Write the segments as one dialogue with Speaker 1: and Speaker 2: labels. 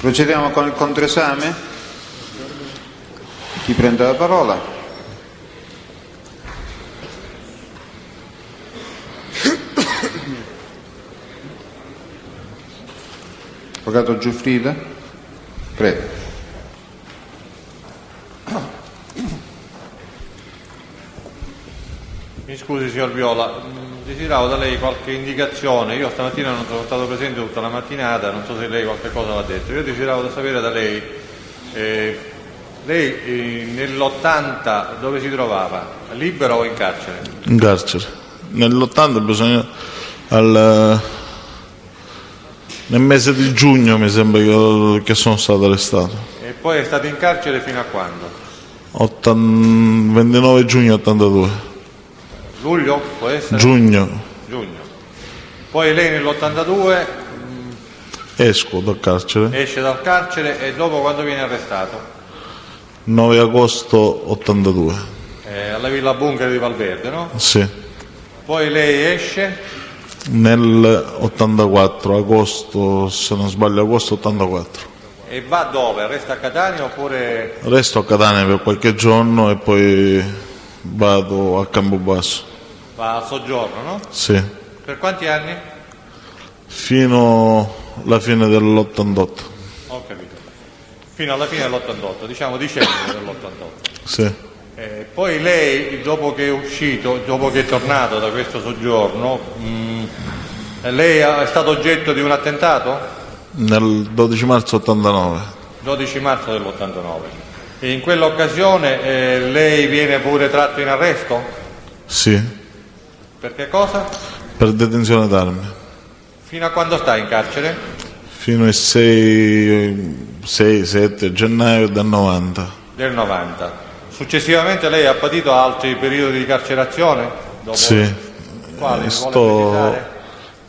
Speaker 1: Procediamo con il controesame. Chi prende la parola? Avvocato Giuffrida? Prego.
Speaker 2: Mi scusi signor Viola, desideravo da lei qualche indicazione. Io stamattina non sono stato presente tutta la mattinata, non so se lei qualche cosa l'ha detto. Io desideravo da sapere da lei, nell'80 dove si trovava? Libero o in carcere?
Speaker 3: In carcere. Nell'80 bisogna nel mese di giugno mi sembra che sono stato arrestato.
Speaker 2: E poi è stato in carcere fino a quando?
Speaker 3: 29 giugno 82.
Speaker 2: Luglio può essere?
Speaker 3: Giugno.
Speaker 2: Poi lei nell'82
Speaker 3: esco dal carcere.
Speaker 2: esce dal carcere e dopo quando viene arrestato?
Speaker 3: 9 agosto 82.
Speaker 2: Alla Villa Bunker di Valverde, no?
Speaker 3: Sì.
Speaker 2: Poi lei esce
Speaker 3: Nel 84 agosto, se non sbaglio, agosto 84.
Speaker 2: e va dove? Resta a Catania oppure
Speaker 3: Resto a Catania per qualche giorno e poi vado a Campobasso.
Speaker 2: va a soggiorno, no?
Speaker 3: Sì.
Speaker 2: Per quanti anni?
Speaker 3: Fino alla fine dell'88.
Speaker 2: Ho capito. Fino alla fine dell'88, diciamo dicembre dell'88.
Speaker 3: Sì.
Speaker 2: Poi lei, dopo che è uscito, dopo che è tornato da questo soggiorno, lei è stato oggetto di un attentato?
Speaker 3: Nel 12 marzo 89.
Speaker 2: 12 marzo dell'89. E in quell'occasione lei viene pure tratto in arresto?
Speaker 3: Sì.
Speaker 2: Per che cosa?
Speaker 3: Per detenzione d'armi.
Speaker 2: Fino a quando sta in carcere?
Speaker 3: Fino al 6-7 gennaio del 90.
Speaker 2: Del 90. Successivamente lei ha patito altri periodi di carcerazione? Dopo...
Speaker 3: Sì.
Speaker 2: Quali? Vuole precisare?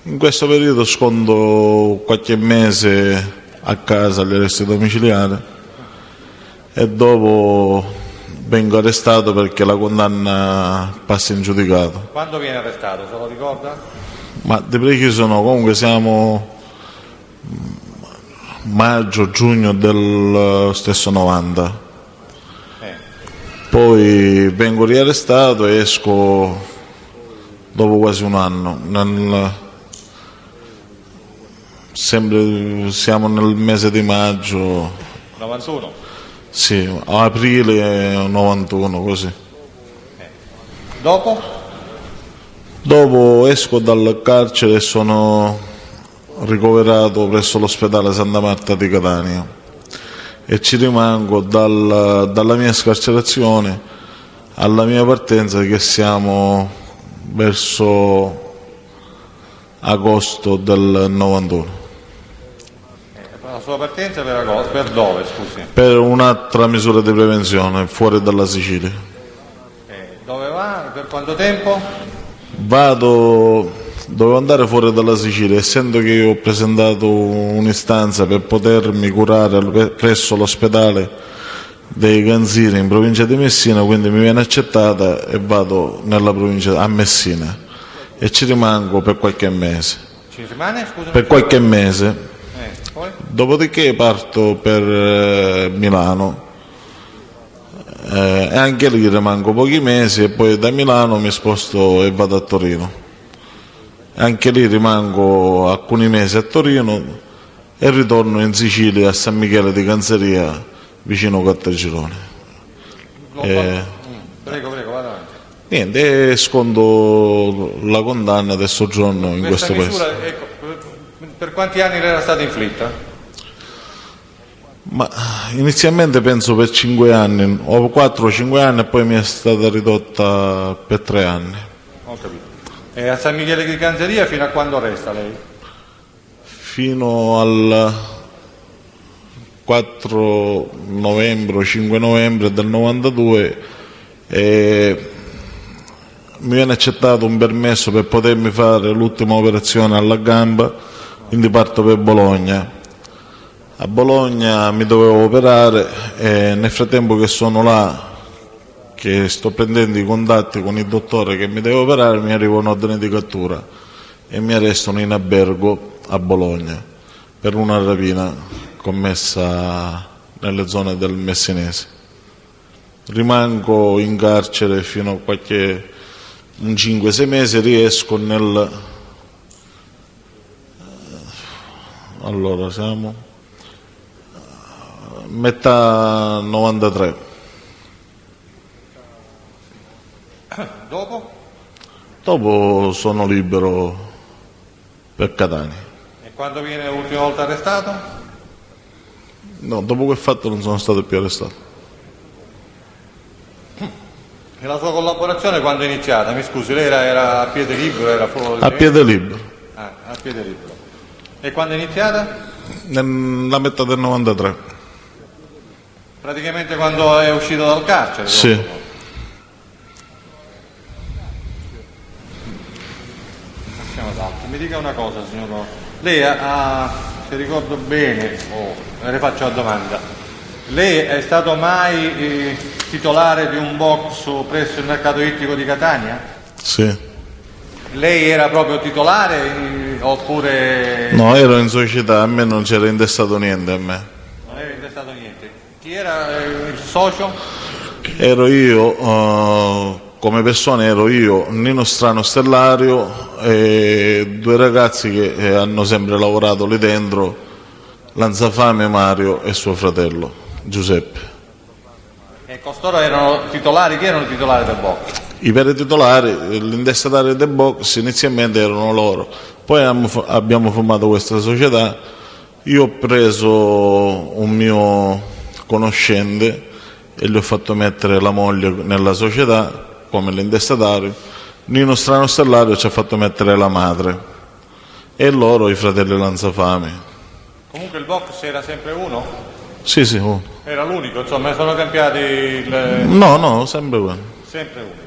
Speaker 3: In questo periodo sconto qualche mese a casa agli arresti domiciliari e dopo vengo arrestato perché la condanna passa in giudicato.
Speaker 2: Quando viene arrestato, se lo ricorda?
Speaker 3: Ma di preciso no, comunque siamo maggio, giugno del stesso 90. Poi vengo riarrestato e esco dopo quasi un anno. Siamo nel mese di maggio.
Speaker 2: 91.
Speaker 3: Sì, a aprile 91, così.
Speaker 2: Dopo?
Speaker 3: Dopo esco dal carcere e sono ricoverato presso l'ospedale Santa Marta di Catania e ci rimango dalla mia scarcerazione alla mia partenza, che siamo verso agosto del 91.
Speaker 2: La sua partenza per dove, scusi?
Speaker 3: Per un'altra misura di prevenzione fuori dalla Sicilia.
Speaker 2: Dove va? Per quanto tempo?
Speaker 3: Dovevo andare fuori dalla Sicilia, essendo che io ho presentato un'istanza per potermi curare presso l'ospedale dei Ganzini in provincia di Messina, quindi mi viene accettata e vado nella provincia a Messina e ci rimango per qualche mese.
Speaker 2: Ci rimane? Scusa.
Speaker 3: Per qualche mese.
Speaker 2: Poi?
Speaker 3: Dopodiché parto per Milano e anche lì rimango pochi mesi e poi da Milano mi sposto e vado a Torino. Anche lì rimango alcuni mesi a Torino e ritorno in Sicilia a San Michele di Canzeria vicino Caltagirone.
Speaker 2: Prego, vada avanti.
Speaker 3: Niente, e sconto la condanna del soggiorno in questo paese.
Speaker 2: Misura, ecco, per quanti anni le era stata inflitta?
Speaker 3: Ma inizialmente penso per 5 anni, o 4 o 5 anni, e poi mi è stata ridotta per 3 anni.
Speaker 2: Ho capito. E a San Michele di Canzeria fino a quando resta lei?
Speaker 3: Fino al 4 novembre o 5 novembre del 92 e mi viene accettato un permesso per potermi fare l'ultima operazione alla gamba, quindi parto per Bologna. A Bologna mi dovevo operare e nel frattempo che sono là, che sto prendendo i contatti con il dottore che mi deve operare, mi arriva un'ordine di cattura e mi arrestano in albergo a Bologna per una rapina commessa nelle zone del Messinese. Rimango in carcere fino a un 5-6 mesi, riesco allora siamo metà 93. Dopo sono libero per Catania.
Speaker 2: E quando viene l'ultima volta arrestato?
Speaker 3: No, dopo quel fatto non sono stato più arrestato.
Speaker 2: E la sua collaborazione quando è iniziata? Mi scusi, lei era a piede libero? Era fuori
Speaker 3: A piede libero,
Speaker 2: a piede libero. E quando è iniziata?
Speaker 3: nella metà del 93.
Speaker 2: Praticamente quando è uscito dal carcere?
Speaker 3: Sì.
Speaker 2: Passiamo ad altro. Mi dica una cosa, signor Lo. Lei se ricordo bene, le faccio la domanda, lei è stato mai titolare di un box presso il mercato ittico di Catania?
Speaker 3: Sì.
Speaker 2: Lei era proprio titolare oppure
Speaker 3: No, ero in società, a me non c'era intestato niente a me.
Speaker 2: non era intestato niente? Chi era il socio?
Speaker 3: Ero io, come persona ero io, Nino Strano Stellario e due ragazzi che hanno sempre lavorato lì dentro, Lanzafame Mario e suo fratello Giuseppe.
Speaker 2: E costoro erano titolari? Chi erano i titolari del box?
Speaker 3: I veri titolari, l'indestatari del box inizialmente erano loro, poi abbiamo formato questa società, io ho preso un mio conoscente e gli ho fatto mettere la moglie nella società come l'indestatario, Nino Strano Stellario ci ha fatto mettere la madre e loro i fratelli Lanzafame.
Speaker 2: Comunque il box era sempre uno?
Speaker 3: Sì, sì,
Speaker 2: Era l'unico, insomma, sono cambiati
Speaker 3: no, sempre quello.
Speaker 2: sempre unico.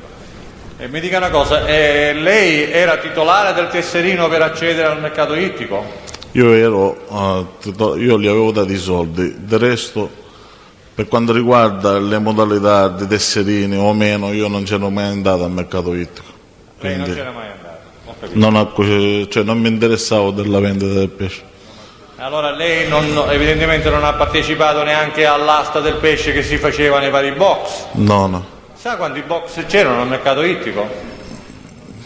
Speaker 2: E mi dica una cosa, lei era titolare del tesserino per accedere al mercato ittico?
Speaker 3: Io gli avevo dato i soldi, del resto per quanto riguarda le modalità di tesserini o meno io non c'ero mai andato al mercato ittico.
Speaker 2: Lei non
Speaker 3: Quindi
Speaker 2: c'era mai andato,
Speaker 3: non mi interessavo della vendita del pesce.
Speaker 2: Allora lei evidentemente non ha partecipato neanche all'asta del pesce che si faceva nei vari box.
Speaker 3: No.
Speaker 2: Sa quanti box c'erano al mercato ittico?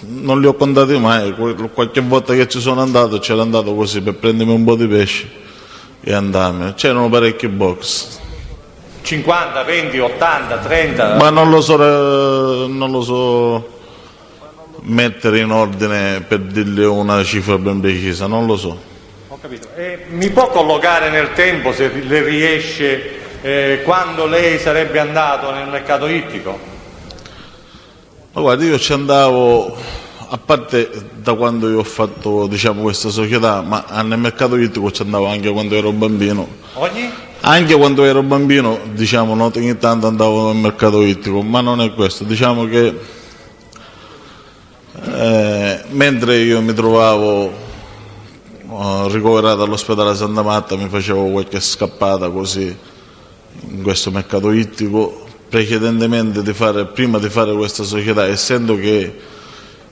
Speaker 3: Non li ho contati mai, qualche volta che ci sono andato c'era andato così per prendermi un po' di pesce e andarmene. C'erano parecchi box.
Speaker 2: 50, 20, 80, 30?
Speaker 3: Ma non lo so mettere in ordine per dirgli una cifra ben precisa, non lo so.
Speaker 2: Ho capito. E mi può collocare nel tempo, se le riesce, quando lei sarebbe andato nel mercato ittico?
Speaker 3: Ma guarda, io ci andavo, a parte da quando io ho fatto questa società, ma nel mercato ittico ci andavo anche quando ero bambino. Anche quando ero bambino, ogni tanto andavo al mercato ittico, ma non è questo. Diciamo che mentre io mi trovavo ricoverato all'ospedale Santa Marta, mi facevo qualche scappata così in questo mercato ittico, precedentemente prima di fare questa società, essendo che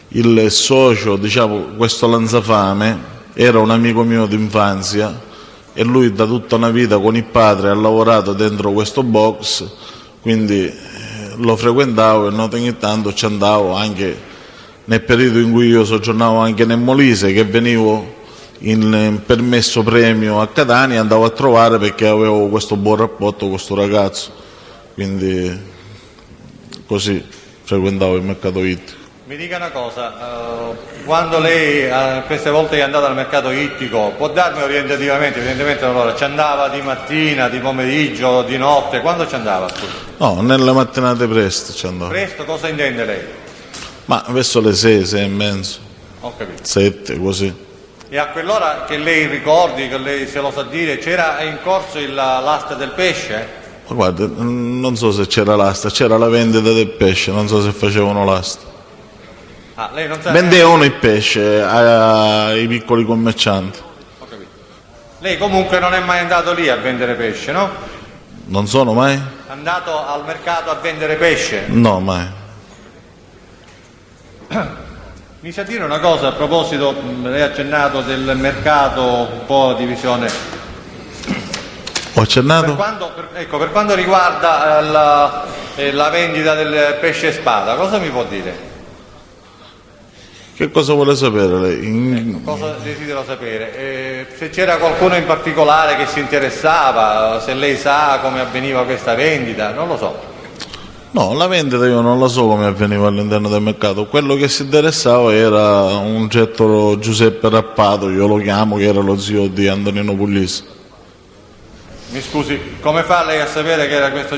Speaker 3: il socio, questo Lanzafame, era un amico mio d'infanzia e lui da tutta una vita con il padre ha lavorato dentro questo box, quindi lo frequentavo e ogni tanto ci andavo anche nel periodo in cui io soggiornavo anche nel Molise, che venivo in permesso premio a Catania, andavo a trovare perché avevo questo buon rapporto con questo ragazzo, quindi così frequentavo il mercato ittico.
Speaker 2: Mi dica una cosa, quando lei queste volte è andata al mercato ittico, può darmi orientativamente, evidentemente allora ci andava di mattina, di pomeriggio, di notte, quando ci andava? Scusa?
Speaker 3: No, nelle mattinate presto ci andavo.
Speaker 2: Presto cosa intende lei?
Speaker 3: Ma verso le 6, 6 e mezzo,
Speaker 2: Ho capito.
Speaker 3: 7, così.
Speaker 2: E a quell'ora che lei ricordi, che lei se lo sa dire, c'era in corso l'asta del pesce?
Speaker 3: Ma guarda, non so se c'era l'asta, c'era la vendita del pesce, non so se facevano l'asta.
Speaker 2: Lei non sa.
Speaker 3: Vendevano il pesce ai piccoli commercianti.
Speaker 2: Ho capito. Lei comunque non è mai andato lì a vendere pesce, no?
Speaker 3: Non sono mai?
Speaker 2: È andato al mercato a vendere pesce?
Speaker 3: No, mai.
Speaker 2: Mi sa dire una cosa a proposito, lei ha accennato del mercato, un po' di visione
Speaker 3: Ho accennato?
Speaker 2: Per quanto riguarda la vendita del pesce spada, cosa mi può dire?
Speaker 3: Che cosa vuole sapere lei?
Speaker 2: Cosa desidero sapere? Se c'era qualcuno in particolare che si interessava, se lei sa come avveniva questa vendita, non lo so.
Speaker 3: No, la vendita io non la so come avveniva all'interno del mercato. Quello che si interessava era un certo Giuseppe Rappato, io lo chiamo, che era lo zio di Antonino Puglisi.
Speaker 2: Mi scusi, come fa lei a sapere che era questo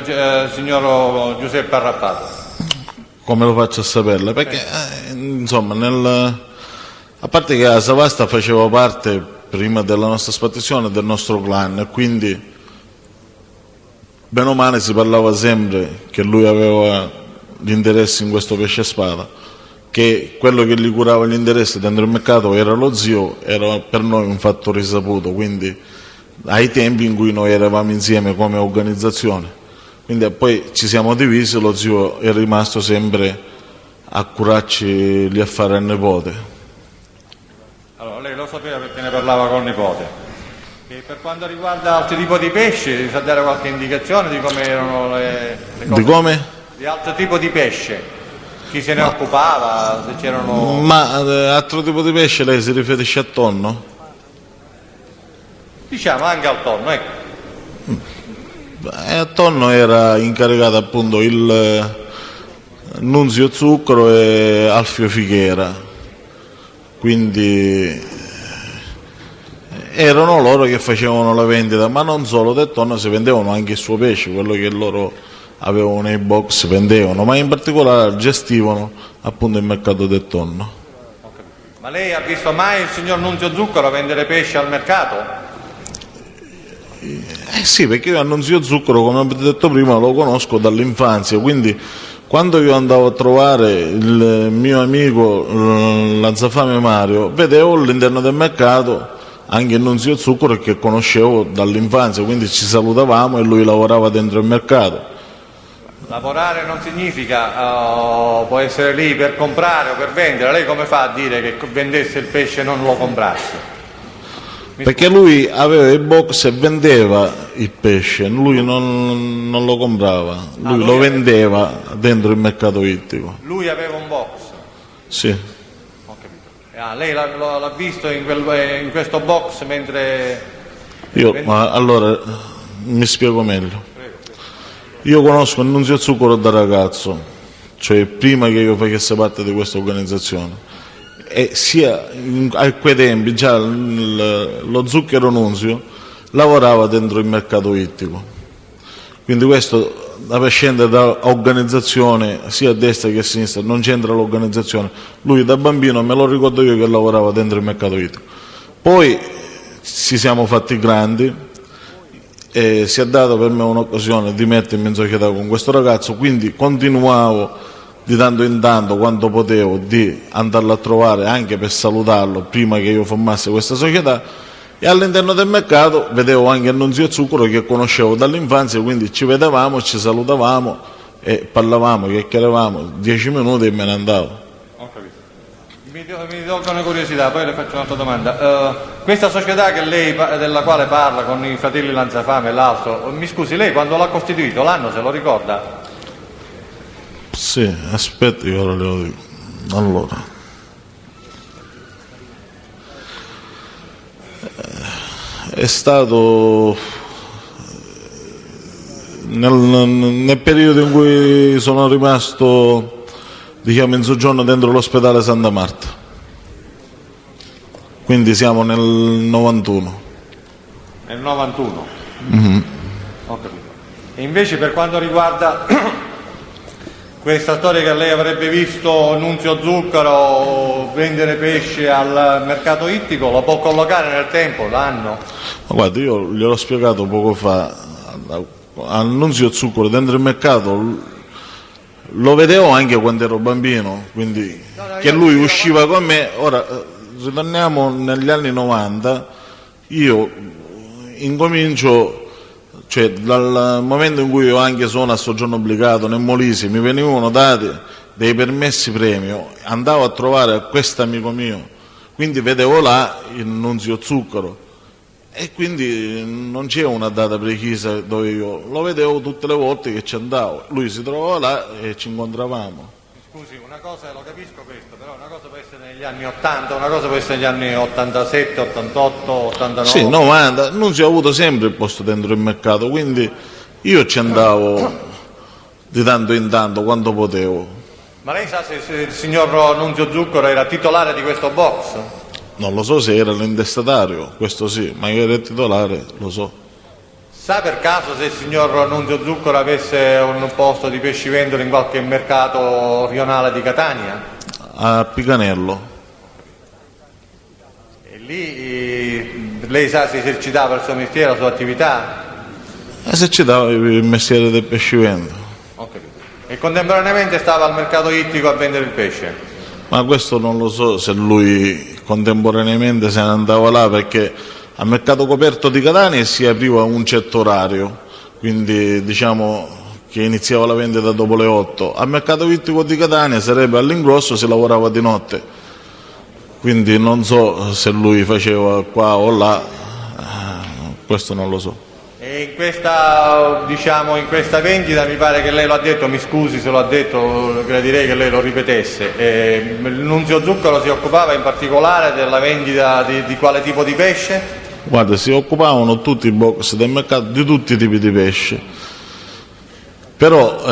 Speaker 2: signor Giuseppe Rappato?
Speaker 3: Come lo faccio a saperla? Perché, insomma, a parte che la Savasta faceva parte prima della nostra spartizione del nostro clan, e quindi bene o male si parlava sempre che lui aveva gli interessi in questo pesce spada, che quello che gli curava gli interessi dentro il mercato era lo zio, era per noi un fatto risaputo, quindi ai tempi in cui noi eravamo insieme come organizzazione. Quindi poi ci siamo divisi, lo zio è rimasto sempre a curarci gli affari al nipote.
Speaker 2: Allora, lei lo sapeva perché ne parlava col nipote. E per quanto riguarda altri tipi di pesce, sa dare qualche indicazione di come erano le cose?
Speaker 3: Di come?
Speaker 2: Di altro tipo di pesce? Chi se ne occupava? Se c'erano...
Speaker 3: Ma altro tipo di pesce lei si riferisce a tonno?
Speaker 2: Diciamo anche al tonno, ecco.
Speaker 3: A tonno era incaricato appunto il Nunzio Zuccaro e Alfio Fighera, quindi erano loro che facevano la vendita, ma non solo del tonno, si vendevano anche il suo pesce, quello che loro avevano nei box vendevano, ma in particolare gestivano appunto il mercato del tonno.
Speaker 2: Ma lei ha visto mai il signor Nunzio Zuccaro vendere pesce al mercato?
Speaker 3: Sì, perché io a Nunzio Zuccaro, come ho detto prima, lo conosco dall'infanzia, quindi quando io andavo a trovare il mio amico Lanzafame Mario, vedevo all'interno del mercato anche Nunzio Zuccaro che conoscevo dall'infanzia, quindi ci salutavamo e lui lavorava dentro il mercato.
Speaker 2: Lavorare non significa può essere lì per comprare o per vendere. Lei come fa a dire che vendesse il pesce e non lo comprasse?
Speaker 3: Perché lui aveva il box e vendeva il pesce, lui non lo comprava, lui lo vendeva dentro il mercato ittico.
Speaker 2: Lui aveva un box?
Speaker 3: Sì.
Speaker 2: Ho capito. Lei l'ha visto in questo box mentre...
Speaker 3: Ma allora mi spiego meglio. Io conosco Nunzio Zuccaro da ragazzo, cioè prima che io facessi parte di questa organizzazione. E sia a quei tempi già lo Zucchero Nunzio lavorava dentro il mercato ittico, quindi questo a prescindere da organizzazione sia a destra che a sinistra, non c'entra l'organizzazione. Lui da bambino me lo ricordo io che lavorava dentro il mercato ittico, poi ci siamo fatti grandi e si è data per me un'occasione di mettermi in società con questo ragazzo, quindi continuavo di tanto in tanto, quando potevo, di andarlo a trovare anche per salutarlo prima che io formassi questa società, e all'interno del mercato vedevo anche Nunzio Zuccaro che conoscevo dall'infanzia, quindi ci vedevamo, ci salutavamo e parlavamo, chiacchieravamo 10 minuti e me ne andavo.
Speaker 2: Ho capito. Mi tolgo una curiosità, poi le faccio un'altra domanda. Questa società della quale parla con i fratelli Lanzafame e l'altro, mi scusi, lei quando l'ha costituito, l'anno se lo ricorda?
Speaker 3: Sì, aspetti che ora le lo dico. Allora, è stato nel periodo in cui sono rimasto, diciamo, in soggiorno dentro l'ospedale Santa Marta, quindi siamo nel 91.
Speaker 2: Nel 91? Ho capito. E invece per quanto riguarda questa storia che lei avrebbe visto Nunzio Zuccaro vendere pesce al mercato ittico, lo può collocare nel tempo, l'anno?
Speaker 3: Ma guarda, io gliel'ho spiegato poco fa, a Nunzio Zuccaro dentro il mercato lo vedevo anche quando ero bambino, quindi che lui usciva con me. Ora ritorniamo negli anni 90, io incomincio, cioè dal momento in cui io anche sono a soggiorno obbligato nel Molise, mi venivano dati dei permessi premio, andavo a trovare questo amico mio, quindi vedevo là il Nunzio Zuccaro e quindi non c'è una data precisa dove io lo vedevo tutte le volte che ci andavo, lui si trovava là e ci incontravamo.
Speaker 2: Scusi, una cosa, lo capisco questo, però una cosa può essere negli anni 80, una cosa può essere negli anni 87, 88, 89.
Speaker 3: Sì, 90, non si è avuto sempre il posto dentro il mercato, quindi io ci andavo di tanto in tanto quando potevo.
Speaker 2: Ma lei sa se il signor Nunzio Zuccaro era titolare di questo box?
Speaker 3: Non lo so se era l'intestatario, questo sì, ma io ero il titolare, lo so.
Speaker 2: Sa per caso se il signor Nunzio Zuccaro avesse un posto di pescivendolo in qualche mercato rionale di Catania?
Speaker 3: A Picanello.
Speaker 2: E lì lei sa se esercitava il suo mestiere, la sua attività?
Speaker 3: Esercitava il mestiere del pescivendolo.
Speaker 2: Ho capito. E contemporaneamente stava al mercato ittico a vendere il pesce?
Speaker 3: Ma questo non lo so se lui contemporaneamente se ne andava là, perché al mercato coperto di Catania si apriva un certo orario, quindi diciamo che iniziava la vendita dopo le 8. Al mercato ittico di Catania sarebbe all'ingrosso, si lavorava di notte, quindi non so se lui faceva qua o là, questo non lo so.
Speaker 2: E in questa, diciamo, in questa vendita mi pare che lei lo ha detto, mi scusi se lo ha detto, gradirei che lei lo ripetesse. Il Nunzio Zuccaro si occupava in particolare della vendita di quale tipo di pesce?
Speaker 3: Guarda, si occupavano tutti i box del mercato di tutti i tipi di pesce, però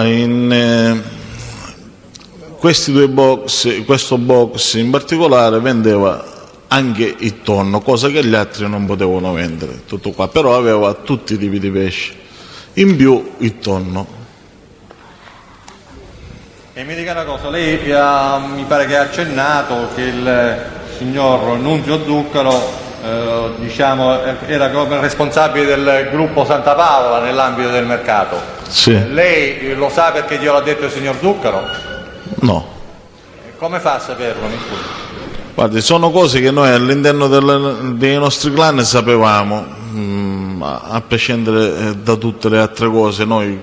Speaker 3: questi due box, questo box in particolare vendeva anche il tonno, cosa che gli altri non potevano vendere, tutto qua, però aveva tutti i tipi di pesce, in più il tonno.
Speaker 2: E mi dica una cosa, lei mi pare che ha accennato che il signor Nunzio Zuccaro diciamo, era come responsabile del gruppo Santa Paola nell'ambito del mercato.
Speaker 3: Sì.
Speaker 2: Lei lo sa perché glielo ha detto il signor Zuccaro?
Speaker 3: No.
Speaker 2: Come fa a saperlo, mi scusi?
Speaker 3: Guardi, sono cose che noi all'interno dei nostri clan sapevamo, a prescindere da tutte le altre cose, noi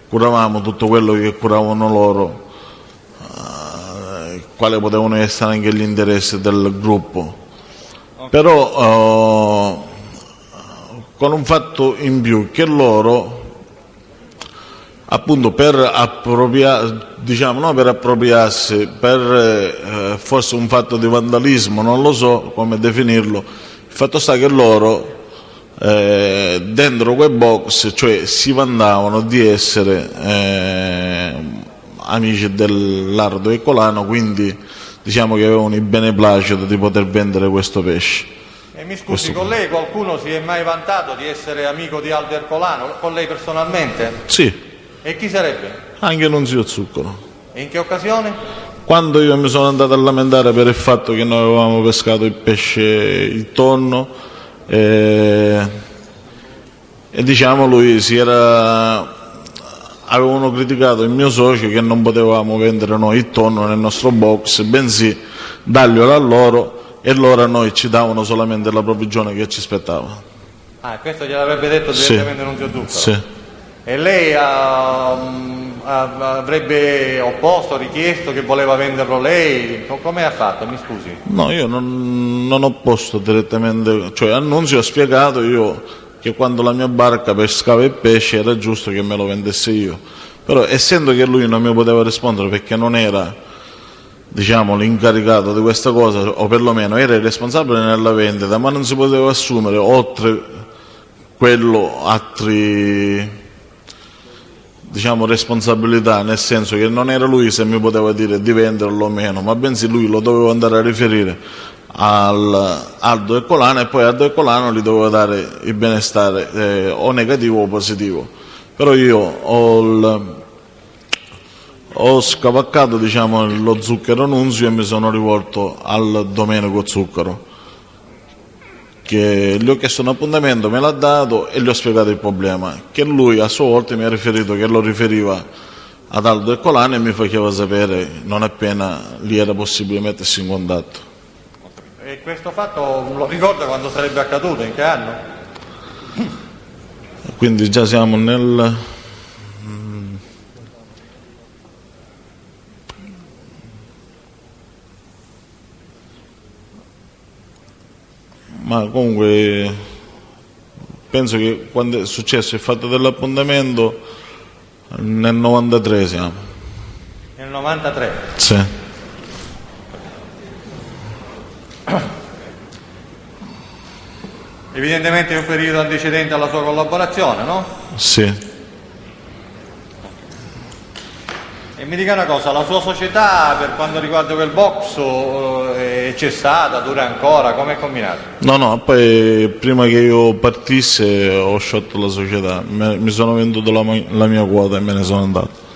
Speaker 3: curavamo tutto quello che curavano loro, quali potevano essere anche gli interessi del gruppo. Però con un fatto in più, che loro appunto per diciamo, non per appropriarsi, per forse un fatto di vandalismo, non lo so come definirlo, il fatto sta che loro dentro quei box, cioè si vandavano di essere amici dell'Ardo Ercolano, quindi diciamo che avevano il beneplacito di poter vendere questo pesce.
Speaker 2: E mi scusi, con lei qualcuno si è mai vantato di essere amico di Aldo Ercolano? Con lei personalmente?
Speaker 3: Sì.
Speaker 2: E chi sarebbe?
Speaker 3: Anche Nunzio Zuccaro.
Speaker 2: E in che occasione?
Speaker 3: Quando io mi sono andato a lamentare per il fatto che noi avevamo pescato il pesce, il tonno, e diciamo lui avevano criticato il mio socio che non potevamo vendere noi il tonno nel nostro box, bensì darglielo a loro, e loro a noi ci davano solamente la provvigione che ci spettava.
Speaker 2: Ah, questo gliel'avrebbe detto direttamente Nunzio Zuccaro?
Speaker 3: Sì.
Speaker 2: E lei avrebbe opposto, richiesto che voleva venderlo lei? Come ha fatto? Mi scusi.
Speaker 3: No, io non ho posto direttamente, cioè Annunzio ho spiegato io che quando la mia barca pescava il pesce era giusto che me lo vendessi io, però essendo che lui non mi poteva rispondere perché non era, diciamo, l'incaricato di questa cosa, o perlomeno era il responsabile nella vendita, ma non si poteva assumere oltre quello altri, diciamo, responsabilità, nel senso che non era lui se mi poteva dire di venderlo o meno, ma bensì lui lo doveva andare a riferire Aldo Ercolano, e poi Aldo Ercolano gli doveva dare il benestare o negativo o positivo. Però io ho scavaccato, diciamo, lo Zucchero Nunzio e mi sono rivolto al Domenico Zuccaro, che gli ho chiesto un appuntamento, me l'ha dato e gli ho spiegato il problema, che lui a sua volta mi ha riferito che lo riferiva ad Aldo Ercolano e mi faceva sapere non appena gli era possibile mettersi in contatto.
Speaker 2: E questo fatto lo ricorda quando sarebbe accaduto? In che anno?
Speaker 3: Quindi già siamo nel... ma comunque penso che quando è successo il fatto dell'appuntamento, nel 93 siamo.
Speaker 2: Nel 93.
Speaker 3: Sì.
Speaker 2: Evidentemente è un periodo antecedente alla sua collaborazione, no?
Speaker 3: Sì.
Speaker 2: E mi dica una cosa, la sua società per quanto riguarda quel box è cessata, dura ancora, come è combinato?
Speaker 3: No, poi prima che io partisse ho sciolto la società, mi sono venduto la mia quota e me ne sono andato.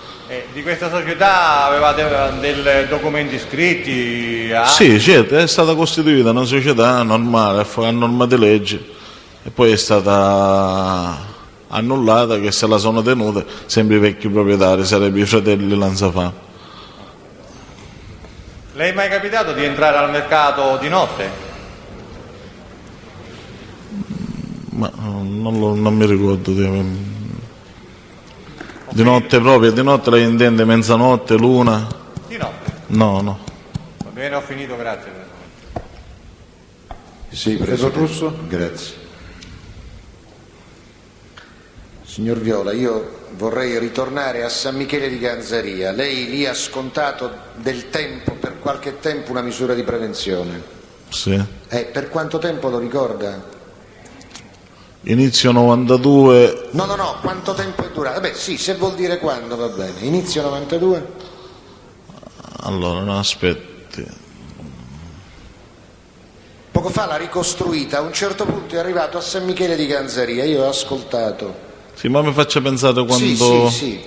Speaker 2: Di questa società avevate dei documenti scritti?
Speaker 3: Sì, certo, è stata costituita una società normale, a norma di legge, e poi è stata annullata, che se la sono tenute sempre i vecchi proprietari, sarebbero i fratelli Lanzafame.
Speaker 2: Le è mai capitato di entrare al mercato di notte?
Speaker 3: Ma non mi ricordo di notte proprio, di notte lei intende mezzanotte, l'una?
Speaker 2: Di notte.
Speaker 3: No.
Speaker 2: Va bene, ho finito, grazie.
Speaker 4: Sì,
Speaker 1: Prego,
Speaker 4: Presidente.
Speaker 1: Russo.
Speaker 4: Grazie. Signor Viola, io vorrei ritornare a San Michele di Ganzaria. Lì lì ha scontato del tempo, per qualche tempo, una misura di prevenzione.
Speaker 3: Sì.
Speaker 4: Per quanto tempo lo ricorda?
Speaker 3: Inizio 92,
Speaker 4: No, quanto tempo è durato? Beh, sì, se vuol dire quando va bene. Inizio 92?
Speaker 3: allora no, aspetti,
Speaker 4: Poco fa l'ha ricostruita, a un certo punto è arrivato a San Michele di Ganzaria, io ho ascoltato.
Speaker 3: sì, ma mi faccia pensare
Speaker 4: Sì,
Speaker 3: quando...
Speaker 4: sì.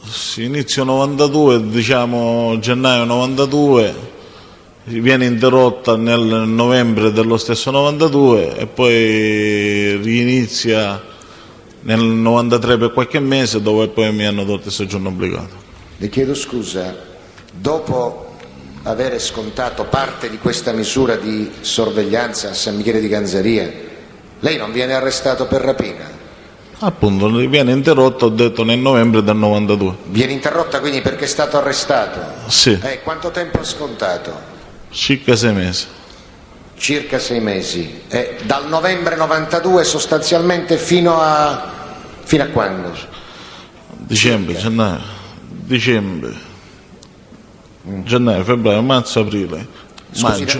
Speaker 3: Sì, inizio 92, diciamo gennaio 92, viene interrotta nel novembre dello stesso 92 e poi rinizia nel 93 per qualche mese, dove poi mi hanno tolto il soggiorno obbligato.
Speaker 4: Le chiedo scusa, dopo avere scontato parte di questa misura di sorveglianza a San Michele di Ganzaria, lei non viene arrestato per rapina?
Speaker 3: Appunto, viene interrotta, ho detto, nel novembre del 92.
Speaker 4: Viene interrotta quindi perché è stato arrestato?
Speaker 3: Sì,
Speaker 4: Quanto tempo ha scontato?
Speaker 3: circa 6 mesi.
Speaker 4: Circa 6 mesi. Dal novembre 92 sostanzialmente fino a quando?
Speaker 3: Dicembre, gennaio, febbraio, marzo, aprile,
Speaker 4: Scusi,
Speaker 3: maggio.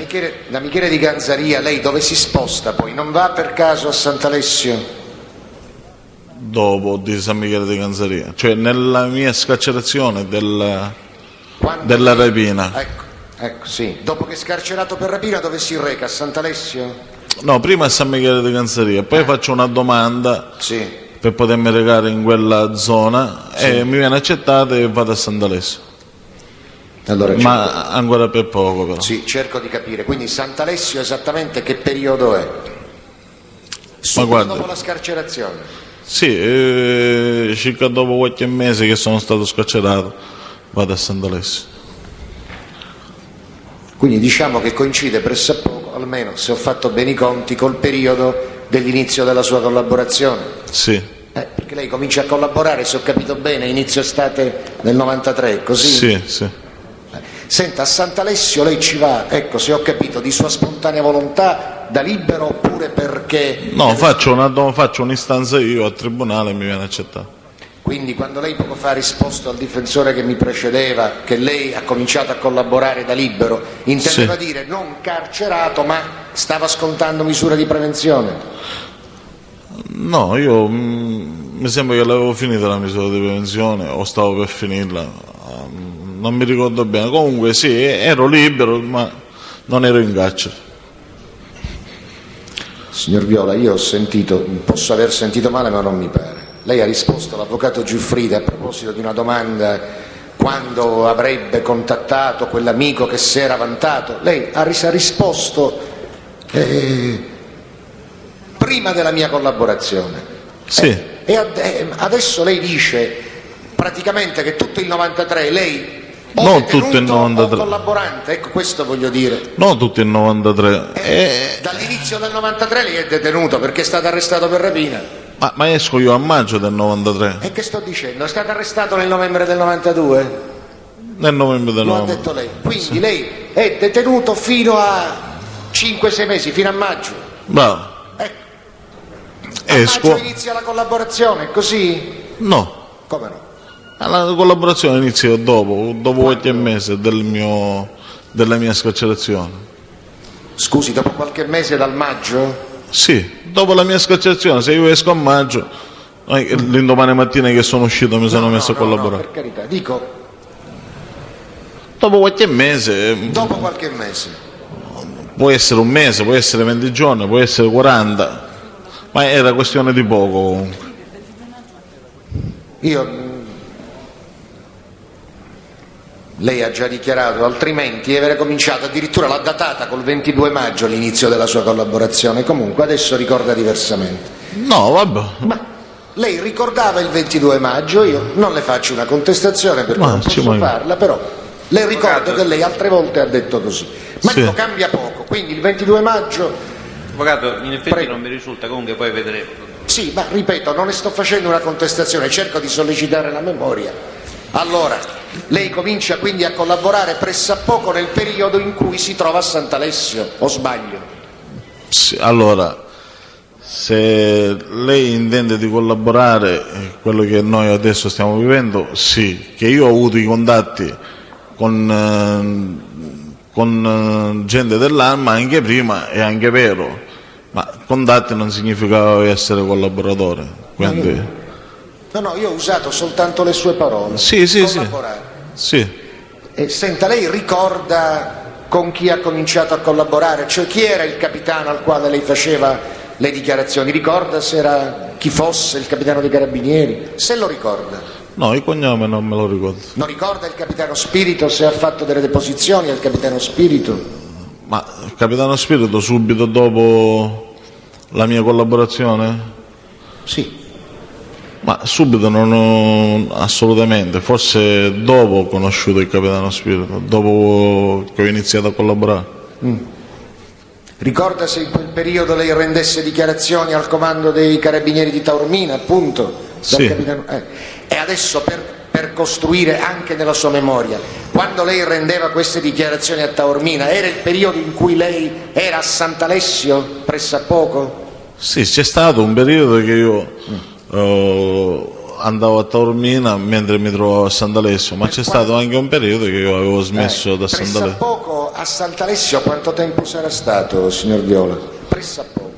Speaker 4: da Michele di Ganzaria lei dove si sposta poi? Non va per caso a Sant'Alessio?
Speaker 3: Dopo di San Michele di Ganzaria, cioè nella mia scarcerazione della rapina.
Speaker 4: Ecco, sì. Dopo che è scarcerato per rapina dove si reca? A Sant'Alessio?
Speaker 3: No, prima a San Michele di Ganzaria, poi faccio una domanda
Speaker 4: Sì.
Speaker 3: per potermi recare in quella zona e mi viene accettata e vado a Sant'Alessio.
Speaker 4: Allora,
Speaker 3: Ma ancora per poco però.
Speaker 4: sì, cerco di capire. Quindi Sant'Alessio esattamente che periodo è? Subito
Speaker 3: guarda.
Speaker 4: dopo la scarcerazione?
Speaker 3: Sì, circa dopo qualche mese che sono stato scarcerato vado a Sant'Alessio.
Speaker 4: Quindi diciamo che coincide pressappoco, almeno se ho fatto bene i conti, col periodo dell'inizio della sua collaborazione.
Speaker 3: Sì,
Speaker 4: Perché lei comincia a collaborare, se ho capito bene, inizio estate del 93, così?
Speaker 3: sì.
Speaker 4: Senta, a Sant'Alessio lei ci va, ecco, se ho capito, di sua spontanea volontà, da libero, oppure perché...
Speaker 3: No, faccio un'istanza io al tribunale e mi viene accettato.
Speaker 4: Quindi quando lei poco fa ha risposto al difensore che mi precedeva che lei ha cominciato a collaborare da libero, intendeva dire non carcerato ma stava scontando misure di prevenzione?
Speaker 3: No, io mi sembra che l'avevo finita la misura di prevenzione o stavo per finirla, non mi ricordo bene. Comunque sì, ero libero ma non ero in carcere.
Speaker 4: Signor Viola, io ho sentito, posso aver sentito male ma non mi pare. Lei ha risposto all'avvocato Giuffrida a proposito di una domanda quando avrebbe contattato quell'amico che si era vantato. Lei ha risposto prima della mia collaborazione.
Speaker 3: Sì.
Speaker 4: Adesso lei dice praticamente che tutto il 93 lei o
Speaker 3: Non
Speaker 4: detenuto
Speaker 3: tutto il 93.
Speaker 4: o collaborante, ecco questo voglio dire.
Speaker 3: No, tutto il 93.
Speaker 4: Dall'inizio del 93 lei è detenuto perché è stato arrestato per rapina.
Speaker 3: Ma esco io a maggio del 93.
Speaker 4: E che sto dicendo? È stato arrestato nel novembre del 92?
Speaker 3: Nel novembre del
Speaker 4: Lo ha
Speaker 3: 93.
Speaker 4: detto lei. Quindi lei è detenuto fino a 5-6 mesi, fino a maggio.
Speaker 3: Bravo.
Speaker 4: A
Speaker 3: Esco.
Speaker 4: maggio inizia la collaborazione, così?
Speaker 3: No,
Speaker 4: Come no?
Speaker 3: la collaborazione inizia dopo qualche mese della mia scarcerazione.
Speaker 4: Scusi, dopo qualche mese dal maggio?
Speaker 3: Sì, dopo la mia scarcerazione, se io esco a maggio, l'indomani mattina che sono uscito mi sono messo a collaborare.
Speaker 4: No, per carità, dico,
Speaker 3: Dopo qualche mese,
Speaker 4: dopo qualche mese.
Speaker 3: può essere un mese, può essere 20 giorni, può essere 40, ma era questione di poco comunque.
Speaker 4: Lei ha già dichiarato, altrimenti avere cominciato, addirittura l'ha datata col 22 maggio l'inizio della sua collaborazione, comunque adesso ricorda diversamente.
Speaker 3: No, vabbè.
Speaker 4: Ma lei ricordava il 22 maggio, io non le faccio una contestazione perché
Speaker 3: Ma
Speaker 4: non
Speaker 3: ci
Speaker 4: posso
Speaker 3: manca.
Speaker 4: farla, però le ricordo
Speaker 2: Avvocato.
Speaker 4: che lei altre volte ha detto così. Ma
Speaker 3: Sì.
Speaker 4: dico, cambia poco, quindi il 22 maggio,
Speaker 5: Avvocato, in effetti
Speaker 4: Prego.
Speaker 5: non mi risulta, comunque poi vedremo.
Speaker 4: sì, ma ripeto, non ne sto facendo una contestazione, cerco di sollecitare la memoria. Allora, lei comincia quindi a collaborare pressappoco nel periodo in cui si trova a Sant'Alessio, o sbaglio?
Speaker 3: Sì, allora, se lei intende di collaborare, quello che noi adesso stiamo vivendo, sì, che io ho avuto i contatti con gente dell'Arma anche prima, è anche vero, ma contatti non significava essere collaboratore, quindi
Speaker 4: No, io ho usato soltanto le sue parole.
Speaker 3: sì,
Speaker 4: Collaborare.
Speaker 3: sì.
Speaker 4: E senta, lei ricorda con chi ha cominciato a collaborare? Cioè chi era il capitano al quale lei faceva le dichiarazioni? Ricorda se era chi fosse il capitano dei carabinieri? Se lo ricorda.
Speaker 3: No, il cognome non me lo ricordo.
Speaker 4: Non ricorda il capitano Spirito, se ha fatto delle deposizioni al capitano Spirito?
Speaker 3: Ma Capitano Spirito subito dopo la mia collaborazione?
Speaker 4: Sì.
Speaker 3: Ma subito non ho, assolutamente, forse dopo ho conosciuto il Capitano Spirito, dopo che ho iniziato a collaborare.
Speaker 4: Ricorda se in quel periodo lei rendesse dichiarazioni al comando dei carabinieri di Taormina, appunto? Dal
Speaker 3: Sì.
Speaker 4: capitano- E adesso per costruire anche nella sua memoria, quando lei rendeva queste dichiarazioni a Taormina, era il periodo in cui lei era a Sant'Alessio, pressappoco?
Speaker 3: Sì, c'è stato un periodo che io andavo a Taormina mentre mi trovavo a Sant'Alessio, ma c'è stato anche un periodo che io avevo smesso da Sant'Alessio.
Speaker 4: Pressappoco a Sant'Alessio quanto tempo sarà stato, signor Viola? Pressappoco.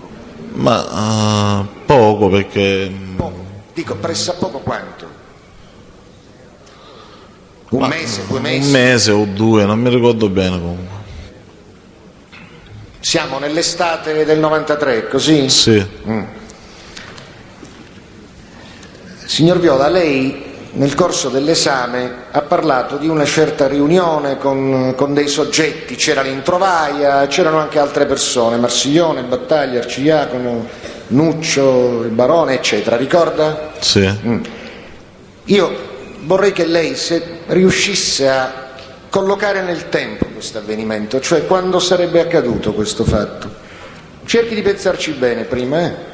Speaker 3: Ma poco, perché
Speaker 4: Poco. Dico pressappoco quanto? Un mese, 2 mesi?
Speaker 3: un mese o 2, non mi ricordo bene comunque.
Speaker 4: Siamo nell'estate del 93, così?
Speaker 3: Sì,
Speaker 4: Signor Viola, lei nel corso dell'esame ha parlato di una certa riunione con dei soggetti, c'era l'Introvaia, c'erano anche altre persone, Marsiglione, Battaglia, Arcidiacono, Nuccio, il Barone, eccetera, ricorda?
Speaker 3: sì.
Speaker 4: Io vorrei che lei, se riuscisse a collocare nel tempo questo avvenimento, cioè quando sarebbe accaduto questo fatto, cerchi di pensarci bene prima,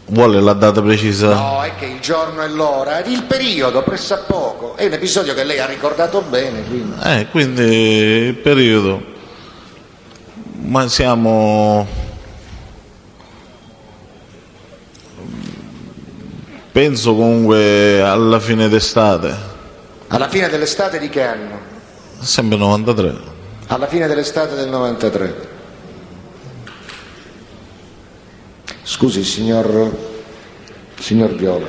Speaker 3: Vuole la data precisa?
Speaker 4: No, è che il giorno e l'ora, il periodo, pressappoco, è un episodio che lei ha ricordato bene, quindi.
Speaker 3: Quindi il periodo, ma siamo, penso comunque alla fine d'estate,
Speaker 4: Alla fine dell'estate di che anno?
Speaker 3: sempre 93.
Speaker 4: Alla fine dell'estate del 93. Scusi, signor Viola,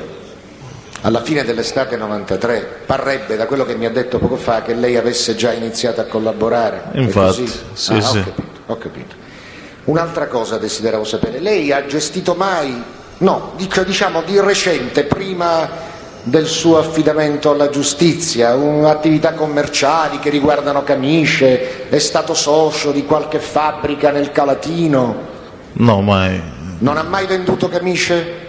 Speaker 4: alla fine dell'estate 93 parrebbe, da quello che mi ha detto poco fa, che lei avesse già iniziato a collaborare. È
Speaker 3: Infatti,
Speaker 4: così?
Speaker 3: sì, sì.
Speaker 4: Ho capito. Un'altra cosa desideravo sapere, lei ha gestito mai, no, diciamo di recente, prima del suo affidamento alla giustizia, attività commerciali che riguardano camicie, è stato socio di qualche fabbrica nel Calatino?
Speaker 3: No, mai.
Speaker 4: Non ha mai venduto camicie?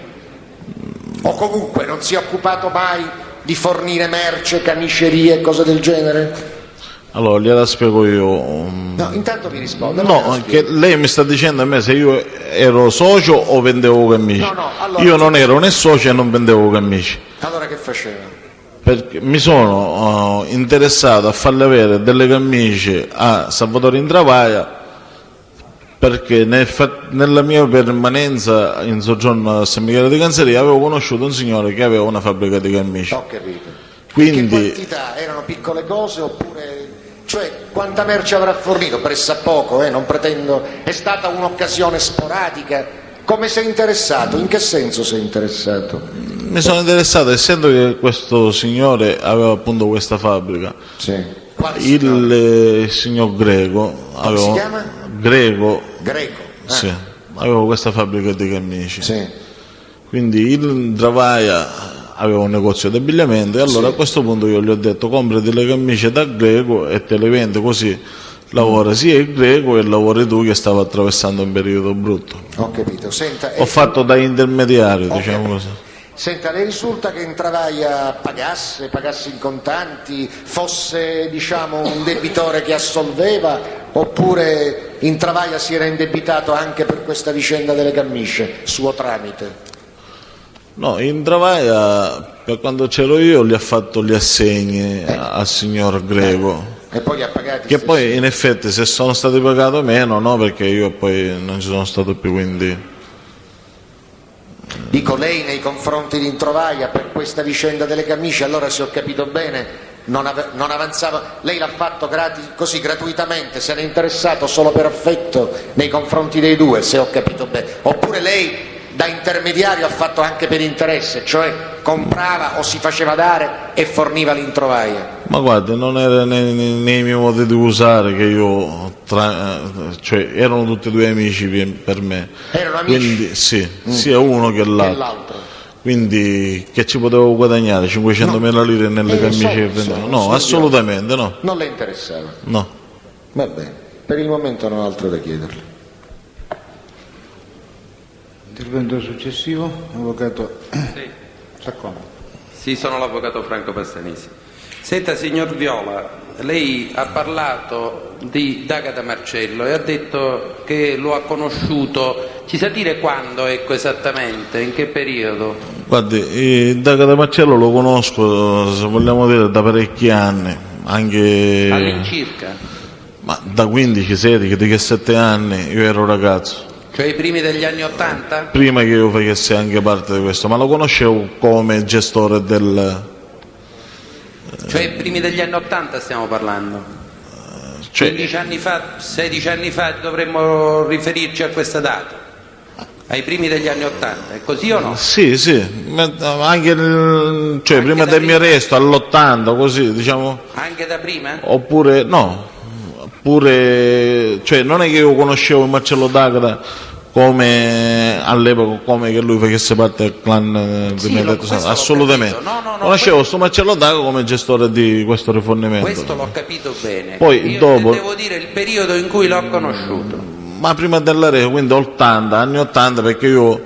Speaker 4: O comunque non si è occupato mai di fornire merce, camicerie, cose del genere?
Speaker 3: Allora, gliela spiego io.
Speaker 4: No, intanto mi risponda.
Speaker 3: No, che lei mi sta dicendo a me se io ero socio o vendevo camicie.
Speaker 4: No, allora-
Speaker 3: Io non ero né socio e non vendevo camicie.
Speaker 4: Allora che faceva?
Speaker 3: Perché mi sono interessato a farle avere delle camicie a Salvatore Intravaia perché nella mia permanenza in soggiorno a San Michele di Canzeria avevo conosciuto un signore che aveva una fabbrica di camicie.
Speaker 4: Ho capito.
Speaker 3: Quindi-
Speaker 4: In che quantità? Erano piccole cose oppure... Cioè, quanta merce avrà fornito? Pressappoco, non pretendo... È stata un'occasione sporadica? Come sei interessato? In che senso sei interessato?
Speaker 3: Mi sono interessato, essendo che questo signore aveva appunto questa fabbrica.
Speaker 4: Sì. Quale signore?
Speaker 3: Il signor Greco
Speaker 4: Come si chiama?
Speaker 3: Greco,
Speaker 4: Greco.
Speaker 3: sì, aveva questa fabbrica di camicie.
Speaker 4: Sì.
Speaker 3: Quindi il Travaia aveva un negozio di abbigliamento e allora
Speaker 4: Sì.
Speaker 3: a questo punto io gli ho detto comprati le camicie da Greco e te le vendo, così lavora sia il Greco e lavori tu che stava attraversando un periodo brutto.
Speaker 4: Ho capito. Senta,
Speaker 3: Ho fatto da intermediario,
Speaker 4: Ho
Speaker 3: diciamo
Speaker 4: capito.
Speaker 3: così.
Speaker 4: Senta, le risulta che in Travaia pagasse in contanti, fosse diciamo un debitore che assolveva, oppure in Travaia si era indebitato anche per questa vicenda delle camicie, suo tramite?
Speaker 3: No, in Travaia, per quando c'ero io, gli ha fatto gli assegni al signor Greco.
Speaker 4: E poi li ha pagati?
Speaker 3: Che
Speaker 4: stessi?
Speaker 3: poi in effetti se sono stati pagati o meno, no, perché io poi non ci sono stato più, quindi...
Speaker 4: Dico, lei nei confronti di Introvaia per questa vicenda delle camicie, allora se ho capito bene, non avanzava, lei l'ha fatto così gratuitamente, se n'è interessato solo per affetto nei confronti dei due, se ho capito bene, oppure lei da intermediario ha fatto anche per interesse, cioè comprava o si faceva dare e forniva l'Introvaia?
Speaker 3: Ma guardi, non era nei miei modi di usare che io, cioè erano tutti e due amici per me.
Speaker 4: Erano amici?
Speaker 3: Quindi sì, sia uno che
Speaker 4: E
Speaker 3: l'altro.
Speaker 4: l'altro?
Speaker 3: Quindi che ci potevo guadagnare? 500.000 lire nelle camicie che vendevo? No, assolutamente no.
Speaker 4: Non le interessava?
Speaker 3: No.
Speaker 4: Va bene, per il momento non ho altro da chiederle.
Speaker 1: Intervento successivo, avvocato Saccone.
Speaker 5: Sì, sono l'avvocato Franco Pastanisi. Senta, signor Viola, lei ha parlato di D'Agata Marcello e ha detto che lo ha conosciuto. Ci sa dire quando, ecco, esattamente, in che periodo?
Speaker 3: Guardi, D'Agata Marcello lo conosco, se vogliamo dire, da parecchi anni, anche...
Speaker 5: All'incirca,
Speaker 3: Ma da 15, 16, 17 anni io ero ragazzo.
Speaker 5: cioè i primi degli anni '80?
Speaker 3: Prima che io facessi anche parte di questo, ma lo conoscevo come gestore del...
Speaker 5: Cioè i primi degli anni '80 stiamo parlando?
Speaker 3: Cioè,
Speaker 5: 15 anni fa, 16 anni fa dovremmo riferirci a questa data? Ai primi degli anni '80, è così o no?
Speaker 3: sì, anche cioè, prima
Speaker 5: da
Speaker 3: del mio
Speaker 5: prima?
Speaker 3: arresto, all'80, così, diciamo,
Speaker 5: Anche da prima?
Speaker 3: oppure, no, oppure, cioè, non è che io conoscevo Marcello D'Agata come all'epoca, come che lui facesse parte del clan di
Speaker 5: Sì,
Speaker 3: Benedetto
Speaker 5: questo
Speaker 3: Santo,
Speaker 5: l'ho
Speaker 3: assolutamente.
Speaker 5: capito. No,
Speaker 3: Conoscevo
Speaker 5: questo-
Speaker 3: sto Marcello D'Agata come gestore di questo rifornimento.
Speaker 5: Questo l'ho capito bene.
Speaker 3: Poi,
Speaker 5: Io
Speaker 3: dopo-
Speaker 5: devo dire il periodo in cui l'ho conosciuto.
Speaker 3: Ma prima dell'arresto, quindi 80, anni 80, perché io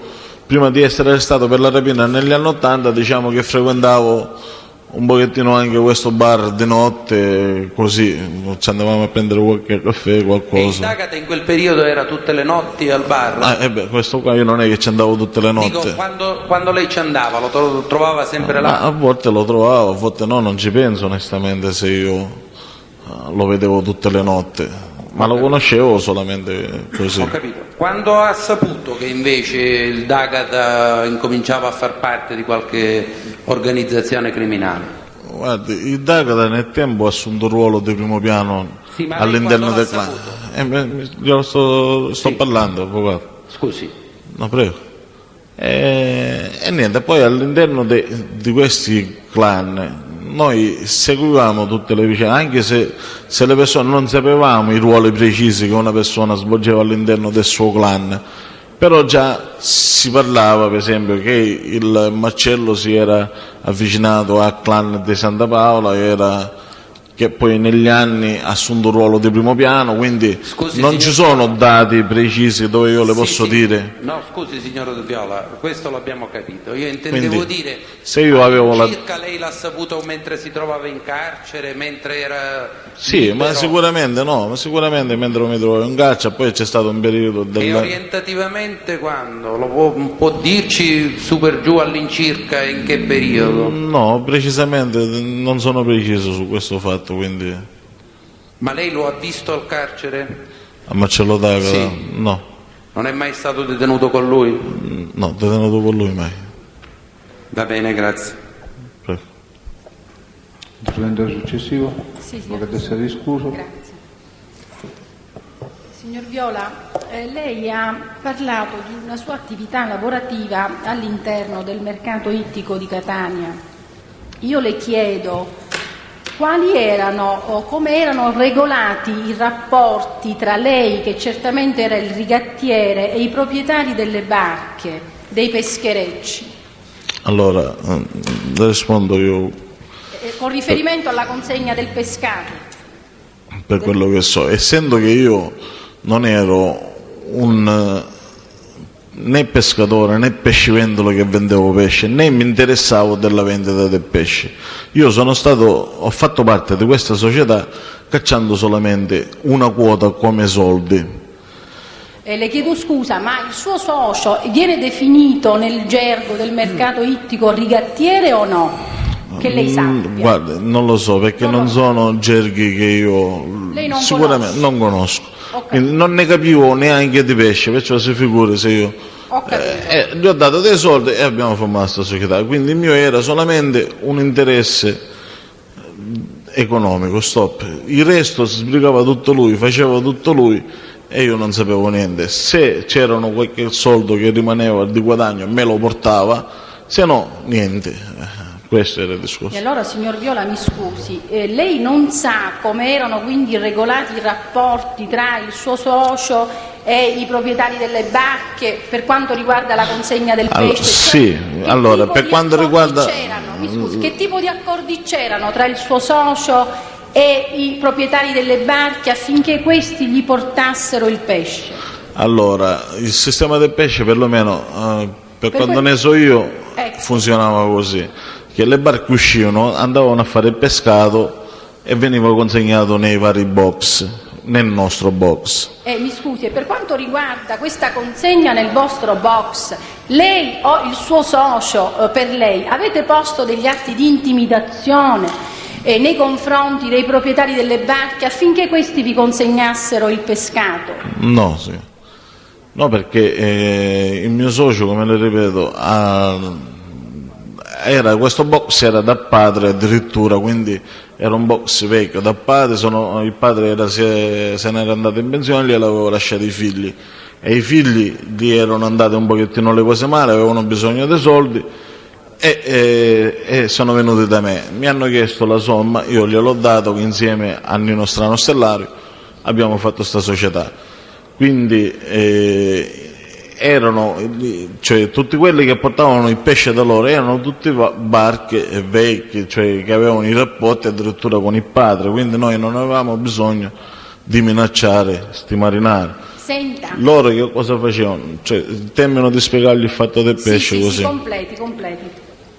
Speaker 3: prima di essere arrestato per la rapina negli anni 80, diciamo che frequentavo un pochettino anche questo bar di notte, così ci andavamo a prendere qualche caffè,
Speaker 5: E il
Speaker 3: qualcosa.
Speaker 5: D'Agata in quel periodo era tutte le notti al bar?
Speaker 3: Questo qua io non è che ci andavo tutte le notti.
Speaker 5: Dico, quando lei ci andava, lo trovava sempre
Speaker 3: Ma
Speaker 5: là?
Speaker 3: a volte lo trovavo, a volte no, non ci penso onestamente se io lo vedevo tutte le notti, ma lo conoscevo solamente così.
Speaker 5: Ho capito. Quando ha saputo che invece il D'Agata incominciava a far parte di qualche organizzazione criminale?
Speaker 3: Guardi, il D'Agata nel tempo ha assunto un ruolo di primo piano
Speaker 5: Sì, ma lei
Speaker 3: all'interno
Speaker 5: quando
Speaker 3: del
Speaker 5: l'ha
Speaker 3: clan. Io sto
Speaker 5: Sì.
Speaker 3: parlando, avvocato.
Speaker 5: Scusi.
Speaker 3: No, prego. E niente, poi all'interno di questi clan noi seguivamo tutte le vicende, anche se le persone non sapevamo i ruoli precisi che una persona svolgeva all'interno del suo clan, però già si parlava, per esempio, che il Marcello si era avvicinato al clan di Santa Paola, che poi negli anni ha assunto un ruolo di primo piano, quindi
Speaker 5: Scusi,
Speaker 3: non
Speaker 5: signor
Speaker 3: ci sono
Speaker 5: Viola.
Speaker 3: dati precisi dove io le
Speaker 5: Sì,
Speaker 3: posso
Speaker 5: sì.
Speaker 3: dire.
Speaker 5: No, scusi signor Viola, questo l'abbiamo capito. Io intendevo
Speaker 3: Quindi,
Speaker 5: dire,
Speaker 3: se io avevo la...
Speaker 5: circa lei l'ha saputo mentre si trovava in carcere, mentre era
Speaker 3: Sì,
Speaker 5: libero?
Speaker 3: ma sicuramente mentre mi trovavo in caccia, poi c'è stato un periodo
Speaker 5: E orientativamente quando? Lo può dirci su per giù all'incirca in che periodo?
Speaker 3: No, precisamente non sono preciso su questo fatto, quindi...
Speaker 5: Ma lei lo ha visto al carcere?
Speaker 3: A Marcello D'Agata?
Speaker 5: Sì.
Speaker 3: No.
Speaker 5: Non è mai stato detenuto con lui?
Speaker 3: No, detenuto con lui mai.
Speaker 5: Va bene, grazie.
Speaker 3: Prego.
Speaker 1: Intervento successivo.
Speaker 6: Sì, signor
Speaker 1: Avvocato Serri, scuso.
Speaker 6: Grazie. Signor Viola, lei ha parlato di una sua attività lavorativa all'interno del mercato ittico di Catania. Io le chiedo quali erano o come erano regolati i rapporti tra lei, che certamente era il rigattiere, e i proprietari delle barche, dei pescherecci,
Speaker 3: Allora, rispondo io
Speaker 6: con riferimento alla consegna del pescato.
Speaker 3: per quello che so. Essendo che io non ero un né pescatore né pescivendolo che vendevo pesce, né mi interessavo della vendita del pesce. Io ho fatto parte di questa società cacciando solamente una quota come soldi.
Speaker 6: Le chiedo scusa, ma il suo socio viene definito nel gergo del mercato ittico rigattiere o no? Che lei sappia.
Speaker 3: Guarda, non lo so, perché non sono gerghi che io
Speaker 6: Lei non
Speaker 3: sicuramente
Speaker 6: conosce?
Speaker 3: non conosco.
Speaker 6: Ok.
Speaker 3: Quindi non ne capivo neanche di pesce, perciò si figuri se io
Speaker 6: Ho capito.
Speaker 3: gli ho dato dei soldi e abbiamo formato questa società. Quindi il mio era solamente un interesse economico, stop. Il resto si sbrigava tutto lui, faceva tutto lui e io non sapevo niente. Se c'erano qualche soldo che rimaneva di guadagno me lo portava, se no niente. Questo era il discorso.
Speaker 6: E allora, signor Viola, mi scusi, lei non sa come erano quindi regolati i rapporti tra il suo socio e i proprietari delle barche per quanto riguarda la consegna del
Speaker 3: Allora,
Speaker 6: pesce?
Speaker 3: sì,
Speaker 6: che
Speaker 3: allora,
Speaker 6: tipo
Speaker 3: per
Speaker 6: di
Speaker 3: quanto
Speaker 6: accordi
Speaker 3: riguarda-
Speaker 6: c'erano? Mi scusi, che tipo di accordi c'erano tra il suo socio e i proprietari delle barche affinché questi gli portassero il pesce?
Speaker 3: Allora, il sistema del pesce, perlomeno per quanto
Speaker 6: quel-
Speaker 3: ne so io,
Speaker 6: Ecco.
Speaker 3: funzionava così: che le barche uscivano, andavano a fare il pescato e veniva consegnato nei vari box, nel nostro box.
Speaker 6: Mi scusi, e per quanto riguarda questa consegna nel vostro box, lei o il suo socio per lei avete posto degli atti di intimidazione nei confronti dei proprietari delle barche affinché questi vi consegnassero il pescato?
Speaker 3: No, sì. No, perché il mio socio, come le ripeto, questo box era da padre addirittura, quindi era un box vecchio da padre. Il padre se ne era andato in pensione, gli aveva lasciato i figli e i figli gli erano andate un pochettino le cose male, avevano bisogno dei soldi e sono venuti da me, mi hanno chiesto la somma, io gliel'ho dato, insieme a Nino Strano Stellario abbiamo fatto questa società. Quindi cioè, tutti quelli che portavano il pesce da loro erano tutti barche vecchie, cioè, che avevano i rapporti addirittura con il padre, quindi noi non avevamo bisogno di minacciare sti marinari.
Speaker 6: Senta.
Speaker 3: Loro che cosa facevano? Cioè, termino di spiegargli il fatto del pesce
Speaker 6: Sì,
Speaker 3: così.
Speaker 6: completi.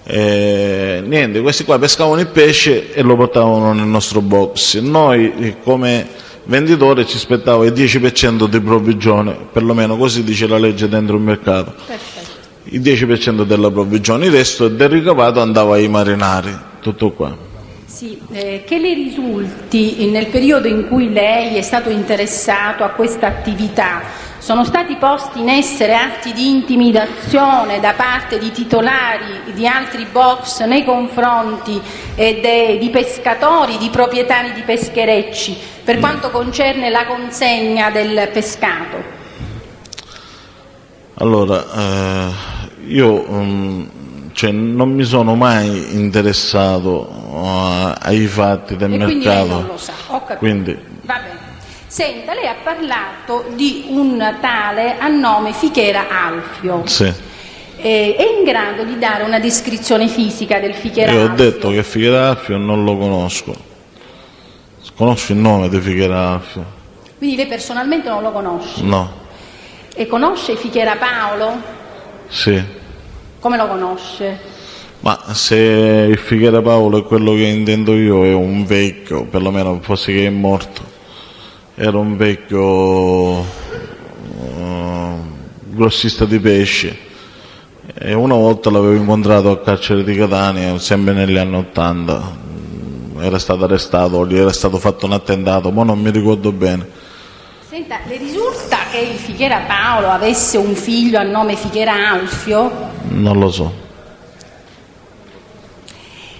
Speaker 3: Niente, questi qua pescavano il pesce e lo portavano nel nostro box. Noi come venditori ci aspettava il 10% di provvigione, perlomeno così dice la legge dentro il mercato.
Speaker 6: Perfetto.
Speaker 3: Il 10% della provvigione, il resto del ricavato andava ai marinari, tutto qua.
Speaker 6: Sì, che le risulti nel periodo in cui lei è stato interessato a questa attività, sono stati posti in essere atti di intimidazione da parte di titolari di altri box nei confronti di pescatori, di proprietari di pescherecci, per quanto concerne la consegna del pescato?
Speaker 3: Allora, io cioè, non mi sono mai interessato ai fatti del
Speaker 6: E
Speaker 3: mercato.
Speaker 6: quindi lei non lo sa, ho capito.
Speaker 3: Quindi,
Speaker 6: Va bene. Senta, lei ha parlato di un tale a nome Fichera Alfio.
Speaker 3: sì.
Speaker 6: È in grado di dare una descrizione fisica del Fichera
Speaker 3: Io ho
Speaker 6: Alfio?
Speaker 3: detto che Figherafio non lo conosco. Conosco il nome di Figherafio?
Speaker 6: Quindi lei personalmente non lo conosce?
Speaker 3: No.
Speaker 6: E conosce Fichera Paolo?
Speaker 3: Sì.
Speaker 6: Come lo conosce?
Speaker 3: Ma se il Figera Paolo è quello che intendo io, è un vecchio, perlomeno fosse che è morto, era un vecchio grossista di pesce, e una volta l'avevo incontrato al carcere di Catania, sempre negli anni '80, era stato arrestato, gli era stato fatto un attentato, ma non mi ricordo bene.
Speaker 6: Senta, le risulta che il Fichera Paolo avesse un figlio a nome Fichera Alfio?
Speaker 3: Non lo so.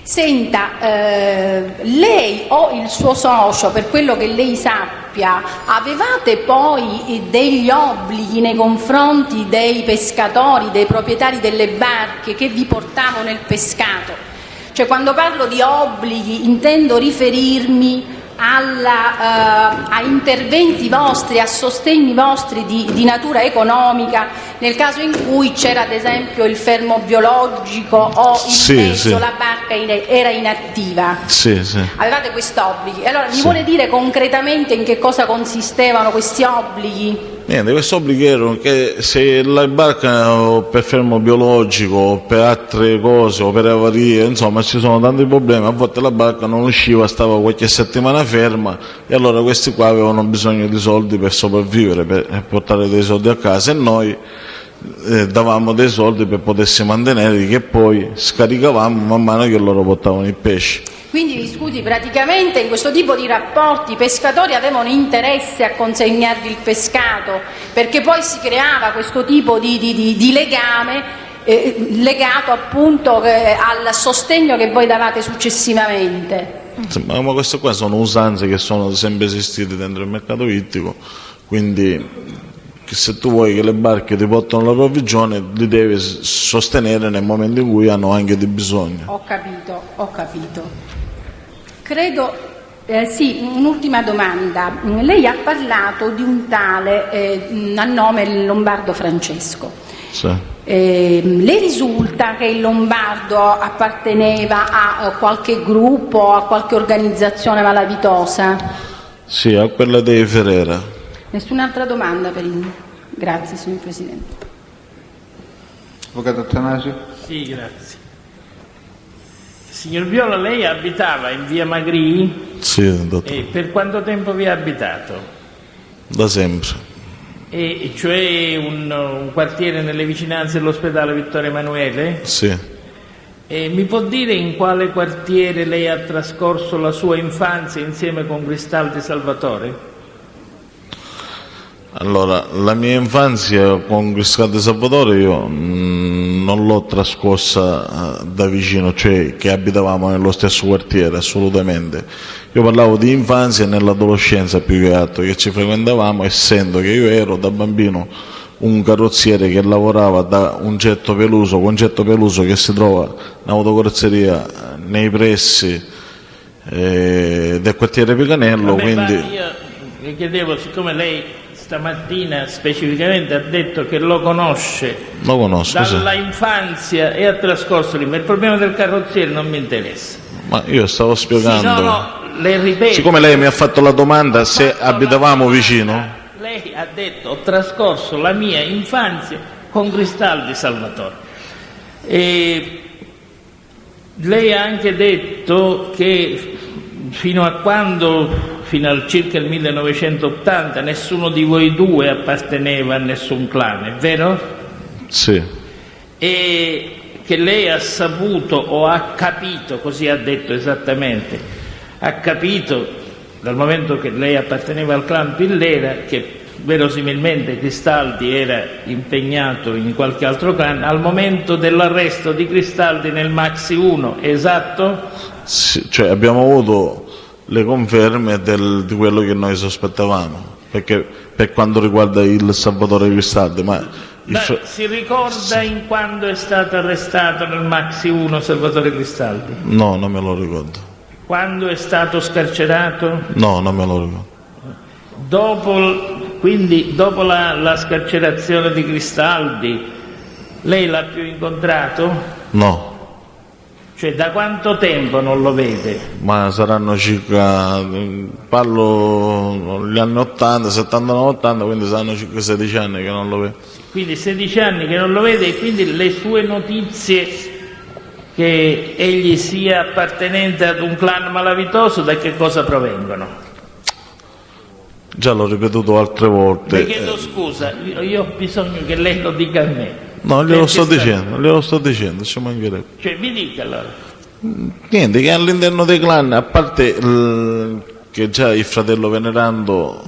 Speaker 6: Senta, lei o il suo socio, per quello che lei sappia, avevate poi degli obblighi nei confronti dei pescatori, dei proprietari delle barche che vi portavano nel pescato? Cioè, quando parlo di obblighi intendo riferirmi a interventi vostri, a sostegni vostri di natura economica, nel caso in cui c'era ad esempio il fermo biologico o in mezzo la barca era inattiva.
Speaker 3: Sì.
Speaker 6: Avevate questi obblighi. Allora mi
Speaker 3: Sì.
Speaker 6: vuole dire concretamente in che cosa consistevano questi obblighi?
Speaker 3: Niente, questi obblighi erano che se la barca per fermo biologico o per altre cose o per avarie, insomma ci sono tanti problemi, a volte la barca non usciva, stava qualche settimana ferma e allora questi qua avevano bisogno di soldi per sopravvivere, per portare dei soldi a casa e noi davamo dei soldi per potersi mantenere, che poi scaricavamo man mano che loro portavano i pesci.
Speaker 6: Quindi, scusi, praticamente in questo tipo di rapporti i pescatori avevano interesse a consegnarvi il pescato, perché poi si creava questo tipo di legame legato appunto al sostegno che voi davate successivamente.
Speaker 3: Ma queste qua sono usanze che sono sempre esistite dentro il mercato ittico, quindi che se tu vuoi che le barche ti portano la provvigione li devi sostenere nel momento in cui hanno anche di bisogno.
Speaker 6: Ho capito. Credo, sì, un'ultima domanda. Lei ha parlato di un tale a nome Lombardo Francesco.
Speaker 3: Sì.
Speaker 6: Le risulta che il Lombardo apparteneva a qualche gruppo, a qualche organizzazione malavitosa?
Speaker 3: Sì, a quella dei Ferrera.
Speaker 6: Nessun'altra domanda per il... Grazie, signor Presidente.
Speaker 1: Avvocato Attanasio?
Speaker 7: Sì, grazie. Signor Viola, lei abitava in via Magri?
Speaker 3: Sì, dottore.
Speaker 7: E per quanto tempo vi ha abitato?
Speaker 3: Da sempre.
Speaker 7: E cioè un quartiere nelle vicinanze dell'ospedale Vittorio Emanuele?
Speaker 3: Sì.
Speaker 7: E mi può dire in quale quartiere lei ha trascorso la sua infanzia insieme con Cristaldi Salvatore?
Speaker 3: Allora, la mia infanzia con Cristaldi Salvatore io non l'ho trascorsa da vicino, cioè che abitavamo nello stesso quartiere, assolutamente. Io parlavo di infanzia nell'adolescenza più che altro, che ci frequentavamo, essendo che io ero da bambino un carrozziere che lavorava da un Getto Peluso, concetto Peluso che si trova in autocarrozzeria nei pressi del quartiere Picanello.
Speaker 7: Vabbè,
Speaker 3: quindi...
Speaker 7: io le chiedevo, siccome lei stamattina specificamente ha detto che lo conosce,
Speaker 3: Lo conosco,
Speaker 7: dalla infanzia e ha trascorso lì, ma il problema del carrozziere non mi interessa.
Speaker 3: Ma io stavo spiegando.
Speaker 7: Sì, no, le ripeto.
Speaker 3: Siccome lei mi ha fatto la domanda se abitavamo vicino.
Speaker 7: Lei ha detto ho trascorso la mia infanzia con Cristaldi Salvatore. E lei ha anche detto che fino al circa il 1980 nessuno di voi due apparteneva a nessun clan, è vero?
Speaker 3: Sì.
Speaker 7: E che lei ha saputo o ha capito, così ha detto esattamente, ha capito dal momento che lei apparteneva al clan Pillera che verosimilmente Cristaldi era impegnato in qualche altro clan al momento dell'arresto di Cristaldi nel Maxi 1, esatto?
Speaker 3: Sì, cioè abbiamo avuto le conferme di quello che noi sospettavamo, perché per quanto riguarda il Salvatore Cristaldi,
Speaker 7: si ricorda in quando è stato arrestato nel Maxi 1 Salvatore Cristaldi?
Speaker 3: No, non me lo ricordo.
Speaker 7: Quando è stato scarcerato?
Speaker 3: No, non me lo ricordo.
Speaker 7: Dopo la scarcerazione di Cristaldi, lei l'ha più incontrato?
Speaker 3: No.
Speaker 7: Cioè, da quanto tempo non lo vede?
Speaker 3: Ma saranno circa, parlo gli anni 80, 79, 80, quindi saranno circa 16 anni che non lo vedo.
Speaker 7: Quindi 16 anni che non lo vede e quindi le sue notizie che egli sia appartenente ad un clan malavitoso da che cosa provengono?
Speaker 3: Già l'ho ripetuto altre volte.
Speaker 7: Le chiedo scusa, io ho bisogno che lei lo dica a me.
Speaker 3: No, glielo sto dicendo, ci mancherebbe.
Speaker 7: Cioè, mi dica allora.
Speaker 3: Niente, che all'interno dei clan, a parte che già il fratello Venerando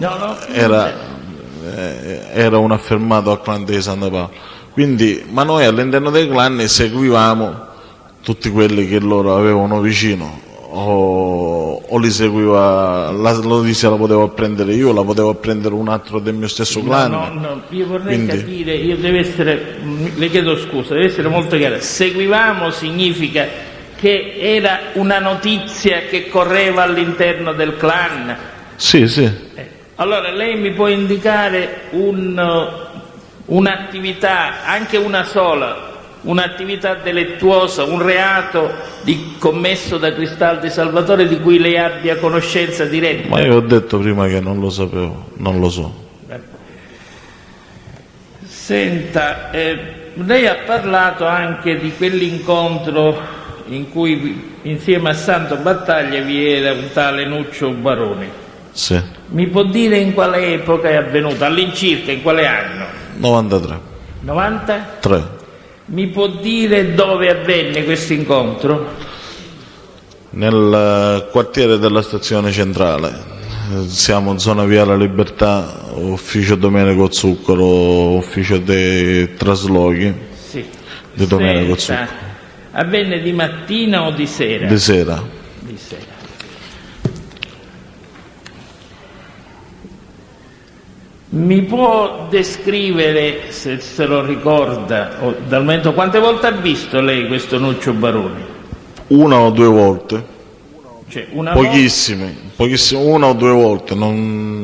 Speaker 3: era un affermato al clan di Santa Paola. Quindi, ma noi all'interno dei clan seguivamo tutti quelli che loro avevano vicino, o li seguiva, la notizia la potevo apprendere io, la potevo apprendere un altro del mio stesso clan.
Speaker 7: No, io vorrei capire, le chiedo scusa, deve essere molto chiaro. Seguivamo significa che era una notizia che correva all'interno del clan?
Speaker 3: Sì.
Speaker 7: Allora lei mi può indicare un'attività, anche una sola, un'attività delittuosa, un reato commesso da Cristaldi Salvatore di cui lei abbia conoscenza diretta?
Speaker 3: Ma io ho detto prima che non lo sapevo, non lo so.
Speaker 7: Senta, lei ha parlato anche di quell'incontro in cui insieme a Santo Battaglia vi era un tale Nuccio Baroni.
Speaker 3: Sì.
Speaker 7: Mi può dire in quale epoca è avvenuto, all'incirca in quale anno?
Speaker 3: 93.
Speaker 7: 93? Mi può dire dove avvenne questo incontro?
Speaker 3: Nel quartiere della stazione centrale. Siamo in zona Via La Libertà, ufficio Domenico Zuccaro, ufficio dei traslochi.
Speaker 7: Sì.
Speaker 3: Di Domenico Zuccaro.
Speaker 7: Avvenne di mattina o di sera?
Speaker 3: Di sera.
Speaker 7: Di sera. Mi può descrivere, se se lo ricorda, o dal momento, quante volte ha visto lei questo Nuccio Baroni?
Speaker 3: Una o due volte.
Speaker 7: Cioè, una
Speaker 3: pochissime, una o due volte, non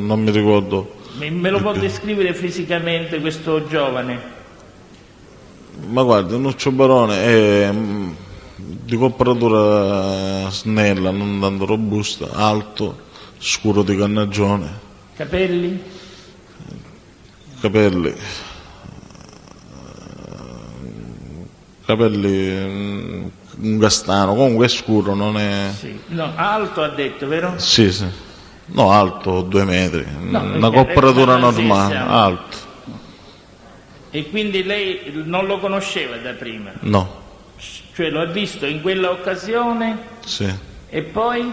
Speaker 3: mi ricordo.
Speaker 7: Me lo può descrivere fisicamente questo giovane?
Speaker 3: Ma guarda, Nuccio Barone è di corporatura snella, non tanto robusta, alto, scuro di carnagione.
Speaker 7: Capelli?
Speaker 3: Capelli un castano, comunque è scuro, non è...
Speaker 7: Sì. No, alto ha detto, vero?
Speaker 3: Sì. No, alto 2 metri,
Speaker 7: No,
Speaker 3: una corporatura normale,
Speaker 7: siamo...
Speaker 3: alto.
Speaker 7: E quindi lei non lo conosceva da prima?
Speaker 3: No.
Speaker 7: Cioè lo ha visto in quella occasione?
Speaker 3: Sì.
Speaker 7: E poi?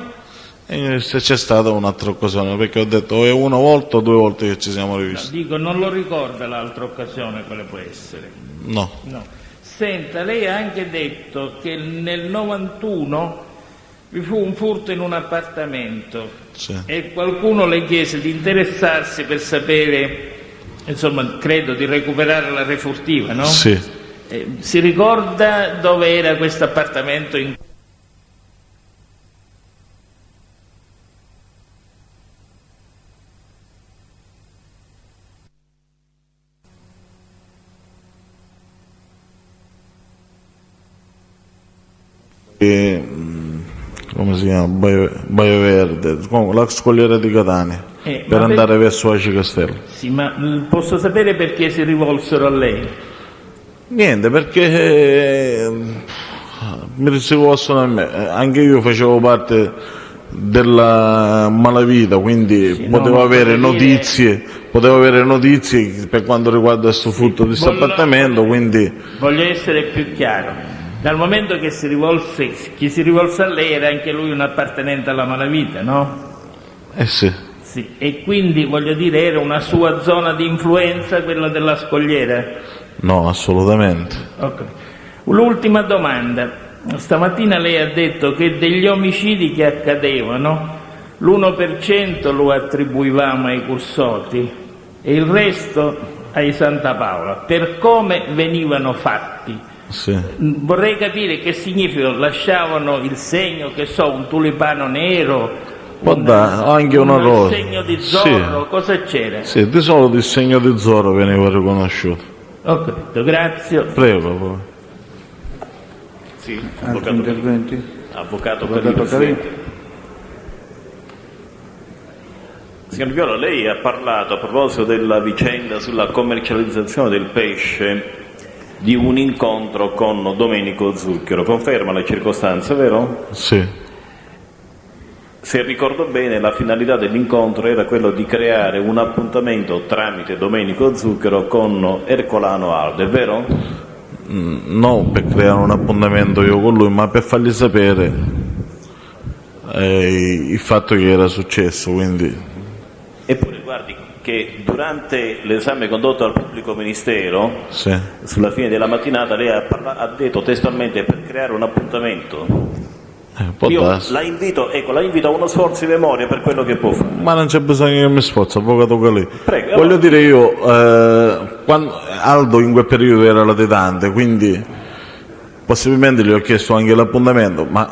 Speaker 3: E se c'è stata un'altra occasione, perché ho detto o è una volta o 2 volte che ci siamo rivisti.
Speaker 7: No, dico, non lo ricorda l'altra occasione quale può essere?
Speaker 3: No.
Speaker 7: Senta, lei ha anche detto che nel 91 vi fu un furto in un appartamento,
Speaker 3: sì,
Speaker 7: e qualcuno le chiese di interessarsi per sapere, insomma, credo di recuperare la refurtiva, no?
Speaker 3: Sì.
Speaker 7: Si ricorda dove era questo appartamento?
Speaker 3: Come si chiama? Baio Verde, la scogliera di Catania, per andare verso Aci Castello.
Speaker 7: Sì, ma posso sapere perché si rivolsero a lei?
Speaker 3: Niente, perché mi rivolsero a me, anche io facevo parte della malavita, quindi
Speaker 7: sì,
Speaker 3: potevo avere notizie per quanto riguarda questo furto di questo appartamento, quindi...
Speaker 7: Voglio essere più chiaro. Dal momento che chi si rivolse a lei era anche lui un appartenente alla malavita, no?
Speaker 3: Sì.
Speaker 7: Sì. E quindi, voglio dire, era una sua zona di influenza quella della scogliera?
Speaker 3: No, assolutamente.
Speaker 7: Okay. L'ultima domanda. Stamattina lei ha detto che degli omicidi che accadevano l'1% lo attribuivamo ai Cursoti e il resto ai Santa Paola, per come venivano fatti.
Speaker 3: Sì.
Speaker 7: Vorrei capire che significa, lasciavano il segno, che so, un tulipano nero,
Speaker 3: anche una rosa,
Speaker 7: il segno di Zorro, sì. Cosa c'era?
Speaker 3: Sì, di solito il segno di Zorro veniva riconosciuto.
Speaker 7: Ho capito, grazie.
Speaker 3: Prego.
Speaker 8: Sì,
Speaker 1: altri interventi?
Speaker 8: Avvocato Carini. Signor Viola, lei ha parlato a proposito della vicenda sulla commercializzazione del pesce di un incontro con Domenico Zucchero. Conferma le circostanze, vero?
Speaker 3: Sì.
Speaker 8: Se ricordo bene, la finalità dell'incontro era quello di creare un appuntamento tramite Domenico Zucchero con Ercolano Aldo, è vero?
Speaker 3: No, per creare un appuntamento io con lui, ma per fargli sapere il fatto che era successo, quindi...
Speaker 8: Eppure, guardi, che durante l'esame condotto dal pubblico ministero,
Speaker 3: Sì.
Speaker 8: sulla fine della mattinata, lei ha detto testualmente per creare un appuntamento.
Speaker 3: Può
Speaker 8: Io
Speaker 3: darsi.
Speaker 8: la invito a uno sforzo di memoria per quello che può fare.
Speaker 3: Ma non c'è bisogno che mi sforzi, avvocato Calì.
Speaker 8: Prego,
Speaker 3: Voglio
Speaker 8: allora.
Speaker 3: dire io, quando Aldo in quel periodo era latitante, quindi possibilmente gli ho chiesto anche l'appuntamento, ma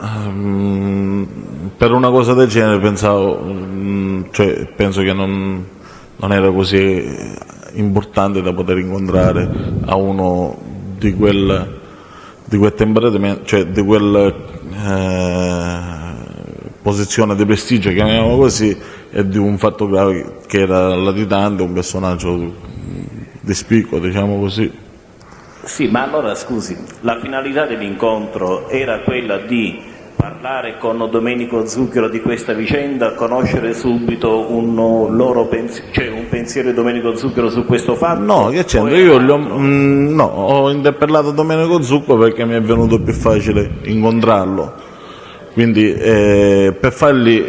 Speaker 3: per una cosa del genere pensavo, penso che non era così importante da poter incontrare a uno di quel temperamento, cioè di quel posizione di prestigio, chiamiamolo così, e di un fatto grave che era latitante, un personaggio di spicco, diciamo così.
Speaker 8: Sì, ma allora scusi, la finalità dell'incontro era quella di parlare con Domenico Zucchero di questa vicenda, conoscere subito un pensiero di Domenico Zucchero su questo fatto?
Speaker 3: No, che c'entra? Ho interpellato Domenico Zucco perché mi è venuto più facile incontrarlo. Quindi per fargli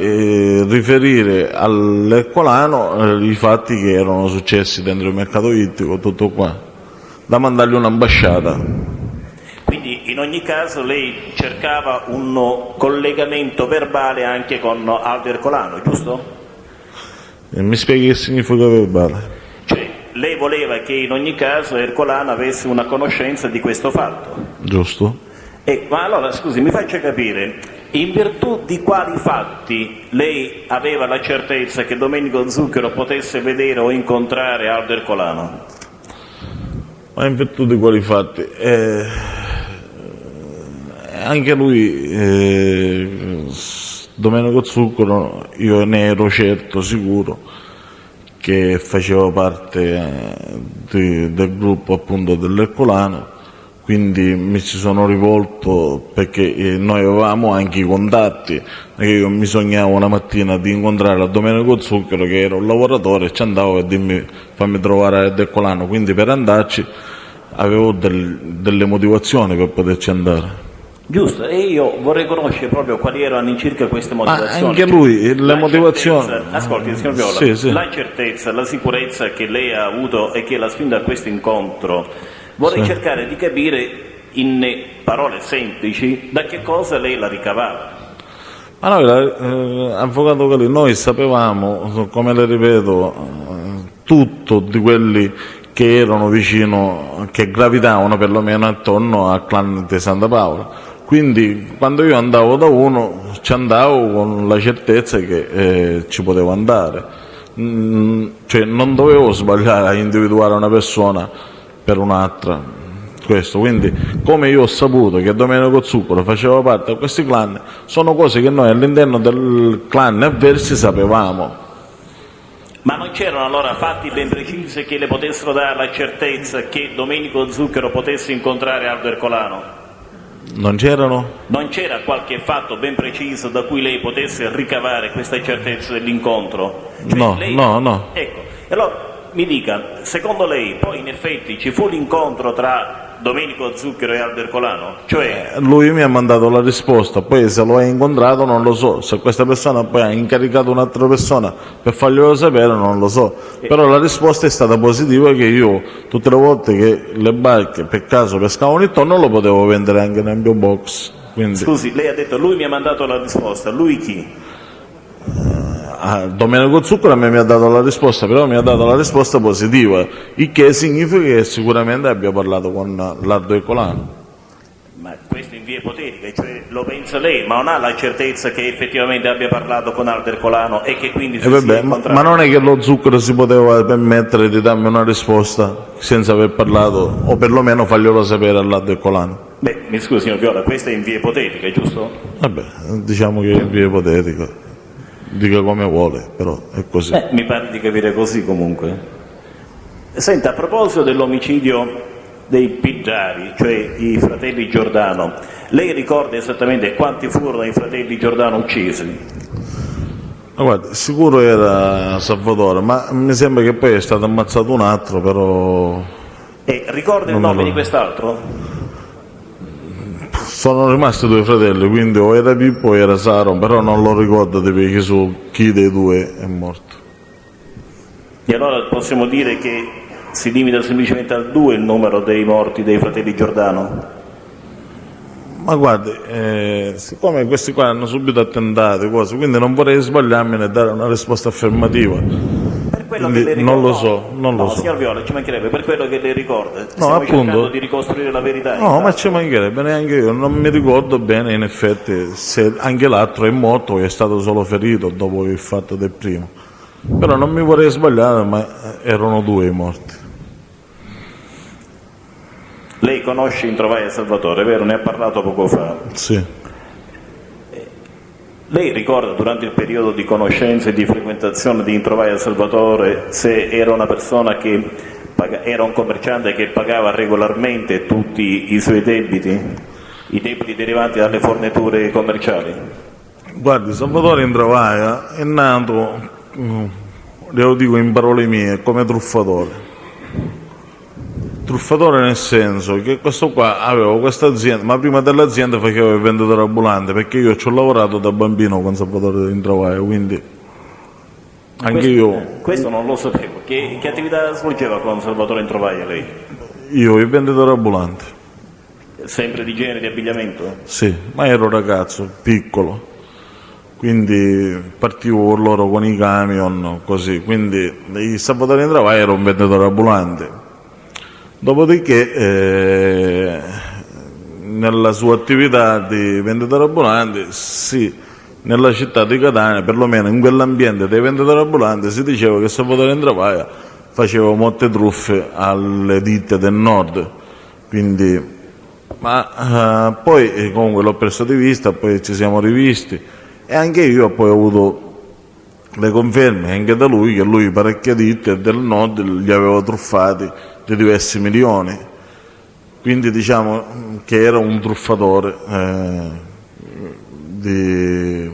Speaker 3: riferire all'Ercolano i fatti che erano successi dentro il mercato ittico, tutto qua, da mandargli un'ambasciata.
Speaker 8: Quindi in ogni caso lei cercava un collegamento verbale anche con Aldo Ercolano, giusto?
Speaker 3: Mi spieghi che significa verbale?
Speaker 8: Cioè, lei voleva che in ogni caso Ercolano avesse una conoscenza di questo fatto.
Speaker 3: Giusto?
Speaker 8: Ma allora, scusi, mi faccia capire, in virtù di quali fatti lei aveva la certezza che Domenico Zucchero potesse vedere o incontrare Aldo Ercolano?
Speaker 3: Ma in virtù di quali fatti? Anche lui, Domenico Zucchero, io ne ero certo, sicuro, che faceva parte del gruppo appunto dell'Ercolano, quindi mi ci sono rivolto perché noi avevamo anche i contatti, perché io mi sognavo una mattina di incontrare a Domenico Zucchero che era un lavoratore e ci andavo a dirmi fammi trovare ad Ercolano, quindi per andarci avevo delle motivazioni per poterci andare.
Speaker 8: Giusto, e io vorrei conoscere proprio quali erano all'incirca queste motivazioni.
Speaker 3: Ma anche lui, le motivazioni...
Speaker 8: Ascolti, signor Viola,
Speaker 3: sì, sì.
Speaker 8: La certezza, la sicurezza che lei ha avuto e che l'ha spinta a questo incontro, vorrei cercare di capire in parole semplici da che cosa lei la ricavava.
Speaker 3: Ma noi, avvocato Calì, noi sapevamo, come le ripeto, tutto di quelli che erano vicino, che gravitavano perlomeno attorno al clan di Santa Paola. Quindi quando io andavo da uno ci andavo con la certezza che ci potevo andare, cioè non dovevo sbagliare a individuare una persona per un'altra. Questo. Quindi come io ho saputo che Domenico Zucchero faceva parte di questi clan, sono cose che noi all'interno del clan avversi sapevamo.
Speaker 8: Ma non c'erano allora fatti ben precisi che le potessero dare la certezza che Domenico Zucchero potesse incontrare Aldo Ercolano?
Speaker 3: Non c'erano?
Speaker 8: Non c'era qualche fatto ben preciso da cui lei potesse ricavare questa certezza dell'incontro?
Speaker 3: No.
Speaker 8: Ecco, allora mi dica, secondo lei poi in effetti ci fu l'incontro tra Domenico Zucchero e Aldo Ercolano? Cioè...
Speaker 3: Lui mi ha mandato la risposta, poi se lo ha incontrato non lo so, se questa persona poi ha incaricato un'altra persona per farglielo sapere non lo so, però la risposta è stata positiva, che io tutte le volte che le barche per caso pescavano il tonno lo potevo vendere anche nel mio box. Quindi...
Speaker 8: Scusi, lei ha detto lui mi ha mandato la risposta, lui chi?
Speaker 3: Domenico Zucchero a me mi ha dato la risposta, però mi ha dato la risposta positiva, il che significa che sicuramente abbia parlato con Aldo Ercolano.
Speaker 8: Ma questo in via ipotetica, cioè lo pensa lei, ma non ha la certezza che effettivamente abbia parlato con Aldo Ercolano e che quindi si sia incontrato?
Speaker 3: Ma non è che lo Zucchero si poteva permettere di darmi una risposta senza aver parlato, o perlomeno farglielo sapere all'Aldo Ercolano?
Speaker 8: Beh, mi scusi signor Viola, questa è in via ipotetica, giusto?
Speaker 3: Vabbè, diciamo che è in via ipotetica. Dica come vuole, però è così.
Speaker 8: Mi pare di capire così comunque. Senta, a proposito dell'omicidio dei Piggiari, cioè i fratelli Giordano, lei ricorda esattamente quanti furono i fratelli Giordano uccisi?
Speaker 3: Ma guarda, sicuro era Salvatore, ma mi sembra che poi è stato ammazzato un altro, però...
Speaker 8: E ricorda il nome di quest'altro?
Speaker 3: Sono rimasti due fratelli, quindi o era Pippo o era Saro, però non lo ricordo di chi dei due è morto.
Speaker 8: E allora possiamo dire che si limita semplicemente al 2 il numero dei morti dei fratelli Giordano?
Speaker 3: Ma guardi, siccome questi qua hanno subito attentati, cose, quindi non vorrei sbagliarmi nel dare una risposta affermativa.
Speaker 8: Per quello
Speaker 3: Quindi
Speaker 8: che le
Speaker 3: non lo
Speaker 8: ricorda-
Speaker 3: so, non lo so.
Speaker 8: Signor Viola, ci mancherebbe, per quello che le ricorda.
Speaker 3: No,
Speaker 8: Stiamo
Speaker 3: appunto.
Speaker 8: cercando di ricostruire la verità.
Speaker 3: No, ma ci mancherebbe neanche io, non mi ricordo bene in effetti se anche l'altro è morto o è stato solo ferito dopo il fatto del primo. Però non mi vorrei sbagliare, ma erano 2 i morti.
Speaker 8: Lei conosce Introvaia Salvatore, vero? Ne ha parlato poco fa.
Speaker 3: Sì.
Speaker 8: Lei ricorda durante il periodo di conoscenza e di frequentazione di Introvaia Salvatore se era una persona che era un commerciante che pagava regolarmente tutti i suoi debiti, i debiti derivanti dalle forniture commerciali?
Speaker 3: Guardi, Salvatore Introvaia è nato, le lo dico in parole mie, come truffatore. Truffatore nel senso che questo qua aveva questa azienda, ma prima dell'azienda faceva il venditore ambulante, perché io ci ho lavorato da bambino con Salvatore Introvaia, quindi anche io
Speaker 8: Questo non lo sapevo. Che attività svolgeva con Salvatore Introvaia lei?
Speaker 3: il venditore ambulante.
Speaker 8: Sempre di genere, di abbigliamento?
Speaker 3: Sì, ma ero ragazzo, piccolo, quindi partivo con loro con i camion, così, quindi il Salvatore Introvaia era un venditore ambulante. Dopodiché, nella sua attività di venditore ambulante, sì, nella città di Catania, perlomeno in quell'ambiente dei venditori ambulanti, si diceva che Salvatore Introvaia faceva molte truffe alle ditte del nord, quindi, ma poi comunque l'ho preso di vista, poi ci siamo rivisti e anche io poi ho avuto le conferme anche da lui che lui parecchie ditte del nord li aveva truffati di diversi milioni, quindi diciamo che era un truffatore di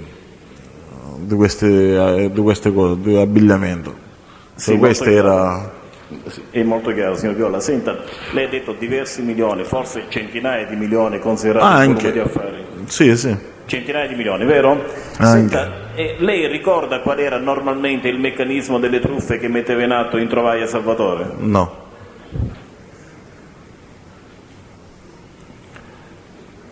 Speaker 3: queste cose, di abbigliamento.
Speaker 8: Sì,
Speaker 3: Questo era...
Speaker 8: È molto chiaro, signor Viola. Senta, lei ha detto diversi milioni, forse centinaia di milioni considerati il volume
Speaker 3: anche
Speaker 8: di affari.
Speaker 3: sì, sì.
Speaker 8: Centinaia di milioni, vero? Senta, lei ricorda qual era normalmente il meccanismo delle truffe che metteva in atto Introvaia Salvatore?
Speaker 3: No.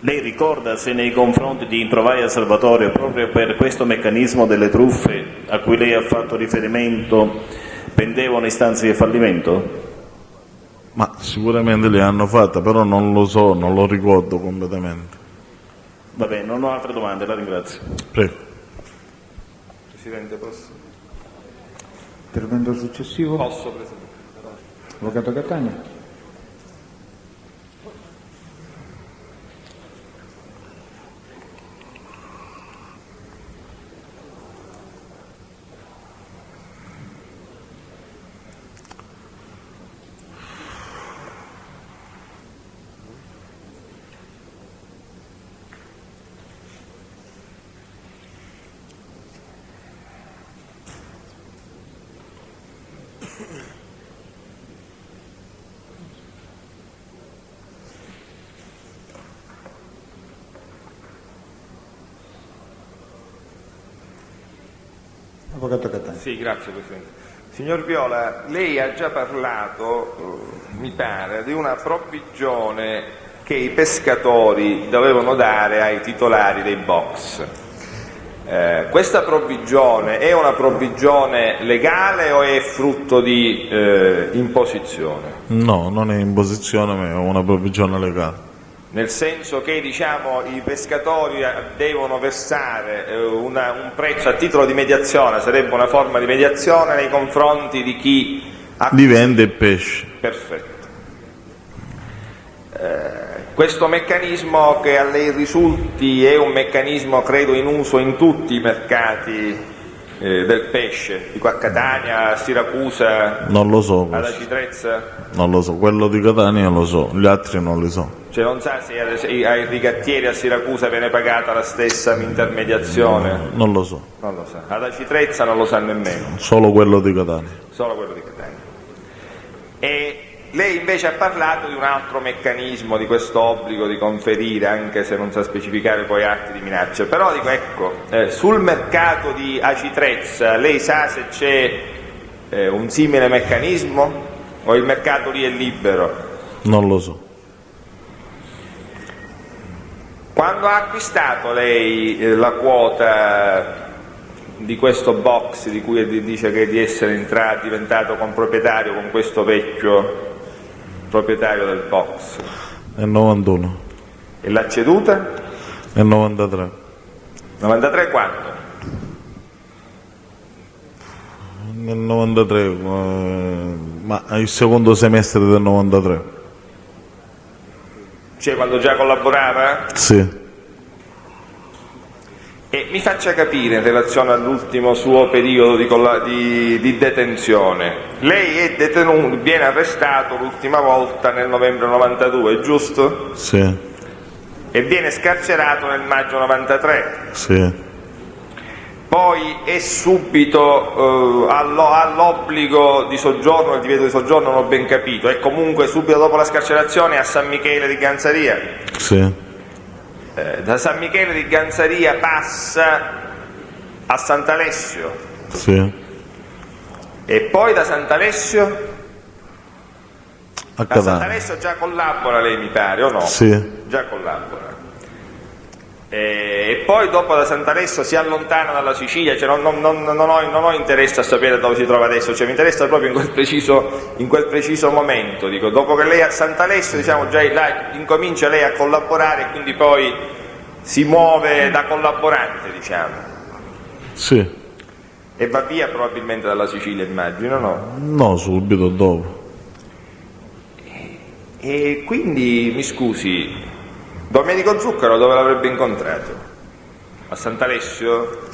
Speaker 8: Lei ricorda se nei confronti di Introvaia Salvatore, proprio per questo meccanismo delle truffe a cui lei ha fatto riferimento, pendevano istanze di fallimento?
Speaker 3: Ma sicuramente le hanno fatte, però non lo so, non lo ricordo completamente.
Speaker 8: Va bene, non ho altre domande, la ringrazio.
Speaker 3: Prego.
Speaker 2: Presidente, posso?
Speaker 1: Intervento successivo.
Speaker 2: Posso, Presidente?
Speaker 1: Avvocato Catania. Avvocato Catania.
Speaker 9: Sì, grazie Presidente. Signor Viola, lei ha già parlato, mi pare, di una provvigione che i pescatori dovevano dare ai titolari dei box. Questa provvigione è una provvigione legale o è frutto di imposizione?
Speaker 3: No, non è imposizione, ma è una provvigione legale.
Speaker 9: Nel senso che i pescatori devono versare un prezzo a titolo di mediazione, sarebbe una forma di mediazione nei confronti di chi
Speaker 3: Li vende il pesce.
Speaker 9: Perfetto. Questo meccanismo che a lei risulti è un meccanismo credo in uso in tutti i mercati del pesce, dico a Catania, a Siracusa,
Speaker 3: Non lo so,
Speaker 9: ad
Speaker 3: questo.
Speaker 9: Acitrezza?
Speaker 3: Non lo so, quello di Catania lo so, gli altri non li so.
Speaker 9: Cioè non sa se ai rigattieri a Siracusa viene pagata la stessa intermediazione?
Speaker 3: Non lo so,
Speaker 9: Non lo sa. Ad Acitrezza non lo sa nemmeno,
Speaker 3: solo quello di Catania.
Speaker 9: solo quello di Catania. E lei invece ha parlato di un altro meccanismo di questo obbligo di conferire, anche se non sa specificare poi atti di minaccia. Però dico, ecco, sul mercato di Acitrezza lei sa se c'è un simile meccanismo o il mercato lì è libero?
Speaker 3: Non lo so.
Speaker 9: Quando ha acquistato lei la quota di questo box di cui dice che di essere diventato comproprietario con questo vecchio proprietario del box?
Speaker 3: Nel 91.
Speaker 9: E l'ha ceduta?
Speaker 3: Nel 93.
Speaker 9: 93 quando?
Speaker 3: Nel 93, ma il secondo semestre del 93.
Speaker 9: Cioè quando già collaborava?
Speaker 3: Sì.
Speaker 9: E mi faccia capire in relazione all'ultimo suo periodo di detenzione. Lei è detenuto, viene arrestato l'ultima volta nel novembre 92, giusto?
Speaker 3: Sì.
Speaker 9: E viene scarcerato nel maggio 93.
Speaker 3: Sì.
Speaker 9: Poi è subito all'obbligo di soggiorno, il divieto di soggiorno non ho ben capito, è comunque subito dopo la scarcerazione a San Michele di Ganzaria.
Speaker 3: Sì.
Speaker 9: Da San Michele di Ganzaria passa a Sant'Alessio.
Speaker 3: Sì.
Speaker 9: E poi da Sant'Alessio?
Speaker 3: A
Speaker 9: Da
Speaker 3: Catania.
Speaker 9: Sant'Alessio già collabora lei, mi pare, o no?
Speaker 3: Sì.
Speaker 9: Già collabora. E poi dopo da Sant'Alessio si allontana dalla Sicilia, cioè non ho interesse a sapere dove si trova adesso, cioè mi interessa proprio in quel preciso momento, dico, dopo che lei a Sant'Alessio, diciamo, già là incomincia lei a collaborare e quindi poi si muove da collaborante, diciamo.
Speaker 3: Sì.
Speaker 9: E va via probabilmente dalla Sicilia, immagino, no?
Speaker 3: No, subito dopo.
Speaker 9: E quindi, mi scusi, Domenico Zuccaro dove l'avrebbe incontrato? A Sant'Alessio?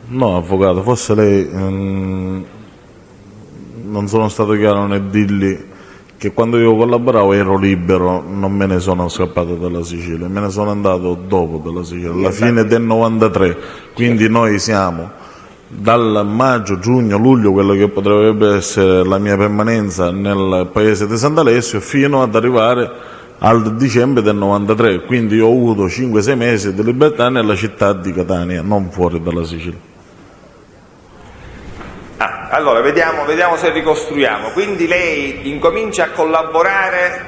Speaker 3: No, avvocato, forse lei non sono stato chiaro nel dirgli che quando io collaboravo ero libero, non me ne sono scappato dalla Sicilia, me ne sono andato dopo dalla Sicilia, alla fine del 93, quindi noi siamo dal maggio, giugno, luglio, quello che potrebbe essere la mia permanenza nel paese di Sant'Alessio, fino ad arrivare al dicembre del 93, quindi ho avuto 5-6 mesi di libertà nella città di Catania, non fuori dalla Sicilia.
Speaker 9: Allora, vediamo se ricostruiamo. Quindi lei incomincia a collaborare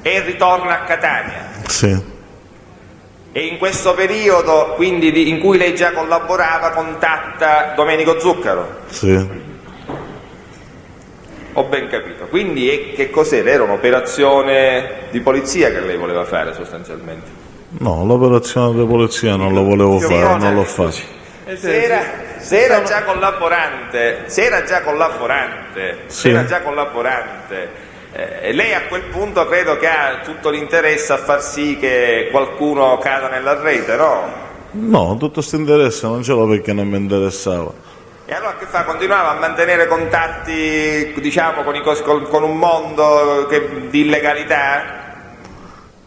Speaker 9: e ritorna a Catania.
Speaker 3: Sì.
Speaker 9: E in questo periodo, quindi in cui lei già collaborava, contatta Domenico Zuccaro?
Speaker 3: Sì.
Speaker 9: Ho ben capito. Quindi che cos'era? Era un'operazione di polizia che lei voleva fare sostanzialmente?
Speaker 3: No, l'operazione di polizia non la volevo fare, non l'ho fatta.
Speaker 9: Se era già collaborante, lei a quel punto credo che ha tutto l'interesse a far sì che qualcuno cada nella rete, no?
Speaker 3: No, tutto questo interesse non ce l'ho perché non mi interessava.
Speaker 9: E allora che fa? Continuava a mantenere contatti, diciamo, con un mondo di illegalità?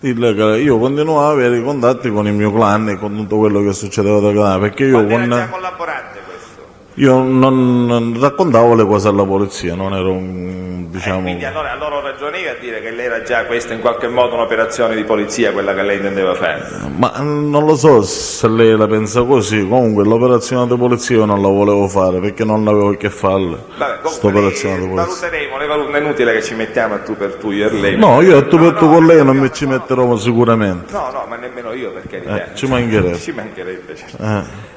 Speaker 3: Illegale. Io continuavo a avere i contatti con il mio clan e con tutto quello che succedeva da Catania, perché io
Speaker 9: era già collaborante questo?
Speaker 3: Io non raccontavo le cose alla polizia, non ero un, diciamo...
Speaker 9: Quindi allora ragionevi a dire che l'era già questa in qualche modo un'operazione di polizia, quella che lei intendeva fare?
Speaker 3: Ma non lo so se lei la pensa così, comunque l'operazione di polizia io non la volevo fare perché non avevo che farle.
Speaker 9: Vabbè,
Speaker 3: operazione di polizia.
Speaker 9: Valuteremo, è inutile che ci mettiamo a tu per tu, io e lei.
Speaker 3: No, io a tu per tu con lei non mi ci metterò sicuramente.
Speaker 9: No, ma nemmeno io, per carità.
Speaker 3: Ci mancherebbe.
Speaker 9: Ci mancherebbe, certo.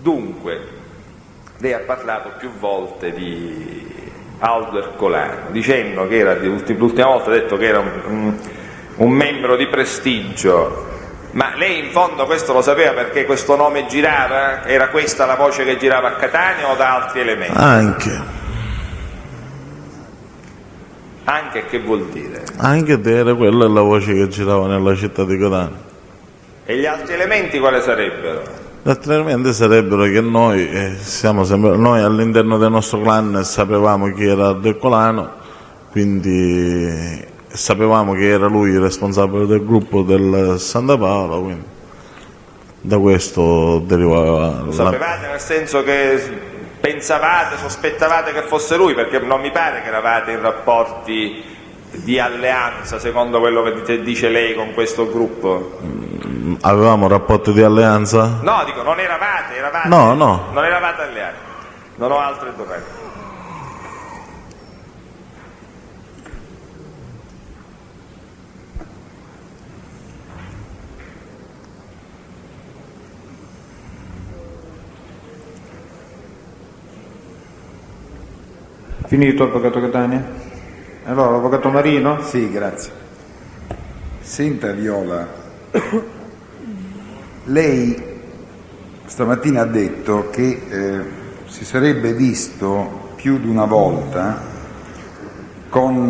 Speaker 9: Dunque, lei ha parlato più volte di Aldo Ercolano, dicendo che era, l'ultima volta ha detto che era un membro di prestigio, ma lei in fondo questo lo sapeva perché questo nome girava? Era questa la voce che girava a Catania o da altri elementi? Anche che vuol dire?
Speaker 3: Anche era quella la voce che girava nella città di Catania.
Speaker 9: E gli altri elementi quali sarebbero?
Speaker 3: Naturalmente sarebbero che noi noi all'interno del nostro clan sapevamo chi era Ercolano, quindi sapevamo che era lui il responsabile del gruppo del Santa Paola, quindi da questo derivava...
Speaker 9: Lo sapevate nel senso che pensavate, sospettavate che fosse lui, perché non mi pare che eravate in rapporti di alleanza, secondo quello che dice lei, con questo gruppo.
Speaker 3: Avevamo rapporti di alleanza?
Speaker 9: No, dico, non eravate
Speaker 3: No.
Speaker 9: Non eravate alleati. Non ho altre domande.
Speaker 1: Finito, avvocato Catania? Allora, avvocato Marino?
Speaker 10: Sì, grazie. Senta Viola, lei stamattina ha detto che si sarebbe visto più di una volta con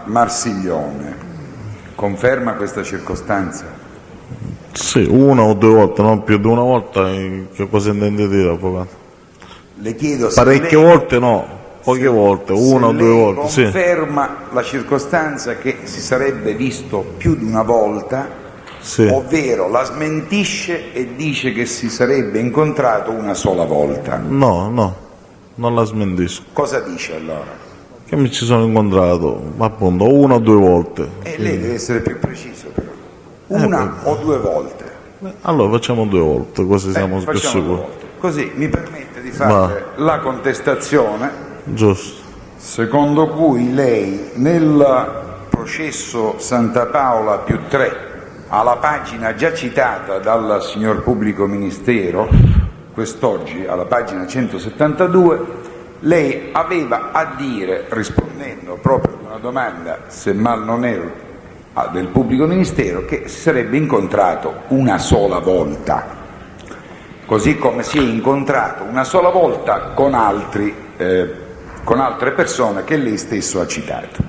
Speaker 10: Marsiglione. Conferma questa circostanza?
Speaker 3: Sì, una o due volte, non più di una volta. Che cosa intende dire, avvocato?
Speaker 10: Le chiedo se
Speaker 3: Parecchie
Speaker 10: lei,
Speaker 3: volte no, poche volte, una o due volte, sì.
Speaker 10: conferma la circostanza che si sarebbe visto più di una volta,
Speaker 3: Sì.
Speaker 10: ovvero la smentisce e dice che si sarebbe incontrato una sola volta.
Speaker 3: No, non la smentisco.
Speaker 10: Cosa dice allora?
Speaker 3: Che mi ci sono incontrato, appunto, una o due volte.
Speaker 10: Lei deve essere più preciso però. Una o due volte?
Speaker 3: Allora facciamo due volte, così siamo più
Speaker 10: Facciamo due
Speaker 3: sicuri.
Speaker 10: volte. Così mi permette di fare la contestazione
Speaker 3: Giusto.
Speaker 10: secondo cui lei nel processo Santa Paola più 3, alla pagina già citata dal signor pubblico ministero, quest'oggi alla pagina 172, lei aveva a dire, rispondendo proprio ad una domanda, se mal non ero, del pubblico ministero, che si sarebbe incontrato una sola volta, così come si è incontrato una sola volta con altre persone che lei stesso ha citato.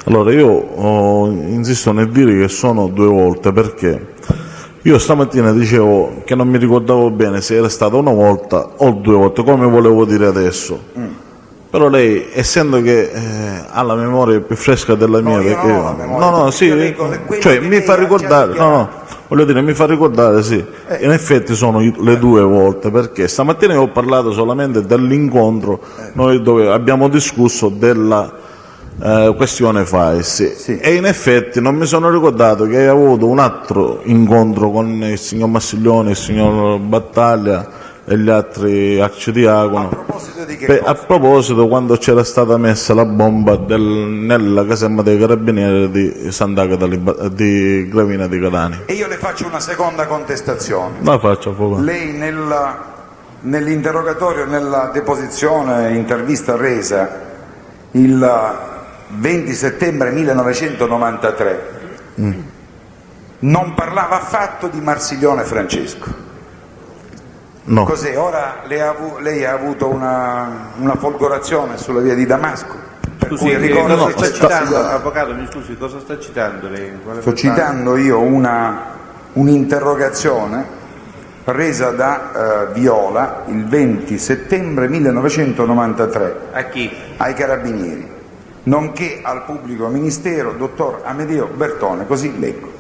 Speaker 3: Allora io insisto nel dire che sono due volte, perché io stamattina dicevo che non mi ricordavo bene se era stata una volta o due volte, come volevo dire adesso. Però lei, essendo che ha la memoria più fresca della mia, perché mi fa ricordare, voglio dire, mi fa ricordare, sì, in effetti sono le due volte, perché stamattina io ho parlato solamente dell'incontro, noi dove abbiamo discusso della questione FAES, e in effetti non mi sono ricordato che hai avuto un altro incontro con il signor Marsiglione, il signor Battaglia e gli altri arcidiaconi.
Speaker 10: A proposito di che cosa?
Speaker 3: A proposito, quando c'era stata messa la bomba nella caserma dei carabinieri di Sant'Agata di Gravina di Catania.
Speaker 10: E io le faccio una seconda contestazione.
Speaker 3: La faccio, avvocato.
Speaker 10: Lei nell'interrogatorio, nella deposizione, intervista resa il 20 settembre 1993, non parlava affatto di Marsiglione Francesco.
Speaker 3: No.
Speaker 10: Cos'è? Ora lei ha avuto una folgorazione sulla via di Damasco? Per cui ricordo
Speaker 2: cosa sta citando, avvocato, mi scusi, cosa sta citando lei?
Speaker 10: Sto citando io un'interrogazione resa da Viola il 20 settembre 1993
Speaker 2: A chi?
Speaker 10: ai Carabinieri, nonché al pubblico ministero, dottor Amedeo Bertone, così leggo.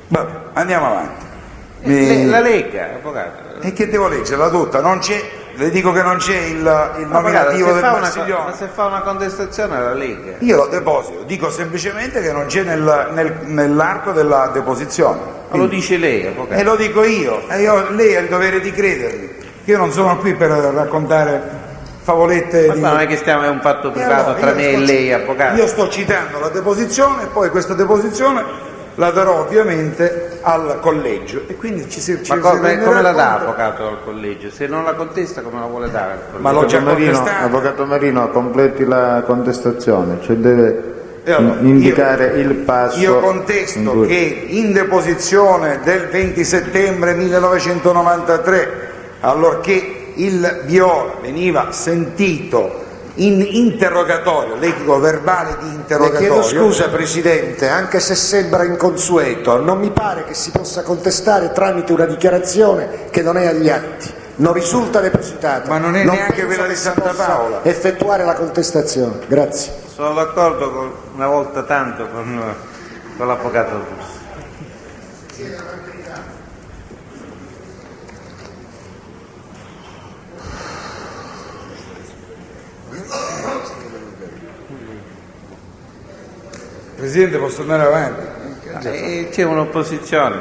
Speaker 10: Vabbè, andiamo avanti.
Speaker 2: La Lega, avvocato.
Speaker 10: E che devo leggerla tutta? Non c'è, le dico che non c'è il nominativo del Marsiglione.
Speaker 2: Ma se fa una contestazione alla Lega?
Speaker 10: Io lo deposito, dico semplicemente che non c'è nell'arco della deposizione.
Speaker 2: Ma lo dice lei, avvocato?
Speaker 10: E lo dico io, lei ha il dovere di credermi. Io non sono qui per raccontare favolette.
Speaker 2: Ma non è che è un fatto privato tra me e lei, avvocato?
Speaker 10: Io sto citando la deposizione e poi questa deposizione la darò ovviamente al collegio e quindi
Speaker 2: Ma come la dà, avvocato, al collegio? Se non la contesta, come la vuole dare al collegio?
Speaker 10: Ma l'ho già contestato.
Speaker 1: Avvocato Marino, completi la contestazione, cioè deve indicare il passo.
Speaker 10: Io contesto che in deposizione del 20 settembre 1993, allorché il Viola veniva sentito in interrogatorio, leggo verbale di interrogatorio.
Speaker 4: Le chiedo scusa Presidente, anche se sembra inconsueto, non mi pare che si possa contestare tramite una dichiarazione che non è agli atti, non risulta depositata.
Speaker 10: Ma non è neanche quella di Santa Paola.
Speaker 4: Effettuare la contestazione, grazie.
Speaker 2: Sono d'accordo una volta tanto con l'avvocato Russo.
Speaker 10: Presidente, posso andare avanti?
Speaker 2: C'è un'opposizione.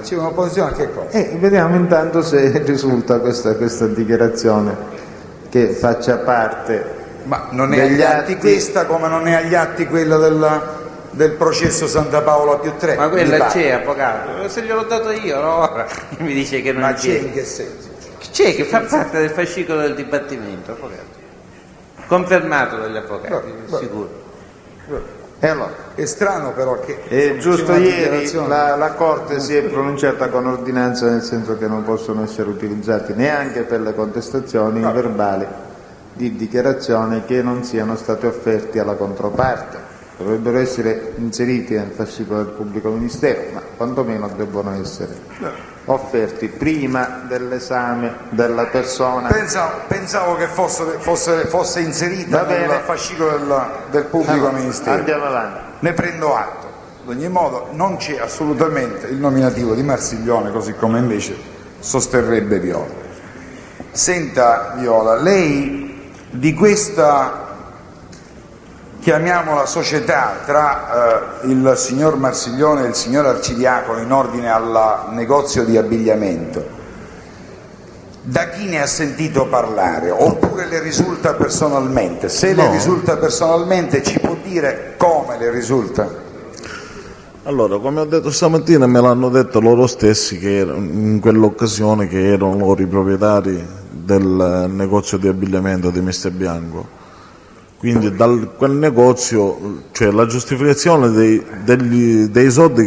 Speaker 10: C'è un'opposizione a che cosa?
Speaker 1: Vediamo intanto se risulta questa dichiarazione che faccia parte.
Speaker 10: Ma non è agli atti questa come non è agli atti quella del processo Santa Paola più 3.
Speaker 5: Ma quella c'è, avvocato, se gliel'ho dato io, no? Ora mi dice che non
Speaker 10: Ma
Speaker 5: c'è.
Speaker 10: c'è in che senso?
Speaker 5: C'è, che fa parte del fascicolo del dibattimento, avvocato. Confermato dagli avvocati, sicuro.
Speaker 1: Allora,
Speaker 10: È strano però che...
Speaker 1: giusto
Speaker 10: c'è una
Speaker 1: ieri
Speaker 10: dichiarazione-
Speaker 1: la Corte si è pronunciata con ordinanza, nel senso che non possono essere utilizzati neanche per le contestazioni i verbali di dichiarazione che non siano stati offerti alla controparte. Dovrebbero essere inseriti nel fascicolo del pubblico ministero, ma quantomeno debbono essere offerti prima dell'esame della persona.
Speaker 10: Pensavo che fosse inserita
Speaker 1: Va bene.
Speaker 10: nel fascicolo del pubblico
Speaker 1: Allora,
Speaker 10: ministero.
Speaker 1: andiamo avanti.
Speaker 10: Ne prendo atto. Ad ogni modo non c'è assolutamente il nominativo di Marsiglione, così come invece sosterrebbe Viola. Senta Viola, lei di questa, chiamiamola società, tra il signor Marsiglione e il signor Arcidiacono in ordine al negozio di abbigliamento, da chi ne ha sentito parlare? Oppure le risulta personalmente? Se le risulta personalmente, ci può dire come le risulta?
Speaker 3: Allora, come ho detto stamattina, me l'hanno detto loro stessi che in quell'occasione che erano loro i proprietari del negozio di abbigliamento di Mister Bianco. Quindi da quel negozio, cioè la giustificazione dei soldi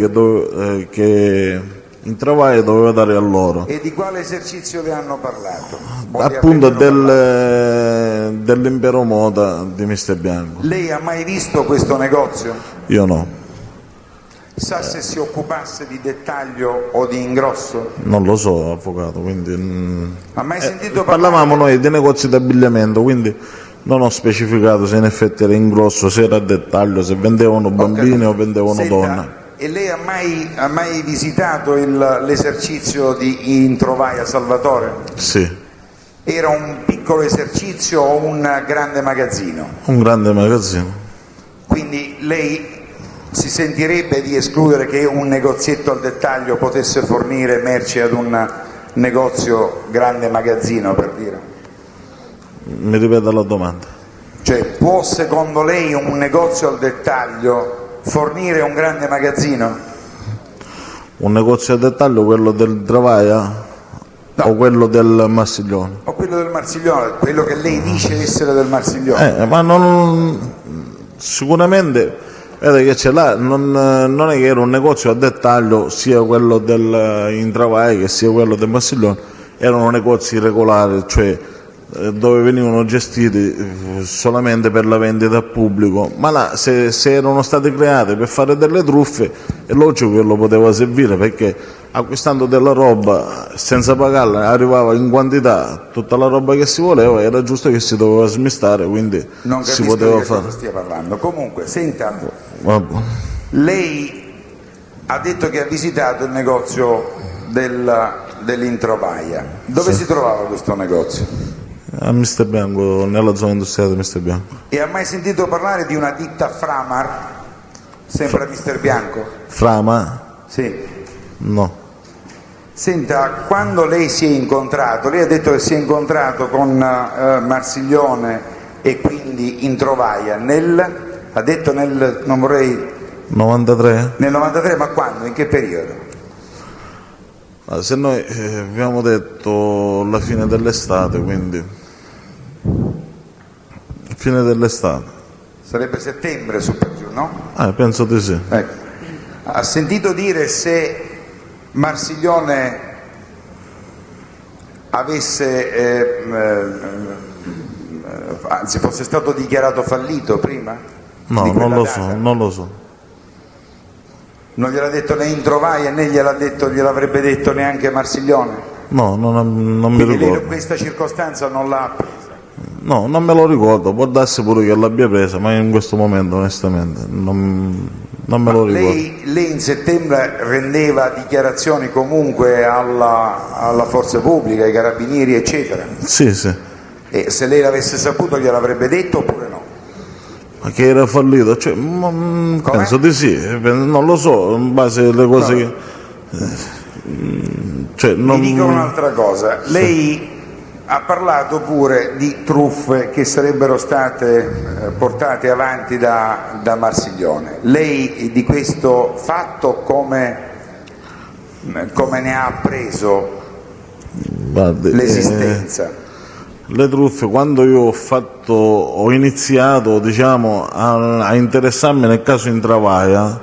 Speaker 3: che Intravaia doveva dare a loro.
Speaker 10: E di quale esercizio le hanno parlato?
Speaker 3: Appunto dell'impero moda di Mister Bianco.
Speaker 10: Lei ha mai visto questo negozio?
Speaker 3: Io no.
Speaker 10: Sa se si occupasse di dettaglio o di ingrosso?
Speaker 3: Non lo so, avvocato, quindi...
Speaker 10: Ha mai sentito parlare?
Speaker 3: Parlavamo noi di negozi di abbigliamento, quindi non ho specificato se in effetti era ingrosso, se era a dettaglio, se vendevano bambini o vendevano
Speaker 10: Senta,
Speaker 3: donne.
Speaker 10: E lei ha mai visitato l'esercizio di Introvaia Salvatore?
Speaker 3: Sì,
Speaker 10: Era un piccolo esercizio o un grande magazzino?
Speaker 3: un grande magazzino.
Speaker 10: Quindi lei si sentirebbe di escludere che un negozietto al dettaglio potesse fornire merci ad un negozio grande magazzino, per dire?
Speaker 3: Mi ripeta la domanda.
Speaker 10: Cioè, può secondo lei un negozio al dettaglio fornire un grande magazzino?
Speaker 3: Un negozio a dettaglio, quello del Travaia o quello del Marsiglione?
Speaker 10: O quello del Marsiglione, quello che lei dice essere del Marsiglione?
Speaker 3: Ma non... Sicuramente... Vede che c'è là, non è che era un negozio a dettaglio, sia quello del Intravaia che sia quello del Marsiglione, erano negozi regolari, cioè dove venivano gestiti solamente per la vendita al pubblico, ma là se erano state create per fare delle truffe è logico che lo poteva servire, perché acquistando della roba senza pagarla arrivava in quantità tutta la roba che si voleva, era giusto che si doveva smistare, quindi
Speaker 10: Non
Speaker 3: si
Speaker 10: capisco
Speaker 3: poteva
Speaker 10: di che cosa
Speaker 3: fare.
Speaker 10: stia parlando. Comunque, senta,
Speaker 3: Vabbè.
Speaker 10: lei ha detto che ha visitato il negozio dell'Introvaia. Dove si trovava questo negozio?
Speaker 3: A Mister Bianco, nella zona industriale di Mister Bianco.
Speaker 10: E ha mai sentito parlare di una ditta Framar? Sempre a Mister Bianco?
Speaker 3: Frama?
Speaker 10: Sì.
Speaker 3: No.
Speaker 10: Senta, quando lei si è incontrato, lei ha detto che si è incontrato con Marsiglione e quindi Introvaia ha detto non vorrei...
Speaker 3: 93?
Speaker 10: Nel 93, ma quando? In che periodo?
Speaker 3: Se noi abbiamo detto la fine dell'estate, quindi fine dell'estate.
Speaker 10: Sarebbe settembre, su per giù, no?
Speaker 3: Penso di sì.
Speaker 10: Ecco. Ha sentito dire se Marsiglione avesse, anzi fosse stato dichiarato fallito prima?
Speaker 3: No,
Speaker 10: di quella
Speaker 3: non lo
Speaker 10: data?
Speaker 3: so, non lo so.
Speaker 10: Non gliel'ha detto né Introvaia né gliel'avrebbe detto neanche Marsiglione?
Speaker 3: No, non mi
Speaker 10: Quindi lei
Speaker 3: ricordo.
Speaker 10: questa circostanza non l'ha appresa?
Speaker 3: No, non me lo ricordo, può darsi pure che l'abbia presa, ma in questo momento onestamente non me lo ricordo.
Speaker 10: Lei in settembre rendeva dichiarazioni comunque alla forza pubblica, ai carabinieri eccetera?
Speaker 3: Sì, sì.
Speaker 10: E se lei l'avesse saputo gliel'avrebbe detto oppure no?
Speaker 3: Ma che era fallito? Cioè, penso di sì, non lo so, in base alle cose che...
Speaker 10: Mi dico un'altra cosa, lei ha parlato pure di truffe che sarebbero state portate avanti da Marsiglione. Lei di questo fatto come ne ha appreso l'esistenza?
Speaker 3: Le truffe, quando io ho iniziato diciamo, a interessarmi nel caso Intravaya,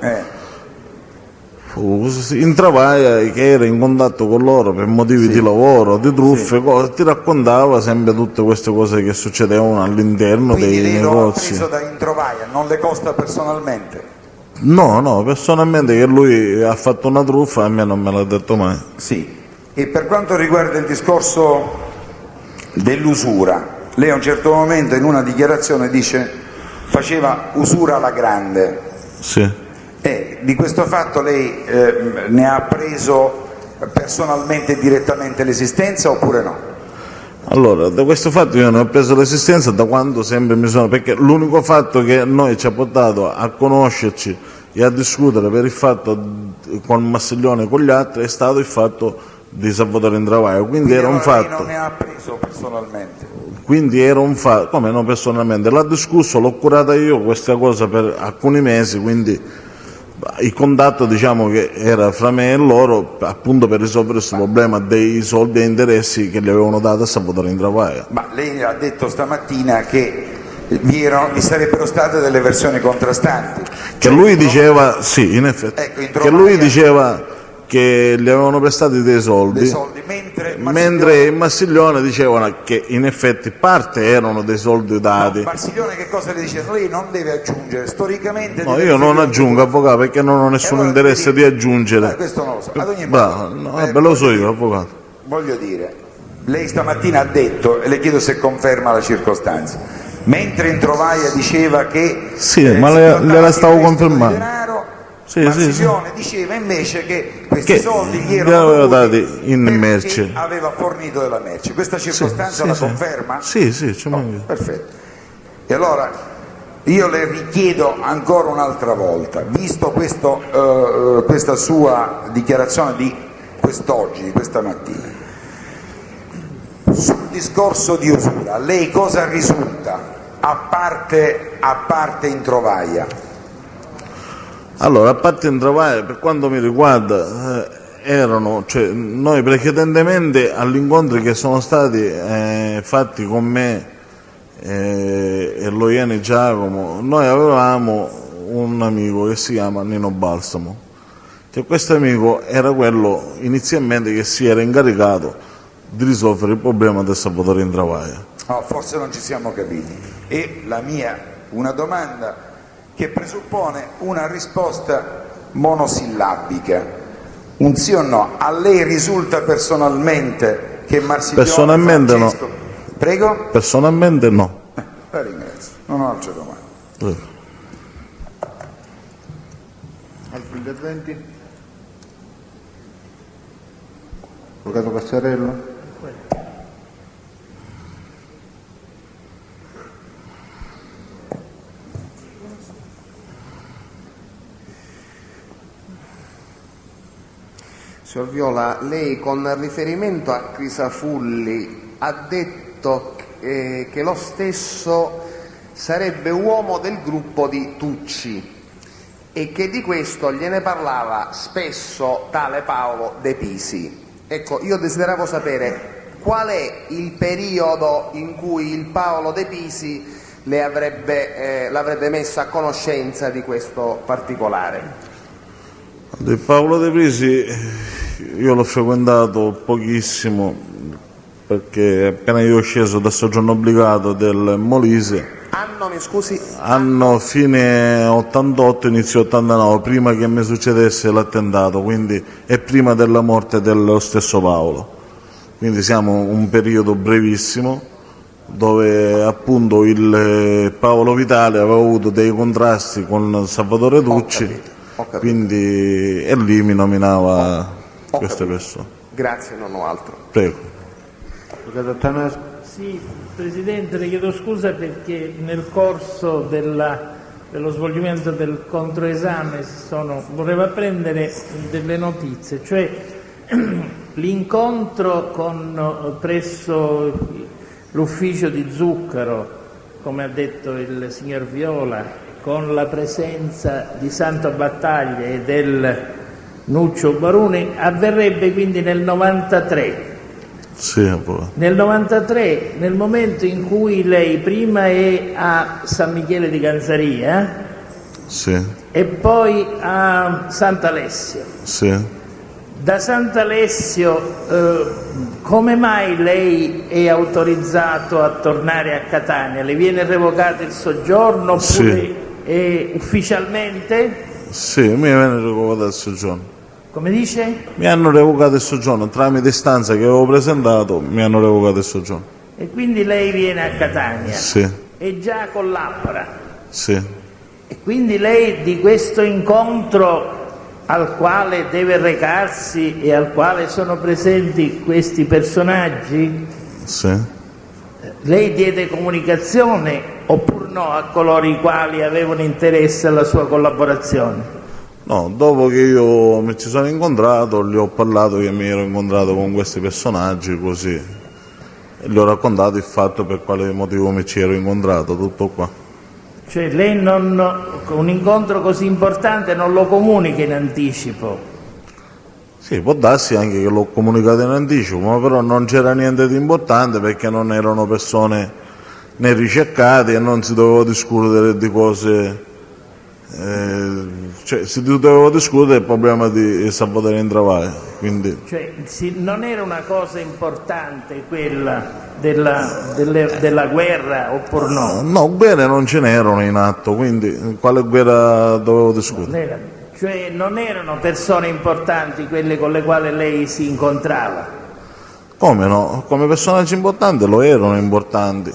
Speaker 3: che era in contatto con loro per motivi di lavoro, di truffe, ti raccontava sempre tutte queste cose che succedevano all'interno
Speaker 10: Quindi
Speaker 3: dei
Speaker 10: lei
Speaker 3: negozi.
Speaker 10: lo ha preso da Introvaya, non le costa personalmente?
Speaker 3: No, personalmente che lui ha fatto una truffa a me non me l'ha detto mai.
Speaker 10: Sì. E per quanto riguarda il discorso dell'usura, lei a un certo momento in una dichiarazione dice faceva usura alla grande.
Speaker 3: Sì.
Speaker 10: Di questo fatto lei ne ha appreso personalmente e direttamente l'esistenza oppure no?
Speaker 3: Allora, da questo fatto io ne ho preso l'esistenza da quando sempre perché l'unico fatto che noi ci ha portato a conoscerci e a discutere per il fatto con Marsiglione e con gli altri è stato il fatto di Salvatore Intravaya, quindi era un fatto.
Speaker 10: Lei non ne ha appreso personalmente?
Speaker 3: Quindi era un fatto, come no personalmente, l'ha discusso, l'ho curata io questa cosa per alcuni mesi, quindi il contatto diciamo che era fra me e loro appunto per risolvere questo problema dei soldi e interessi che gli avevano dato a Salvatore Intravaya.
Speaker 10: Ma lei ha detto stamattina che vi sarebbero state delle versioni contrastanti.
Speaker 3: Che lui diceva, sì, in effetti, che lui diceva che gli avevano prestati dei soldi mentre in Marsiglione dicevano che in effetti parte erano dei soldi dati.
Speaker 10: No, Marsiglione che cosa le dice? Lei non deve aggiungere, storicamente...
Speaker 3: No, io non aggiungo, avvocato, perché non ho nessun interesse di aggiungere.
Speaker 10: Questo non lo so. Ad ogni
Speaker 3: modo, lo so io, avvocato.
Speaker 10: Voglio dire, lei stamattina ha detto, e le chiedo se conferma la circostanza, mentre Introvaya diceva che...
Speaker 3: Sì, ma le stavo confermando.
Speaker 10: Marsiglione diceva invece che questi soldi gli erano
Speaker 3: dati in merce,
Speaker 10: aveva fornito della merce. Questa circostanza la conferma?
Speaker 3: Sì,
Speaker 10: perfetto. E allora io le richiedo ancora un'altra volta, visto questa sua dichiarazione di quest'oggi, di questa mattina, sul discorso di usura, lei cosa risulta a parte Introvaya?
Speaker 3: Allora, a parte Intravaya, per quanto mi riguarda, noi precedentemente agli incontri che sono stati fatti con me e Loiani Giacomo, noi avevamo un amico che si chiama Nino Balsamo, che questo amico era quello inizialmente che si era incaricato di risolvere il problema del Salvatore Intravaya.
Speaker 10: No, forse non ci siamo capiti. E la mia, una domanda che presuppone una risposta monosillabica, un sì o no. A lei risulta personalmente che Marsiglione...
Speaker 3: Personalmente
Speaker 10: Francesco...
Speaker 3: no.
Speaker 10: Prego?
Speaker 3: Personalmente no.
Speaker 10: La ringrazio, non ho altre domande.
Speaker 3: Prego.
Speaker 1: Altri interventi? Avvocato Passarello?
Speaker 11: Signor Viola, lei con riferimento a Crisafulli ha detto che lo stesso sarebbe uomo del gruppo di Tucci e che di questo gliene parlava spesso tale Paolo De Pisi. Ecco, io desideravo sapere qual è il periodo in cui il Paolo De Pisi l'avrebbe messa a conoscenza di questo particolare.
Speaker 3: Di Paolo De Pisi io l'ho frequentato pochissimo, perché appena io sceso da soggiorno obbligato del Molise,
Speaker 11: Anno, mi scusi?
Speaker 3: anno fine 88, inizio 89, prima che mi succedesse l'attentato, quindi e prima della morte dello stesso Paolo. Quindi siamo un periodo brevissimo dove appunto il Paolo Vitale aveva avuto dei contrasti con Salvatore Tucci, quindi e lì mi nominava queste persone.
Speaker 11: Grazie, non ho altro.
Speaker 3: Prego.
Speaker 7: Sì, Presidente, le chiedo scusa perché nel corso dello svolgimento del controesame vorrei apprendere delle notizie, cioè l'incontro presso l'ufficio di Zuccaro, come ha detto il signor Viola, con la presenza di Santo Battaglia e del Nuccio Baruni, avverrebbe quindi nel 93.
Speaker 3: Sì, avvocato.
Speaker 7: Nel 93, nel momento in cui lei prima è a San Michele di Ganzaria
Speaker 3: Sì,
Speaker 7: e poi a Sant'Alessio.
Speaker 3: sì.
Speaker 7: Da Sant'Alessio come mai lei è autorizzato a tornare a Catania? Le viene revocato il soggiorno oppure ufficialmente?
Speaker 3: Sì, mi viene revocato il soggiorno.
Speaker 7: Come dice?
Speaker 3: Mi hanno revocato il soggiorno, tramite istanza che avevo presentato mi hanno revocato il soggiorno.
Speaker 7: E quindi lei viene a Catania?
Speaker 3: Sì,
Speaker 7: E già collabora?
Speaker 3: sì.
Speaker 7: E quindi lei di questo incontro al quale deve recarsi e al quale sono presenti questi personaggi,
Speaker 3: Sì.
Speaker 7: lei diede comunicazione oppure no a coloro i quali avevano interesse alla sua collaborazione?
Speaker 3: No, dopo che io mi ci sono incontrato, gli ho parlato che mi ero incontrato con questi personaggi, così, e gli ho raccontato il fatto per quale motivo mi ci ero incontrato, tutto qua.
Speaker 7: Cioè lei un incontro così importante non lo comunica in anticipo?
Speaker 3: Sì, può darsi anche che l'ho comunicato in anticipo, ma però non c'era niente di importante perché non erano persone né ricercate e non si doveva discutere di cose, cioè si doveva discutere il problema di Salvatore Intravaia, quindi...
Speaker 7: Cioè non era una cosa importante quella della guerra oppure no?
Speaker 3: No, guerre non ce n'erano in atto, quindi quale guerra dovevo discutere?
Speaker 7: Cioè non erano persone importanti quelle con le quali lei si incontrava?
Speaker 3: Come no? Come personaggi importanti lo erano importanti,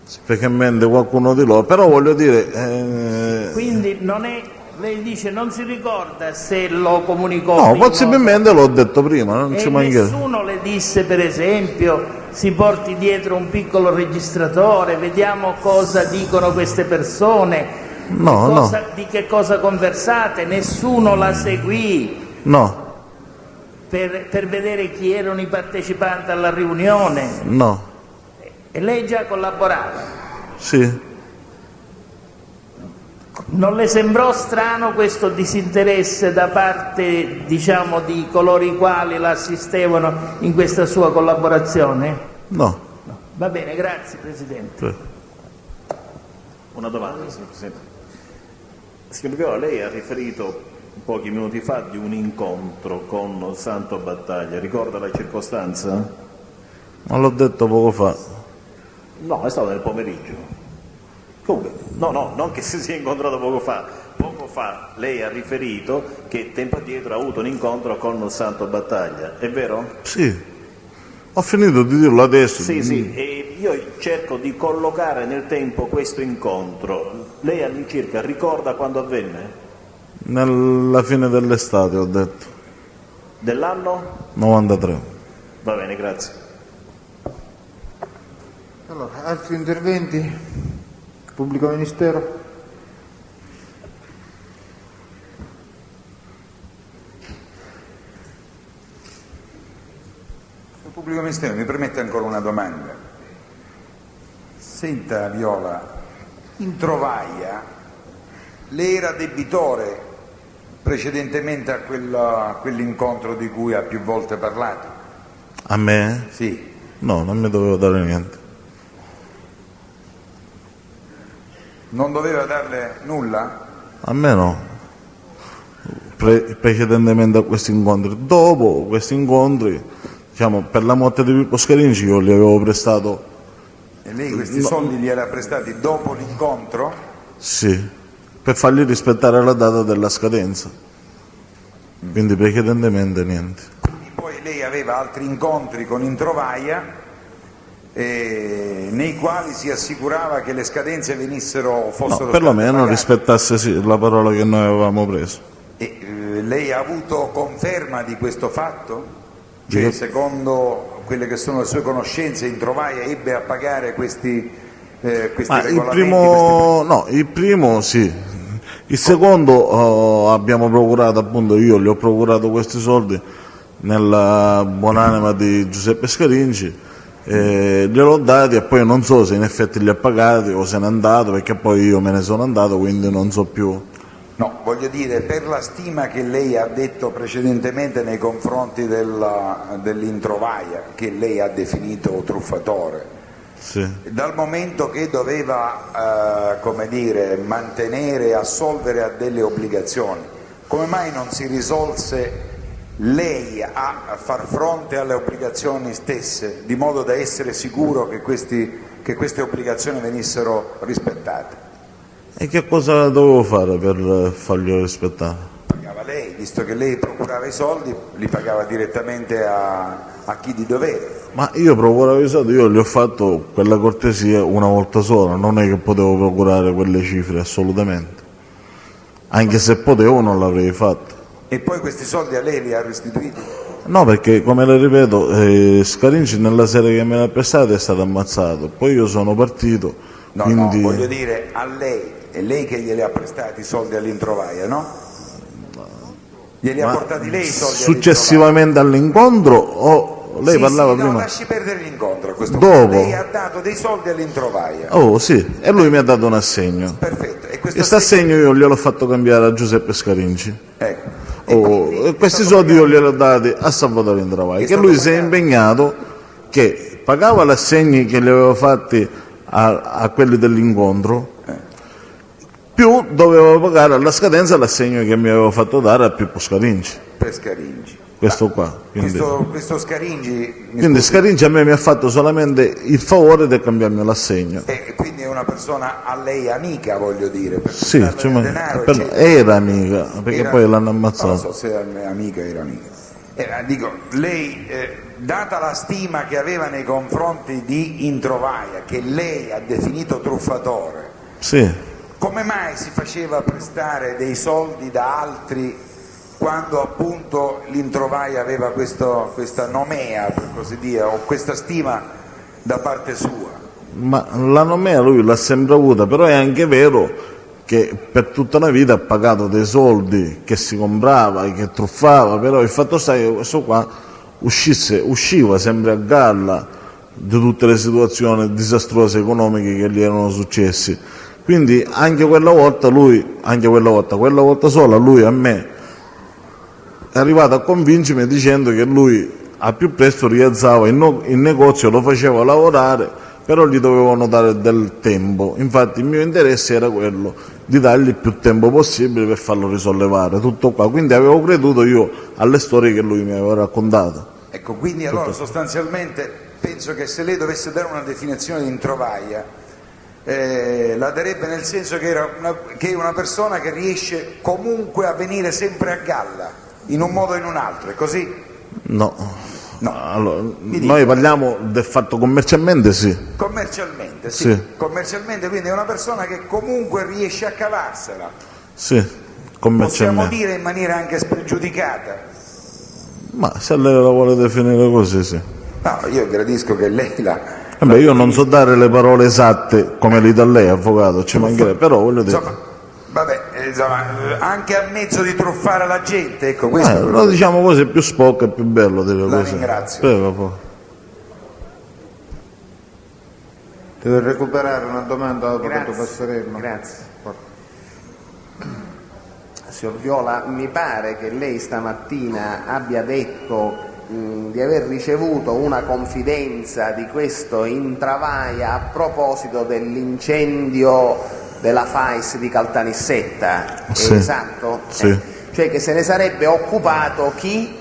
Speaker 3: specialmente qualcuno di loro, però voglio dire...
Speaker 7: Quindi non è... Lei dice non si ricorda se lo comunicò?
Speaker 3: No, possibilmente l'ho detto prima, non ci mancherà.
Speaker 7: Nessuno le disse per esempio si porti dietro un piccolo registratore, vediamo cosa dicono queste persone, di che cosa conversate, nessuno la seguì?
Speaker 3: No.
Speaker 7: Per vedere chi erano i partecipanti alla riunione?
Speaker 3: No.
Speaker 7: E lei già collaborava?
Speaker 3: Sì.
Speaker 7: Non le sembrò strano questo disinteresse da parte, diciamo, di coloro i quali la assistevano in questa sua collaborazione?
Speaker 3: No.
Speaker 7: Va bene, grazie Presidente.
Speaker 8: Una domanda, signor Presidente. Signor Viola, lei ha riferito pochi minuti fa di un incontro con Santo Battaglia, ricorda la circostanza?
Speaker 3: Ma l'ho detto poco fa.
Speaker 8: No, è stato nel pomeriggio. Comunque, no, non che si sia incontrato poco fa. Poco fa lei ha riferito che tempo addietro ha avuto un incontro con Santo Battaglia, è vero?
Speaker 3: Sì, ho finito di dirlo adesso.
Speaker 8: Sì, e io cerco di collocare nel tempo questo incontro. Lei all'incirca ricorda quando avvenne?
Speaker 3: Nella fine dell'estate, ho detto.
Speaker 8: Dell'anno?
Speaker 3: 93.
Speaker 8: Va bene, grazie.
Speaker 1: Allora, altri interventi? Pubblico Ministero?
Speaker 10: Il Pubblico Ministero mi permette ancora una domanda. Senta Viola, Introvaia le era debitore precedentemente a quell'incontro di cui ha più volte parlato?
Speaker 3: A me?
Speaker 10: Sì.
Speaker 3: No, non mi dovevo dare niente.
Speaker 10: Non doveva darle nulla?
Speaker 3: A me no. Precedentemente a questi incontri. Dopo questi incontri, diciamo, per la morte di Pippo Scarinci io gli avevo prestato...
Speaker 10: E lei questi soldi li era prestati dopo l'incontro?
Speaker 3: Sì, per fargli rispettare la data della scadenza. Quindi precedentemente niente.
Speaker 10: Quindi poi lei aveva altri incontri con Introvaia nei quali si assicurava che le scadenze fossero
Speaker 3: perlomeno rispettasse la parola che noi avevamo preso.
Speaker 10: E lei ha avuto conferma di questo fatto? Cioè, secondo quelle che sono le sue conoscenze, Introvaia ebbe a pagare questi regolamenti?
Speaker 3: Il primo sì. Il secondo abbiamo procurato, appunto io gli ho procurato questi soldi nella buonanima di Giuseppe Scarinci, gliel'ho dati e poi non so se in effetti li ha pagati o se n'è andato, perché poi io me ne sono andato, quindi non so più.
Speaker 10: No, voglio dire, per la stima che lei ha detto precedentemente nei confronti dell'introvaia, che lei ha definito truffatore,
Speaker 3: Sì.
Speaker 10: dal momento che doveva come dire, mantenere e assolvere a delle obbligazioni, come mai non si risolse lei a far fronte alle obbligazioni stesse, di modo da essere sicuro che queste obbligazioni venissero rispettate?
Speaker 3: E che cosa dovevo fare per farglielo rispettare?
Speaker 10: Pagava lei, visto che lei procurava i soldi, li pagava direttamente a chi di dovere.
Speaker 3: Ma io procuravo i soldi, io gli ho fatto quella cortesia una volta sola, non è che potevo procurare quelle cifre, assolutamente. Anche se potevo non l'avrei fatto.
Speaker 10: E poi questi soldi a lei li ha restituiti?
Speaker 3: No, perché come le ripeto, Scarinci nella sera che me l'ha prestata è stato ammazzato, poi io sono partito,
Speaker 10: No,
Speaker 3: quindi...
Speaker 10: no, voglio dire a lei, è lei che glieli ha prestati i soldi all'introvaia, no? Glieli ha portati lei i soldi
Speaker 3: successivamente all'incontro o lei parlava prima?
Speaker 10: No, lasci perdere l'incontro a questo
Speaker 3: Dopo.
Speaker 10: punto. Lei ha dato dei soldi all'introvaia.
Speaker 3: Oh sì, e lui mi ha dato un assegno.
Speaker 10: Perfetto. E
Speaker 3: questo assegno io gliel'ho fatto cambiare a Giuseppe Scarinci.
Speaker 10: Ecco.
Speaker 3: E questi soldi io glieli ho dati a Salvatore Introvaia, che lui si è impegnato che pagava gli assegni che gli avevo fatti a quelli dell'incontro, più doveva pagare alla scadenza l'assegno che mi avevo fatto dare a Pippo Scarinci.
Speaker 10: Per Scarinci.
Speaker 3: Questo qua.
Speaker 10: Questo Scarinci...
Speaker 3: Quindi Scarinci a me mi ha fatto solamente il favore di cambiarmi l'assegno.
Speaker 10: E quindi è una persona a lei amica, voglio dire.
Speaker 3: Sì,
Speaker 10: denaro,
Speaker 3: era amica, perché poi l'hanno ammazzato.
Speaker 10: Non so se era amica, era amica. Dico, lei, data la stima che aveva nei confronti di Introvaia, che lei ha definito truffatore,
Speaker 3: sì.
Speaker 10: Come mai si faceva prestare dei soldi da altri quando appunto l'Introvaia aveva questa nomea, per così dire, o questa stima da parte sua?
Speaker 3: Ma la nomea lui l'ha sempre avuta, però è anche vero che per tutta la vita ha pagato dei soldi che si comprava, che truffava, però il fatto sta che questo qua usciva sempre a galla di tutte le situazioni disastrose economiche che gli erano successi. Quindi anche quella volta sola lui a me è arrivato a convincermi dicendo che lui a più presto rialzava il negozio, lo faceva lavorare, però gli dovevano dare del tempo. Infatti il mio interesse era quello di dargli il più tempo possibile per farlo risollevare, tutto qua. Quindi avevo creduto io alle storie che lui mi aveva raccontato.
Speaker 10: Ecco, quindi allora sostanzialmente penso che se lei dovesse dare una definizione di Introvaia, la darebbe nel senso che è una persona che riesce comunque a venire sempre a galla, in un modo o in un altro, è così?
Speaker 3: No. Allora, noi parliamo del fatto commercialmente, sì.
Speaker 10: Commercialmente, sì. Commercialmente, quindi è una persona che comunque riesce a cavarsela.
Speaker 3: Sì, commercialmente.
Speaker 10: Possiamo dire in maniera anche spregiudicata.
Speaker 3: Ma se lei la vuole definire così, sì.
Speaker 10: No, io gradisco che lei la...
Speaker 3: Vabbè, io non so dare le parole esatte come le dà lei, avvocato, ci mancherebbe, però voglio dire...
Speaker 10: Insomma, anche a mezzo di truffare la gente, ecco, questo
Speaker 3: lo diciamo così, è più spocco e più bello dire
Speaker 10: la
Speaker 3: così.
Speaker 10: ringrazio.
Speaker 3: Prego.
Speaker 1: Devo recuperare una domanda all'avvocato Passarello.
Speaker 11: Grazie. Signor Viola, mi pare che lei stamattina abbia detto di aver ricevuto una confidenza di questo Introvaia a proposito dell'incendio della FAIS di Caltanissetta,
Speaker 3: sì.
Speaker 11: È esatto?
Speaker 3: Sì.
Speaker 11: Cioè che se ne sarebbe occupato chi?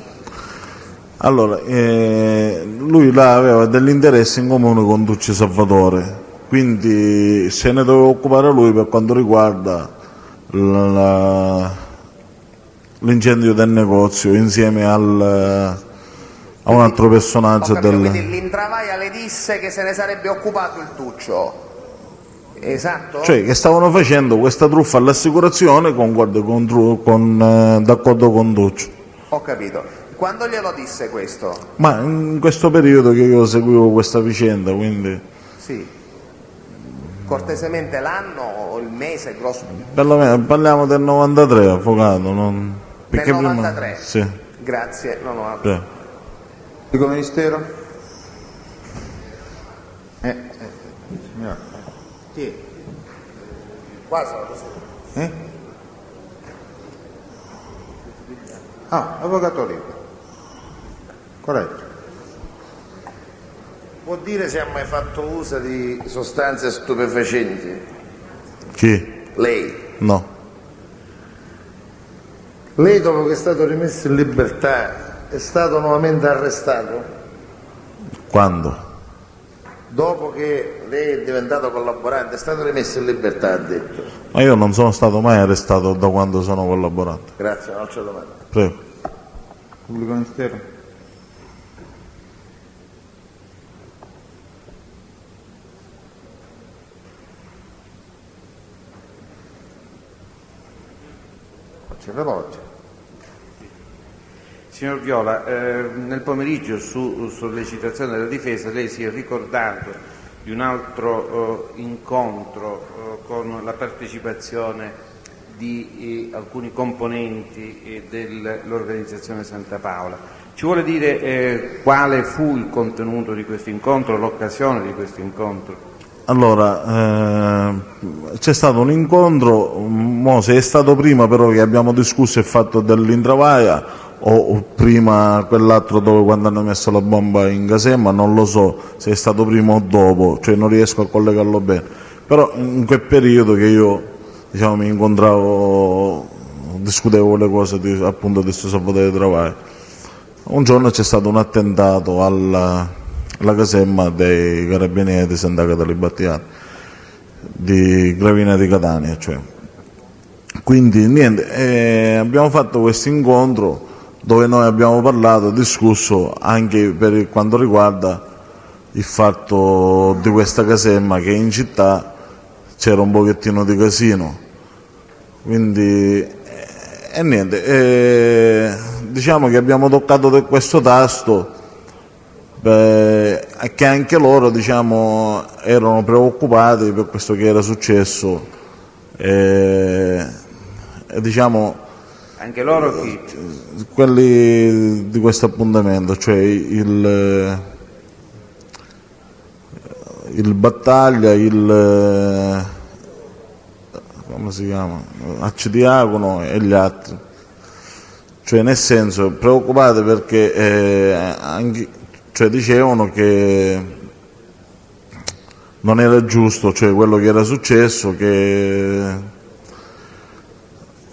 Speaker 3: Allora, lui là aveva degli interessi in comune con Ducci Salvatore, quindi se ne doveva occupare lui per quanto riguarda l'incendio del negozio insieme a un altro personaggio
Speaker 11: Quindi l'Introvaia le disse che se ne sarebbe occupato il Tuccio, esatto?
Speaker 3: Cioè che stavano facendo questa truffa all'assicurazione d'accordo con Duccio.
Speaker 11: Ho capito. Quando glielo disse questo?
Speaker 3: Ma in questo periodo che io seguivo questa vicenda, quindi...
Speaker 11: Sì. Cortesemente l'anno o il mese? Grosso?
Speaker 3: Parliamo del 93, avvocato. Perché
Speaker 11: Del 93?
Speaker 3: Sì.
Speaker 11: Grazie, non ho altro.
Speaker 3: Prego.
Speaker 1: Pubblico Ministero? Signora.
Speaker 11: Chi? Qua sono così.
Speaker 1: Avvocato Libero. Corretto.
Speaker 4: Può dire se ha mai fatto uso di sostanze stupefacenti?
Speaker 3: Chi?
Speaker 4: Lei.
Speaker 3: No.
Speaker 4: Lei, dopo che è stato rimesso in libertà, è stato nuovamente arrestato?
Speaker 3: Quando?
Speaker 4: Dopo che lei è diventato collaborante, è stato rimesso in libertà, ha detto.
Speaker 3: Ma io non sono stato mai arrestato da quando sono collaborante.
Speaker 4: Grazie, un'altra domanda.
Speaker 3: Prego.
Speaker 1: Pubblico Ministero? C'è veloce.
Speaker 12: Signor Viola, nel pomeriggio su sollecitazione della difesa lei si è ricordato di un altro incontro con la partecipazione di alcuni componenti dell'organizzazione Santa Paola. Ci vuole dire quale fu il contenuto di questo incontro, l'occasione di questo incontro?
Speaker 3: Allora, c'è stato un incontro, se è stato prima però che abbiamo discusso il fatto dell'Intravaia o prima quell'altro dove quando hanno messo la bomba in Casemma, non lo so se è stato prima o dopo, cioè non riesco a collegarlo bene, però in quel periodo che io mi incontravo, discutevo le cose appunto di questo sabato di Travaia, un giorno c'è stato un attentato alla casemma dei carabinieri di Sant'Agata Libattiani di Gravina di Catania, quindi niente, abbiamo fatto questo incontro dove noi abbiamo parlato, discusso anche per quanto riguarda il fatto di questa casemma, che in città c'era un pochettino di casino, quindi niente, diciamo che abbiamo toccato questo tasto, che anche loro erano preoccupati per questo che era successo,
Speaker 12: Anche loro chi?
Speaker 3: Quelli di questo appuntamento, cioè il Battaglia, come si chiama? Arcidiacono e gli altri, nel senso preoccupati perché dicevano che non era giusto, quello che era successo, che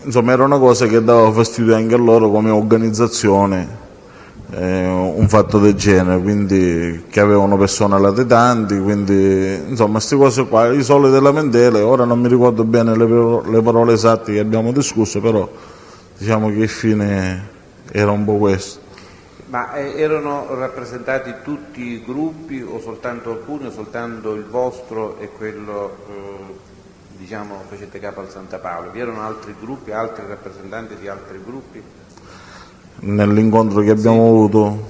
Speaker 3: insomma era una cosa che dava fastidio anche a loro come organizzazione, un fatto del genere, quindi che avevano persone latitanti, quindi insomma queste cose qua, i solite lamentele. Ora non mi ricordo bene le parole esatte che abbiamo discusso, però diciamo che il fine era un po' questo.
Speaker 12: Ma erano rappresentati tutti i gruppi o soltanto alcuni, o soltanto il vostro e quello facete capo al Santa Paola? Vi erano altri gruppi, altri rappresentanti di altri gruppi?
Speaker 3: Nell'incontro che abbiamo avuto?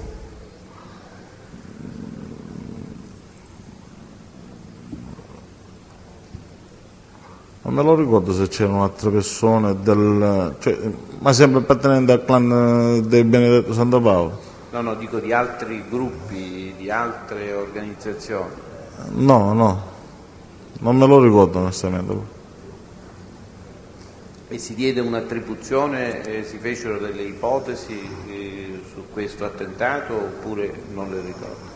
Speaker 3: Non me lo ricordo se c'erano altre persone, ma sempre appartenenti al clan del Benedetto Santa Paola.
Speaker 12: No, dico di altri gruppi, di altre organizzazioni.
Speaker 3: No, non me lo ricordo onestamente.
Speaker 12: E si diede un'attribuzione, si fecero delle ipotesi su questo attentato oppure non le ricordo?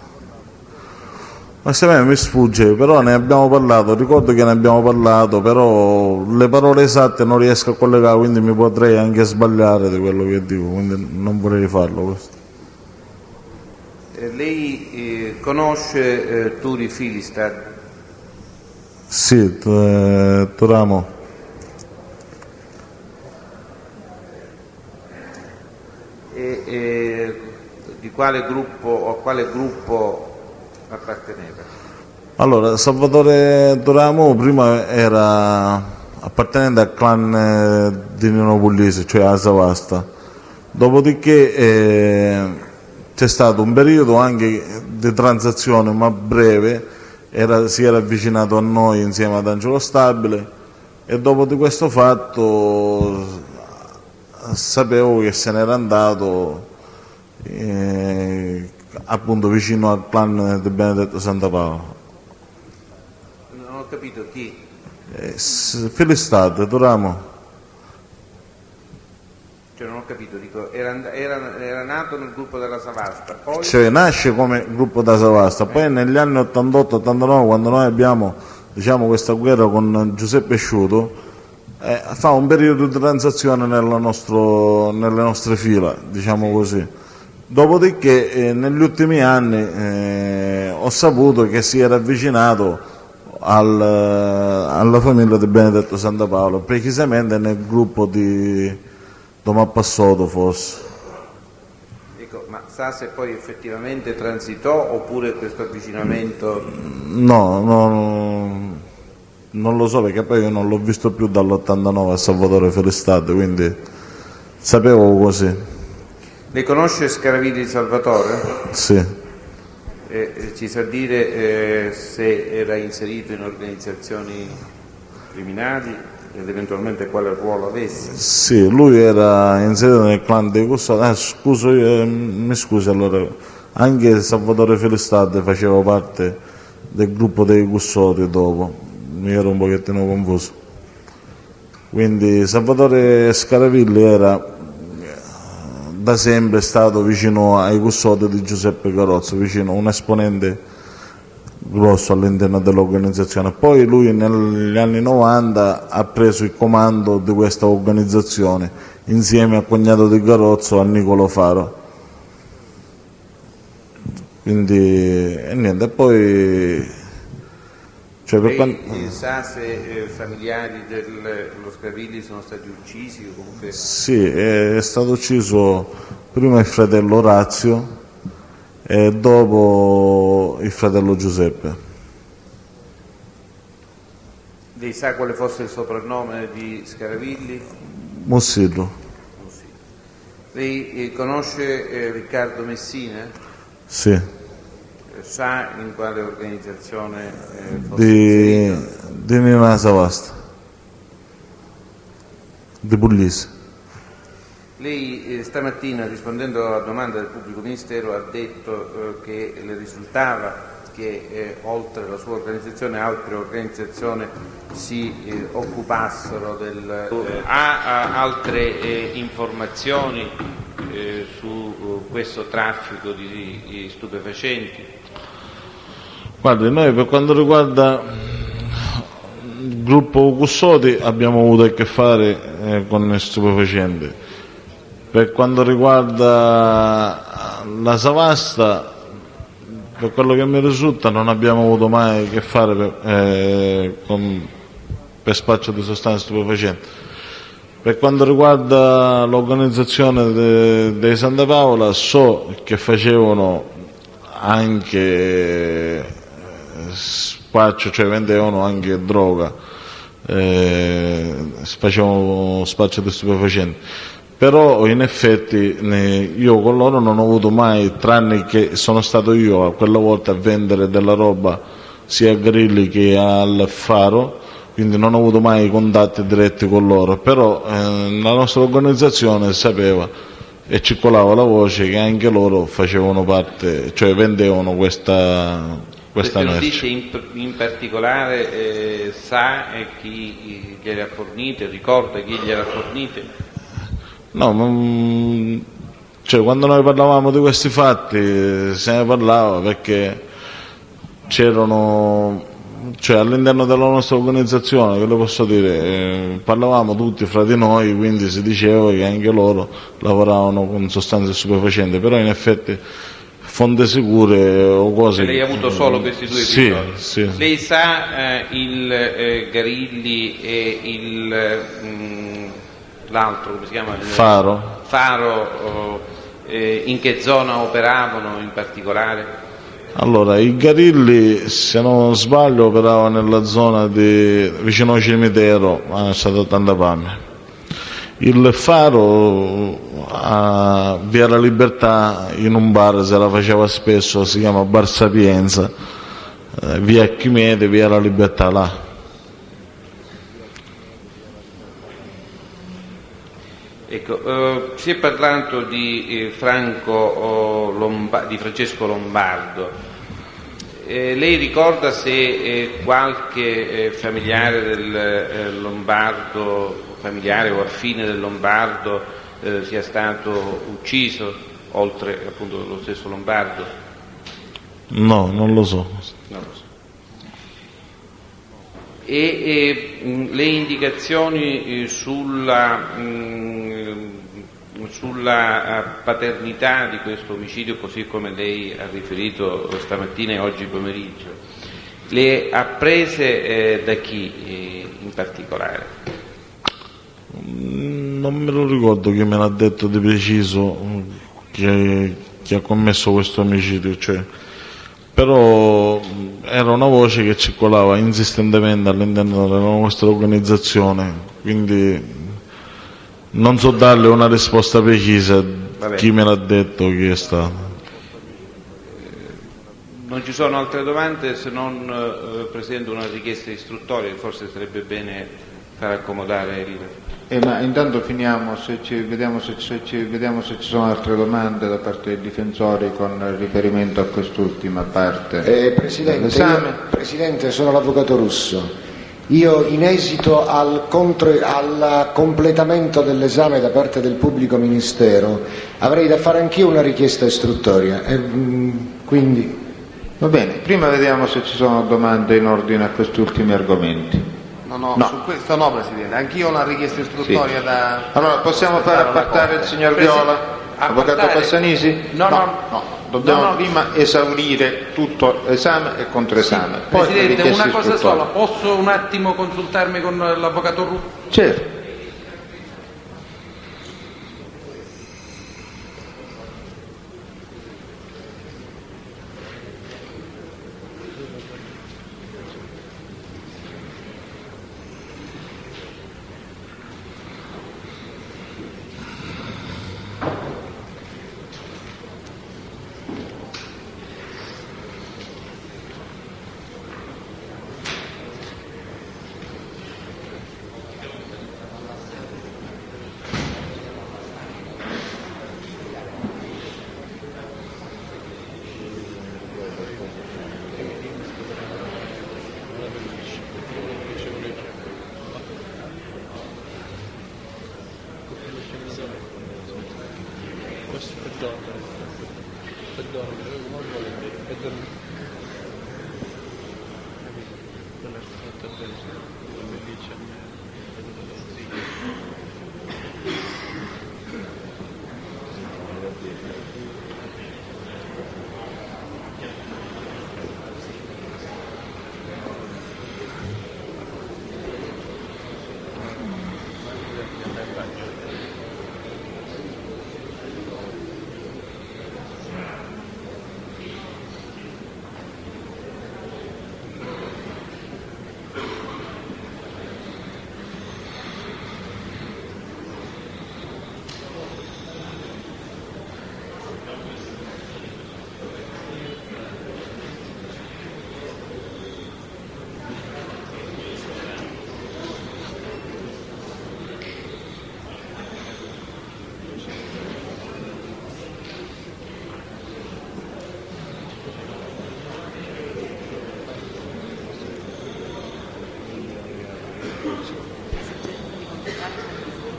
Speaker 3: Ma se me mi sfugge, però ne abbiamo parlato, ricordo che ne abbiamo parlato, però le parole esatte non riesco a collegare, quindi mi potrei anche sbagliare di quello che dico, quindi non vorrei farlo questo.
Speaker 12: Lei conosce Turi Filistad?
Speaker 3: Sì, Turamo.
Speaker 12: E di quale gruppo o a quale gruppo apparteneva?
Speaker 3: Allora, Salvatore Turamo prima era appartenente al clan di Nino Puglisi, cioè a Savasta. Dopodiché c'è stato un periodo anche di transazione, ma breve, si era avvicinato a noi insieme ad Angelo Stabile, e dopo di questo fatto sapevo che se n'era andato appunto vicino al clan di Benedetto Santa Paola.
Speaker 12: Non ho capito chi.
Speaker 3: Filistate, Turamo.
Speaker 12: Cioè non ho capito, dico, era nato nel gruppo della Savasta, poi...
Speaker 3: Cioè nasce come gruppo da Savasta, poi negli anni 88-89, quando noi abbiamo, diciamo, questa guerra con Giuseppe Sciuto, fa un periodo di transazione nelle nostre fila, diciamo così. Dopodiché negli ultimi anni ho saputo che si era avvicinato alla famiglia di Benedetto Santa Paola, precisamente nel gruppo di Domapassoto forse.
Speaker 12: Ecco, ma sa se poi effettivamente transitò oppure questo avvicinamento...
Speaker 3: No, non lo so, perché poi io non l'ho visto più dall'89 a Salvatore Filistate, quindi sapevo così.
Speaker 12: Lei conosce Scaravilli Salvatore?
Speaker 3: Sì.
Speaker 12: Ci sa dire se era inserito in organizzazioni criminali ed eventualmente quale ruolo avesse?
Speaker 3: Sì, lui era inserito nel clan dei Custodi. Mi scusi, allora, anche Salvatore Filistate faceva parte del gruppo dei Custodi dopo, mi ero un pochettino confuso. Quindi Salvatore Scaravilli era da sempre stato vicino ai Custodi di Giuseppe Carrozza, vicino un esponente grosso all'interno dell'organizzazione. Poi lui negli anni 90 ha preso il comando di questa organizzazione insieme al cognato di Carrozzo, a Nicolo Faro. Quindi niente, poi
Speaker 12: lei sa se familiari dello Scaravilli sono stati uccisi o comunque...
Speaker 3: Sì, è stato ucciso prima il fratello Orazio e dopo il fratello Giuseppe.
Speaker 12: Lei sa quale fosse il soprannome di Scaravilli?
Speaker 3: Mossillo.
Speaker 12: Lei conosce Riccardo Messina?
Speaker 3: Sì.
Speaker 12: Sa in quale organizzazione fosse inserito?
Speaker 3: Di Nina Savasta, di Puglisi.
Speaker 12: Lei stamattina, rispondendo a domanda del pubblico ministero, ha detto che le risultava che oltre alla sua organizzazione altre organizzazioni si occupassero ha altre informazioni su questo traffico di stupefacenti?
Speaker 3: Guardi, noi per quanto riguarda il gruppo Custodi abbiamo avuto a che fare con gli stupefacenti. Per quanto riguarda la Savasta, per quello che mi risulta, non abbiamo avuto mai a che fare per spaccio di sostanze stupefacenti. Per quanto riguarda l'organizzazione dei Santa Paola, so che facevano anche spaccio, cioè vendevano anche droga, facevano spaccio di stupefacenti. Però in effetti io con loro non ho avuto mai, tranne che sono stato io a quella volta a vendere della roba sia a Grilli che al Faro, quindi non ho avuto mai contatti diretti con loro. Però la nostra organizzazione sapeva e circolava la voce che anche loro facevano parte, cioè vendevano questa merce.
Speaker 12: Notizie in particolare sa chi gliele ha fornite, ricorda chi gliele ha fornite?
Speaker 3: No, cioè, quando noi parlavamo di questi fatti se ne parlava perché c'erano, cioè, all'interno della nostra organizzazione, che lo posso dire, parlavamo tutti fra di noi, quindi si diceva che anche loro lavoravano con sostanze stupefacenti, però in effetti fonti sicure o cose...
Speaker 12: Lei ha avuto solo questi due episodi?
Speaker 3: Sì.
Speaker 12: Lei sa il Garilli e l'altro, come si chiama?
Speaker 3: Faro,
Speaker 12: in che zona operavano in particolare?
Speaker 3: Allora, i Garilli, se non sbaglio, operavano nella zona vicino al cimitero a Santa Pame. Il Faro a Via la Libertà, in un bar, se la faceva spesso, si chiama Bar Sapienza, via Archimede, Via la Libertà, là.
Speaker 12: Ecco, si è parlato di Francesco Lombardo. Lei ricorda se qualche familiare del Lombardo, familiare o affine del Lombardo, sia stato ucciso, oltre appunto lo stesso Lombardo?
Speaker 3: No, non lo so.
Speaker 12: Non lo so. E le indicazioni sulla paternità di questo omicidio, così come lei ha riferito stamattina e oggi pomeriggio, le ha prese da chi in particolare?
Speaker 3: Non me lo ricordo chi me l'ha detto di preciso chi ha commesso questo omicidio, però era una voce che circolava insistentemente all'interno della nostra organizzazione, quindi non so darle una risposta precisa chi me l'ha detto, chi è stato.
Speaker 12: Non ci sono altre domande, se non Presidente una richiesta istruttoria, forse sarebbe bene far accomodare il...
Speaker 1: ma intanto finiamo, vediamo se ci sono altre domande da parte dei difensori con riferimento a quest'ultima parte.
Speaker 4: Presidente, sono l'avvocato Russo. Io, in esito al completamento dell'esame da parte del pubblico ministero, avrei da fare anch'io una richiesta istruttoria. Quindi...
Speaker 1: Va bene, prima vediamo se ci sono domande in ordine a questi ultimi argomenti.
Speaker 11: No, su questo no, Presidente. Anch'io ho una richiesta istruttoria da...
Speaker 1: Allora, possiamo far appartare il signor Viola? Avvocato Passanisi?
Speaker 11: No.
Speaker 1: Dobbiamo prima esaurire tutto l'esame e controesame. Poi
Speaker 5: Presidente, una cosa sola, posso un attimo consultarmi con l'avvocato Russo?
Speaker 1: Certo.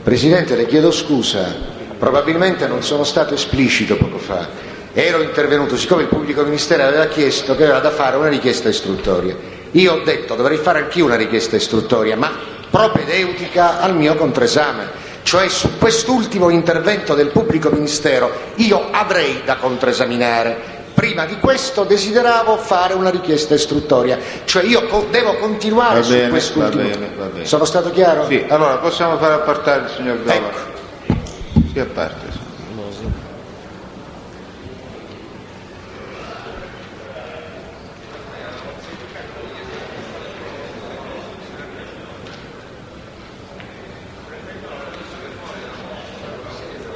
Speaker 4: Presidente, le chiedo scusa, probabilmente non sono stato esplicito poco fa. Ero intervenuto, siccome il pubblico ministero aveva chiesto che aveva da fare una richiesta istruttoria. Io ho detto dovrei fare anch'io una richiesta istruttoria, ma propedeutica al mio controesame. Cioè su quest'ultimo intervento del pubblico ministero io avrei da controesaminare. Prima di questo desideravo fare una richiesta istruttoria, cioè io devo continuare su quest'ultimo.
Speaker 1: Va bene.
Speaker 4: Sono stato chiaro?
Speaker 1: Sì, allora possiamo far appartare il signor Viola. Sì, a parte.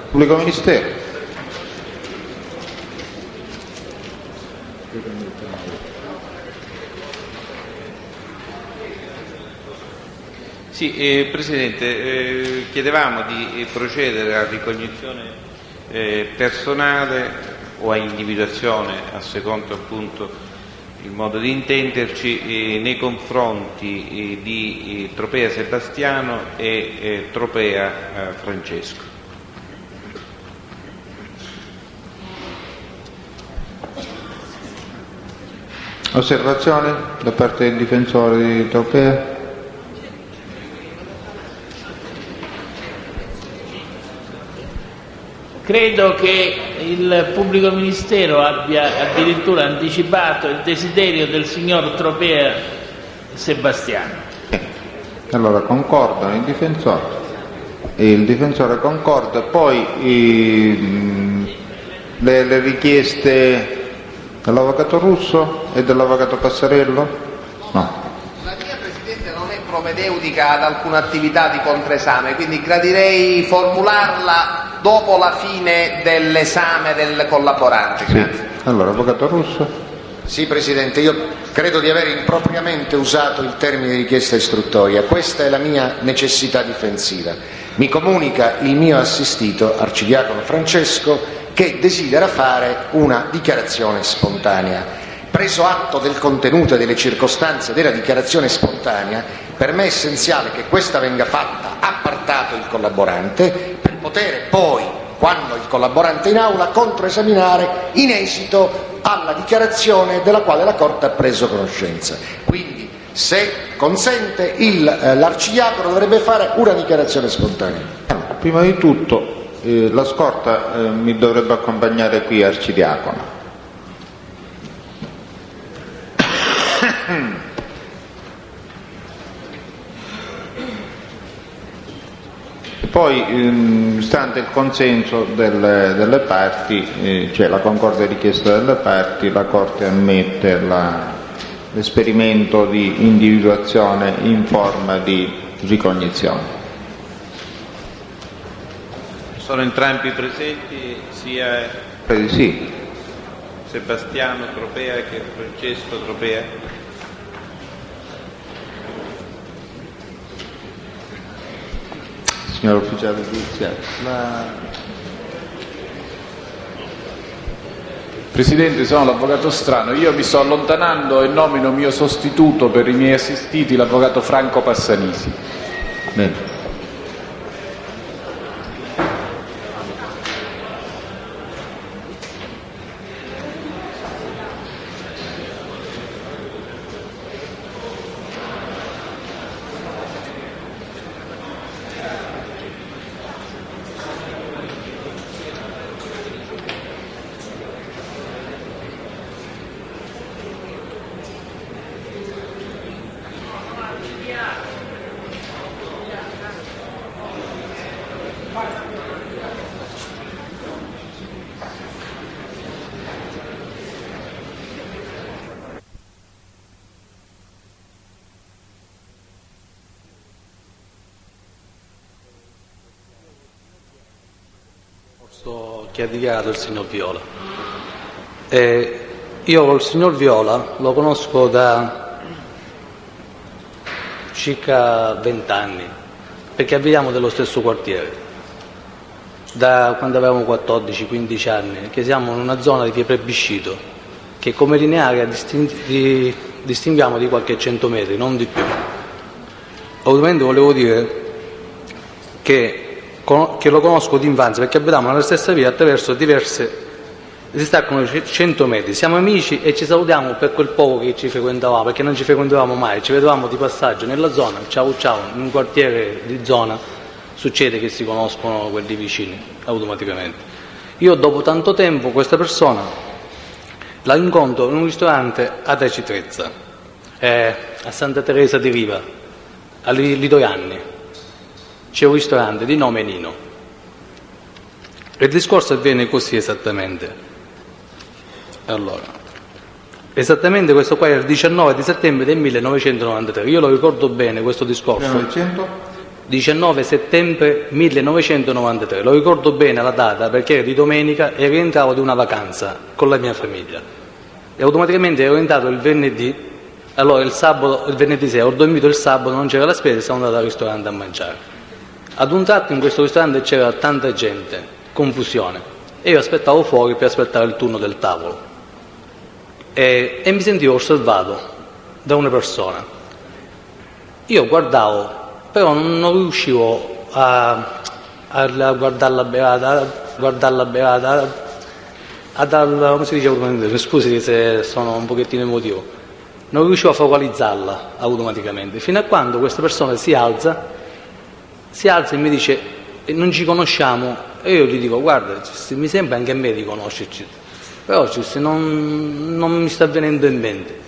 Speaker 1: Pubblico ministero.
Speaker 12: Sì, Presidente, chiedevamo di procedere a ricognizione personale o a individuazione, a secondo appunto il modo di intenderci, nei confronti di Tropea Sebastiano e Tropea Francesco.
Speaker 1: Osservazione da parte del difensore di Tropea?
Speaker 7: Credo che il pubblico ministero abbia addirittura anticipato il desiderio del signor Tropea Sebastiano.
Speaker 1: Allora concordano il difensore concorda, poi le richieste dell'avvocato Russo e dell'avvocato Passarello? No.
Speaker 11: La mia, Presidente, non è propedeutica ad alcuna attività di controesame, quindi gradirei formularla dopo la fine dell'esame del collaborante. Grazie.
Speaker 1: Sì. Allora, avvocato Russo.
Speaker 4: Sì, Presidente, io credo di aver impropriamente usato il termine richiesta istruttoria. Questa è la mia necessità difensiva. Mi comunica il mio assistito, arcidiacono Francesco, che desidera fare una dichiarazione spontanea. Preso atto del contenuto e delle circostanze della dichiarazione spontanea, per me è essenziale che questa venga fatta appartato il collaborante, per poter poi, quando il collaborante è in aula, controesaminare in esito alla dichiarazione della quale la Corte ha preso conoscenza. Quindi, se consente, l'arcidiacono dovrebbe fare una dichiarazione spontanea.
Speaker 1: Prima di tutto la scorta mi dovrebbe accompagnare qui, arcidiacono. Poi, stante il consenso delle parti, cioè la concorde richiesta delle parti, la Corte ammette l'esperimento di individuazione in forma di ricognizione.
Speaker 12: Sono entrambi presenti, sia
Speaker 1: Sì.
Speaker 12: Sebastiano Tropea che Francesco Tropea?
Speaker 1: Signor ufficiale giudiziario.
Speaker 13: Presidente, sono l'avvocato Strano. Io mi sto allontanando e nomino mio sostituto per i miei assistiti l'avvocato Franco Passanisi.
Speaker 1: Bene.
Speaker 14: Che ha dichiarato il signor Viola. Io il signor Viola lo conosco da circa 20 anni, perché abitiamo dello stesso quartiere, da quando avevamo 14-15 anni, che siamo in una zona di via Plebiscito, che come lineare distinguiamo di qualche 100 metri, non di più. Ovviamente volevo dire che lo conosco d'infanzia, perché abitiamo nella stessa via attraverso diverse, si staccano 100 metri, siamo amici e ci salutiamo per quel poco che ci frequentavamo, perché non ci frequentavamo mai, ci vedevamo di passaggio nella zona, ciao ciao, in un quartiere di zona succede che si conoscono quelli vicini automaticamente. Io dopo tanto tempo questa persona la incontro in un ristorante ad Aci Trezza, a Santa Teresa di Riva, a Lidoianni. C'è un ristorante di nome Nino. Il discorso avviene così esattamente. Allora, esattamente questo qua è il 19 di settembre del 1993. Io lo ricordo bene questo discorso. 19 settembre 1993. Lo ricordo bene la data perché era di domenica e rientravo di una vacanza con la mia famiglia. E automaticamente ero entrato il venerdì Allora il venerdì sera ho dormito, il sabato non c'era la spesa e siamo andati al ristorante a mangiare. Ad un tratto in questo ristorante c'era tanta gente, confusione, e io aspettavo fuori per aspettare il turno del tavolo e mi sentivo osservato da una persona. Io guardavo, però non riuscivo a guardarla beata, come si dice, scusi se sono un pochettino emotivo, non riuscivo a focalizzarla automaticamente, fino a quando questa persona si alza e mi dice non ci conosciamo, e io gli dico guarda, mi sembra anche a me di conoscerci, però non mi sta venendo in mente.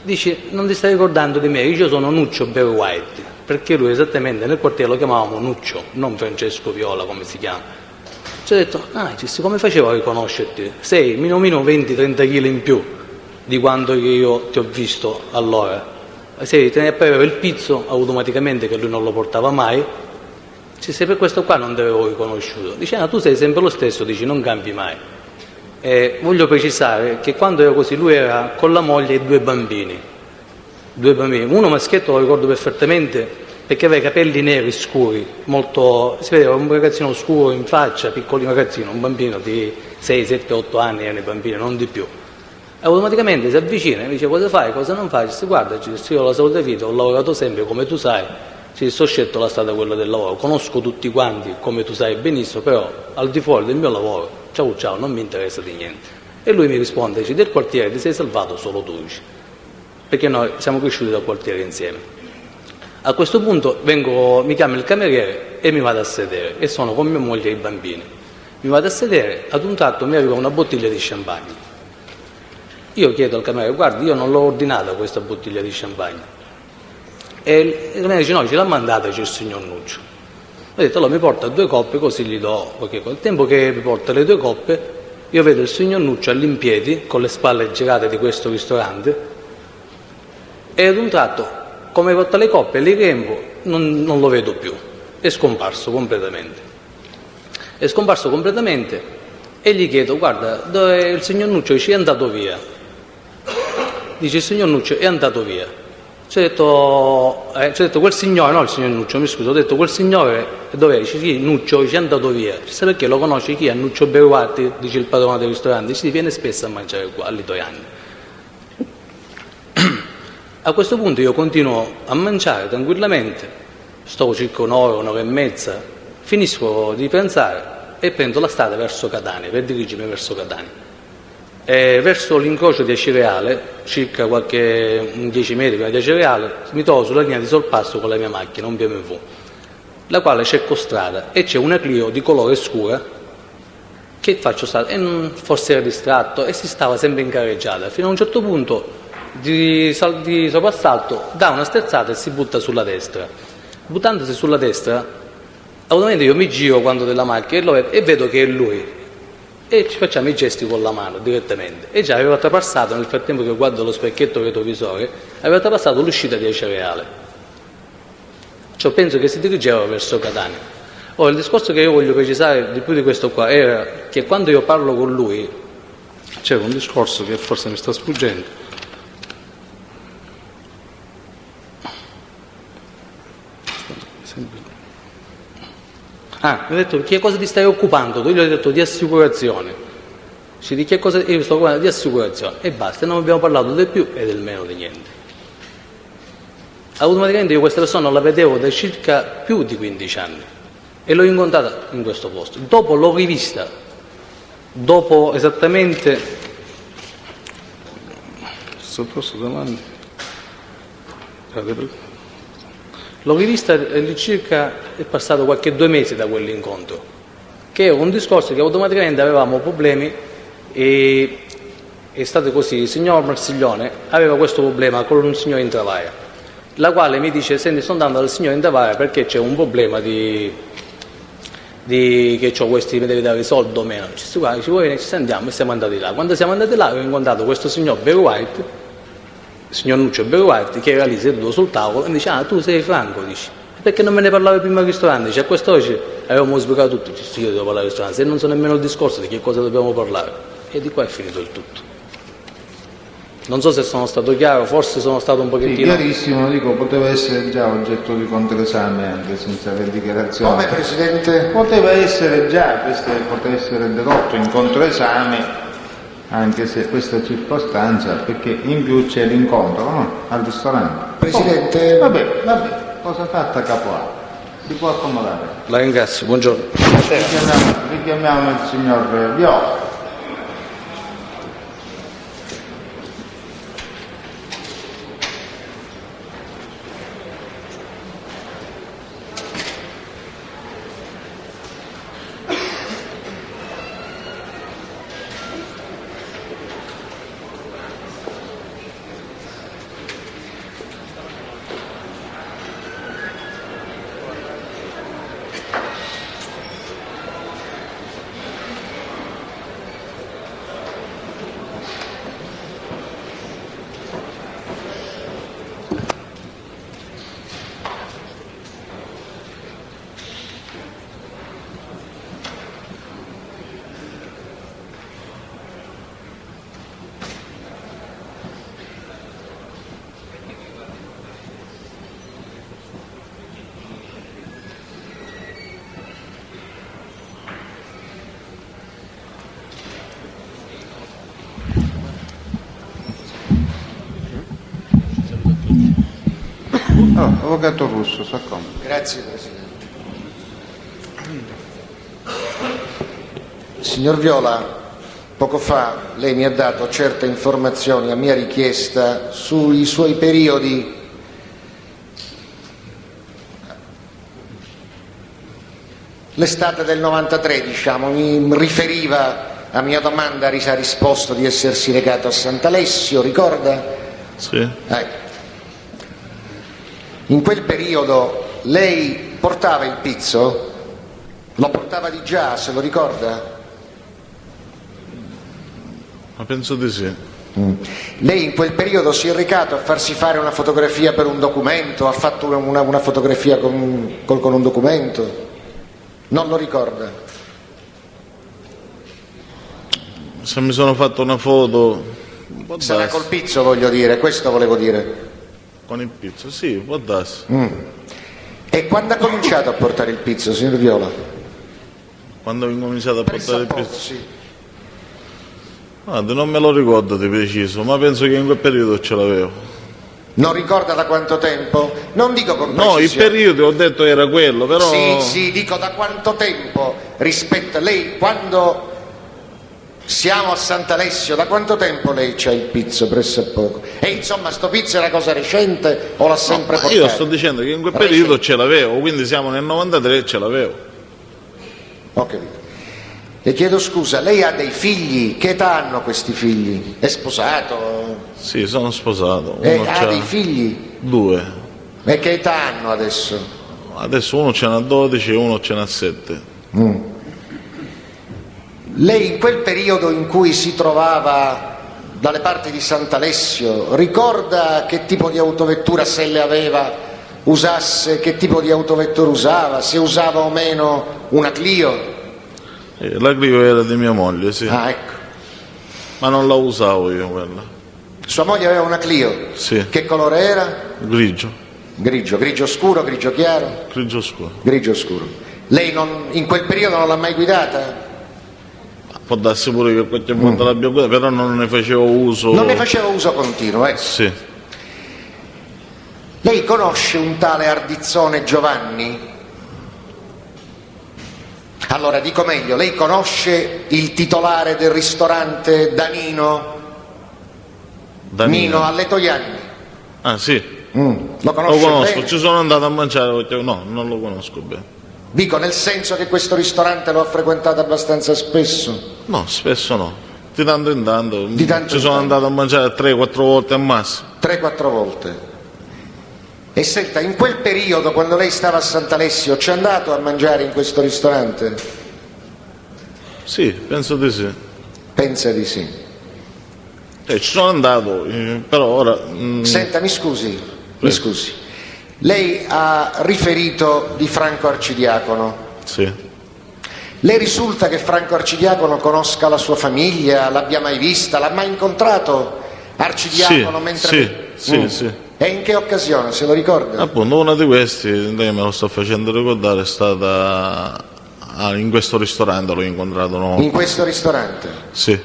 Speaker 14: Dice non ti stai ricordando di me, io sono Nuccio Barry White, perché lui esattamente nel quartiere lo chiamavamo Nuccio, non Francesco Viola come si chiama. Ci ho detto, come facevo a riconoscerti? Sei meno 20-30 kg in più di quando io ti ho visto allora. Se te ne appariva il pizzo, automaticamente, che lui non lo portava mai, se per questo qua non ti avevo riconosciuto. Dice, tu sei sempre lo stesso, dici, non cambi mai. Voglio precisare che quando ero così lui era con la moglie e due bambini, uno maschietto lo ricordo perfettamente perché aveva i capelli neri scuri, si vedeva un ragazzino scuro in faccia, piccolino ragazzino, un bambino di 6, 7, 8 anni erano i bambini, non di più. Automaticamente si avvicina e mi dice cosa fai, cosa non fai? Dice, guarda, io ho la salute vita, ho lavorato sempre come tu sai, ho scelto la strada quella del lavoro, conosco tutti quanti come tu sai benissimo, però al di fuori del mio lavoro, ciao, non mi interessa di niente. E lui mi risponde, dice, del quartiere ti sei salvato solo tu, dice, perché noi siamo cresciuti dal quartiere insieme. A questo punto mi chiama il cameriere e mi vado a sedere, e sono con mia moglie e i bambini. Mi vado a sedere, ad un tratto mi arriva una bottiglia di champagne. Io chiedo al cameriere, guardi, io non l'ho ordinata questa bottiglia di champagne. E il cameriere dice, no, ce l'ha mandata, c'è il signor Nuccio. Ho detto, allora mi porta 2 coppe, così gli do, perché col tempo che mi porta le 2 coppe, io vedo il signor Nuccio all'impiedi, con le spalle girate di questo ristorante, e ad un tratto, come porta le coppe, li riempo, non lo vedo più, è scomparso completamente. E gli chiedo, guarda, dove il signor Nuccio? Dice, è andato via. Dice, il signor Nuccio è andato via. Ci ho detto quel signore, no il signor Nuccio, mi scuso, ho detto quel signore dov'è? Dice, sì, Nuccio, dice, è andato via. Dice, perché lo conosci chi è? Nuccio Beruati, dice il padrone del ristorante. Dice, viene spesso a mangiare qua, all'Itoianni. A questo punto io continuo a mangiare tranquillamente, sto circa un'ora e mezza, finisco di pranzare e prendo la strada verso Catania, per dirigermi verso Catania. Verso l'incrocio di Acireale, circa 10 metri prima di Acireale, mi trovo sulla linea di sorpasso con la mia macchina, un BMW, la quale cerco strada, e c'è una Clio di colore scura che faccio strada, e forse era distratto e si stava sempre in carreggiata, fino a un certo punto di soprassalto dà una sterzata e si butta sulla destra. Buttandosi sulla destra, automaticamente io mi giro quando della macchina e vedo che è lui, e ci facciamo i gesti con la mano direttamente, e già aveva trapassato, nel frattempo che guardo lo specchietto retrovisore, aveva trapassato l'uscita di Acireale, cioè penso che si dirigeva verso Catania. Ora il discorso che io voglio precisare di più di questo qua era che quando io parlo con lui c'era un discorso che forse mi sta sfuggendo. Mi ha detto, di che cosa ti stai occupando? Io gli ho detto di assicurazione. Di che cosa? Io mi sto occupando di assicurazione, e basta, non abbiamo parlato del più e del meno di niente. Automaticamente io questa persona la vedevo da circa più di 15 anni e l'ho incontrata in questo posto. Dopo l'ho rivista, dopo esattamente l'ho rivista all'incirca, è passato qualche 2 mesi da quell'incontro, che era un discorso che automaticamente avevamo problemi, e è stato così. Il signor Marsiglione aveva questo problema con un signore in Travaia, la quale mi dice, senti, sto andando dal signore in Travaia perché c'è un problema che ho questi, mi devi dare i soldi o meno. Ci vuoi, ci andiamo, e siamo andati là. Quando siamo andati là ho incontrato questo signor Barry White, il signor Nuccio Barry White, che era lì seduto sul tavolo, e mi dice, tu sei Franco, dici, perché non me ne parlavi prima al ristorante? Dice, a quest'ora avevamo spiegato tutto. Dice, io devo parlare al ristorante, se non so nemmeno il discorso di che cosa dobbiamo parlare. E di qua è finito il tutto. Non so se sono stato chiaro, forse sono stato un
Speaker 1: Sì,
Speaker 14: pochettino...
Speaker 1: chiarissimo, dico, poteva essere già oggetto di controesame anche senza le dichiarazioni.
Speaker 4: Come, Presidente?
Speaker 1: Poteva essere già, poteva essere dedotto in controesame anche se questa circostanza, perché in più c'è l'incontro, no? Al ristorante.
Speaker 4: Presidente...
Speaker 1: Vabbè, cosa fatta capo A? Si può accomodare.
Speaker 14: La ringrazio, buongiorno.
Speaker 1: Richiamiamo il signor Viola. Avvocato Russo, s'accomodi.
Speaker 4: Grazie, Presidente. Signor Viola, poco fa lei mi ha dato certe informazioni a mia richiesta sui suoi periodi l'estate del 93, diciamo, mi riferiva a mia domanda, ha risposto di essersi recato a Sant'Alessio, ricorda?
Speaker 3: Sì.
Speaker 4: In quel periodo lei portava il pizzo? Lo portava di già, se lo ricorda?
Speaker 3: Ma penso di sì.
Speaker 4: Lei in quel periodo si è recato a farsi fare una fotografia per un documento, ha fatto una fotografia con un documento? Non lo ricorda?
Speaker 3: Se mi sono fatto una foto...
Speaker 4: Sarà col pizzo, voglio dire, questo volevo dire.
Speaker 3: Con il pizzo, sì, può darsi.
Speaker 4: E quando ha cominciato a portare il pizzo, signor Viola?
Speaker 3: Quando ho incominciato a portare il pizzo?
Speaker 4: Sì.
Speaker 3: Guarda, non me lo ricordo di preciso, ma penso che in quel periodo ce l'avevo.
Speaker 4: Non ricorda da quanto tempo? Non dico con precisione.
Speaker 3: No, il periodo ho detto era quello, però...
Speaker 4: Sì, dico da quanto tempo rispetto a lei, quando siamo a Sant'Alessio, da quanto tempo lei c'ha il pizzo pressappoco? E insomma, sto pizzo è una cosa recente o l'ha sempre portato?
Speaker 3: Io sto dicendo che in quel periodo ce l'avevo, quindi siamo nel 93 e ce l'avevo.
Speaker 4: Ho capito. Le chiedo scusa, lei ha dei figli? Che età hanno questi figli? È sposato?
Speaker 3: Sì, sono sposato.
Speaker 4: E ha dei figli?
Speaker 3: 2.
Speaker 4: E che età hanno adesso?
Speaker 3: Adesso uno ce n'ha 12 e uno ce n'ha 7.
Speaker 4: Lei in quel periodo in cui si trovava dalle parti di Sant'Alessio ricorda che tipo di autovettura, se le aveva, usasse, che tipo di autovettura usava, se usava o meno una Clio?
Speaker 3: La Clio era di mia moglie, sì.
Speaker 4: Ah, ecco.
Speaker 3: Ma non la usavo io quella.
Speaker 4: Sua moglie aveva una Clio?
Speaker 3: Sì.
Speaker 4: Che colore era?
Speaker 3: Grigio.
Speaker 4: Grigio scuro, grigio chiaro?
Speaker 3: Grigio scuro.
Speaker 4: Grigio scuro. Lei in quel periodo non l'ha mai guidata?
Speaker 3: Può darsi pure che qualche volta l'abbia guidata, però non ne facevo uso.
Speaker 4: Non ne faceva uso continuo, eh?
Speaker 3: Sì.
Speaker 4: Lei conosce un tale Ardizzone Giovanni? Allora, dico meglio, lei conosce il titolare del ristorante Danino? Nino alle Toianni?
Speaker 3: Ah, sì.
Speaker 4: Lo conosce
Speaker 3: conosco,
Speaker 4: bene?
Speaker 3: ci sono andato a mangiare, no, non lo conosco bene.
Speaker 4: Dico nel senso che questo ristorante lo ha frequentato abbastanza spesso?
Speaker 3: No, spesso no. Di tanto in tanto.
Speaker 4: Di tanto
Speaker 3: ci sono andato a mangiare 3-4 volte al massimo.
Speaker 4: 3-4 volte. E senta, in quel periodo, quando lei stava a Sant'Alessio, c'è andato a mangiare in questo ristorante?
Speaker 3: Sì, penso di sì.
Speaker 4: Pensa di sì.
Speaker 3: Ci sono andato, però ora...
Speaker 4: Senta, mi scusi. Lei ha riferito di Franco Arcidiacono.
Speaker 3: Sì.
Speaker 4: Le risulta che Franco Arcidiacono conosca la sua famiglia, l'abbia mai vista, l'ha mai incontrato arcidiacono mentre...
Speaker 3: Sì.
Speaker 4: E in che occasione, se lo ricorda?
Speaker 3: Appunto, uno di questi, lei me lo sta facendo ricordare, è stata in questo ristorante, l'ho incontrato. No?
Speaker 4: In questo ristorante?
Speaker 3: Sì.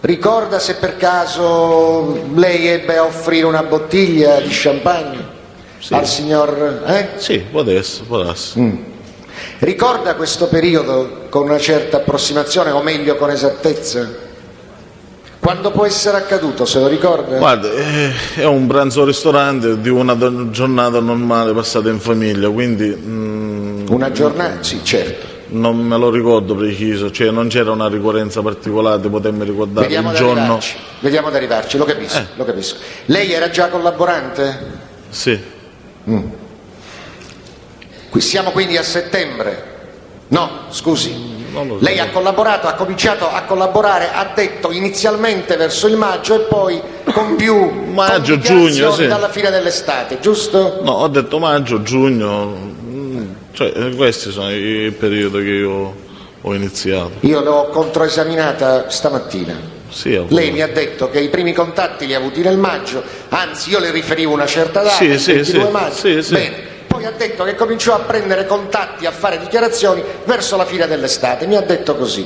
Speaker 4: Ricorda se per caso lei ebbe a offrire una bottiglia di champagne al signor...
Speaker 3: Sì, può darsi.
Speaker 4: Ricorda questo periodo con una certa approssimazione, o meglio con esattezza? Quando può essere accaduto, se lo ricorda?
Speaker 3: Guarda, è un pranzo al ristorante di una giornata normale passata in famiglia, quindi...
Speaker 4: Una giornata? Sì, certo.
Speaker 3: Non me lo ricordo preciso, cioè non c'era una ricorrenza particolare di potermi ricordare il giorno.
Speaker 4: Vediamo di arrivarci, lo capisco. Lei era già collaborante?
Speaker 3: Sì.
Speaker 4: Siamo quindi a settembre? No, scusi. Lei ha collaborato, ha cominciato a collaborare, ha detto inizialmente verso il maggio e poi con più
Speaker 3: maggio, giugno, sì.
Speaker 4: Dalla fine dell'estate, giusto?
Speaker 3: No, ho detto maggio, giugno, cioè questi sono i periodi che io ho iniziato.
Speaker 4: Io l'ho controesaminata stamattina.
Speaker 3: Sì,
Speaker 4: lei mi ha detto che i primi contatti li ha avuti nel maggio, anzi io le riferivo una certa data, il 22 maggio.
Speaker 3: Sì.
Speaker 4: Bene. Poi ha detto che cominciò a prendere contatti, a fare dichiarazioni verso la fine dell'estate. Mi ha detto così.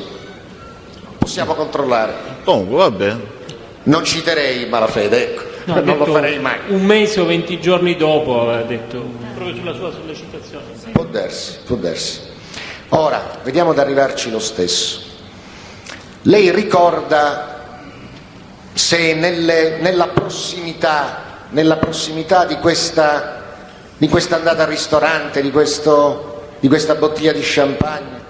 Speaker 4: Possiamo controllare.
Speaker 3: Comunque, va bene.
Speaker 4: Non citerei malafede, ecco. No, non lo farei mai.
Speaker 15: Un mese o 20 giorni dopo aveva detto, proprio sulla sua sollecitazione.
Speaker 4: Può darsi. Ora, vediamo di arrivarci lo stesso. Lei ricorda se nella prossimità di questa andata al ristorante, di questa bottiglia di champagne,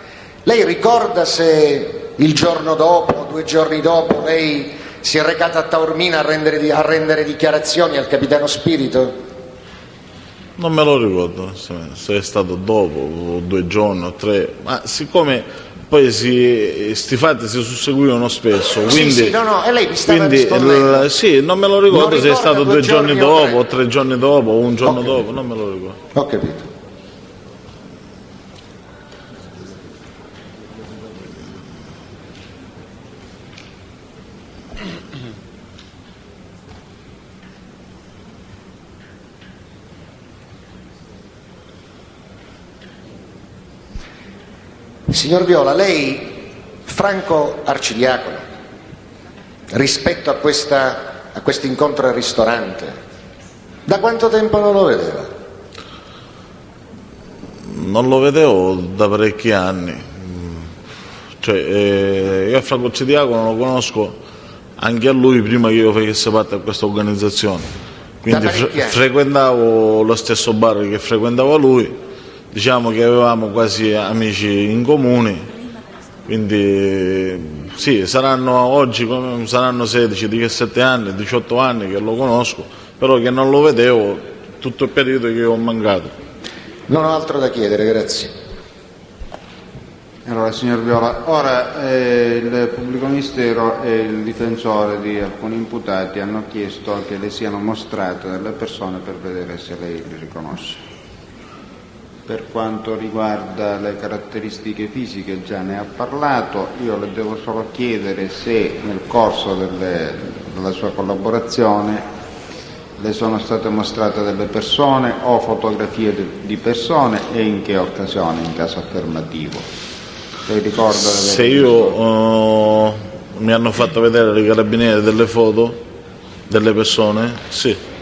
Speaker 4: lei ricorda se il giorno dopo, 2 giorni dopo, lei si è recata a Taormina a rendere dichiarazioni al capitano Spirito?
Speaker 3: Non me lo ricordo se è stato dopo, o 2 giorni o 3, ma siccome poi sti fatti si susseguivano spesso, quindi,
Speaker 4: e lei mi stava rispondendo.
Speaker 3: Sì, non me lo ricordo se è stato 2 giorni dopo o 3 giorni dopo o un giorno dopo, non me lo ricordo.
Speaker 4: Ho capito. Signor Viola, lei, Franco arcidiacono, rispetto a questo incontro al ristorante, da quanto tempo non lo vedeva?
Speaker 3: Non lo vedevo da parecchi anni. Io a Franco arcidiacono lo conosco anche a lui prima che io facessi parte di questa organizzazione. Quindi frequentavo lo stesso bar che frequentava lui. Diciamo che avevamo quasi amici in comune, quindi sì, oggi saranno 16, 17 anni, 18 anni che lo conosco, però che non lo vedevo tutto il periodo che ho mancato.
Speaker 4: Non ho altro da chiedere, grazie.
Speaker 12: Allora, signor Viola, ora il pubblico ministero e il difensore di alcuni imputati hanno chiesto che le siano mostrate delle persone per vedere se lei li riconosce. Per quanto riguarda le caratteristiche fisiche già ne ha parlato, io le devo solo chiedere se nel corso della sua collaborazione le sono state mostrate delle persone o fotografie di persone e in che occasione, in caso affermativo. Lei ricorda
Speaker 3: se mi hanno fatto vedere i carabinieri delle foto delle persone? Sì.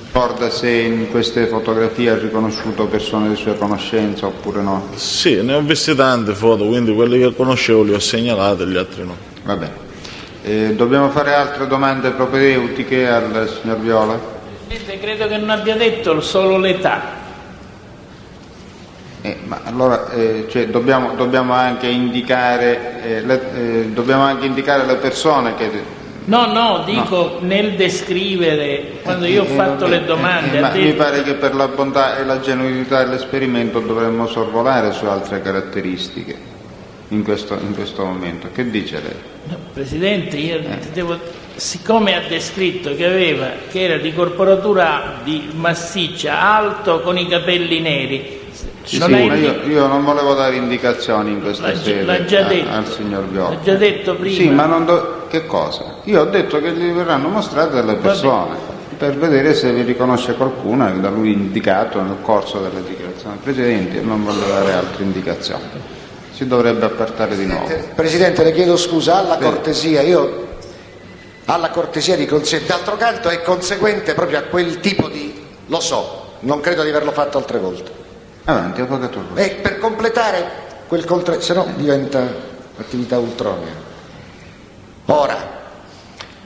Speaker 12: Ricorda se in queste fotografie ha riconosciuto persone di sua conoscenza oppure no?
Speaker 3: Sì, ne ho viste tante foto, quindi quelle che conoscevo le ho segnalate, gli altri no.
Speaker 12: Va bene. Dobbiamo fare altre domande propedeutiche al signor Viola?
Speaker 7: Credo che non abbia detto solo l'età.
Speaker 12: Ma allora dobbiamo anche indicare le persone che...
Speaker 7: No, dico nel descrivere, quando io ho fatto le domande...
Speaker 12: mi pare che per la bontà e la genuinità dell'esperimento dovremmo sorvolare su altre caratteristiche in questo momento. Che dice lei?
Speaker 7: No, Presidente, siccome ha descritto che era di corporatura massiccia, alto, con i capelli neri...
Speaker 12: io non volevo dare indicazioni in questa sede
Speaker 7: l'ha già detto,
Speaker 12: al signor Viola.
Speaker 7: l'ha già detto prima.
Speaker 12: Sì, ma non
Speaker 16: che cosa? Io ho detto che gli verranno mostrate delle persone per vedere se vi riconosce qualcuno da lui indicato nel corso delle dichiarazioni precedenti, e non voglio dare altre indicazioni. Si dovrebbe appartare di nuovo.
Speaker 4: Presidente, le chiedo scusa, alla cortesia di consentire. D'altro canto è conseguente proprio a quel tipo di... lo so, non credo di averlo fatto altre volte.
Speaker 16: Avanti, avvocato.
Speaker 4: E per completare quel se no diventa attività ultronea. Ora,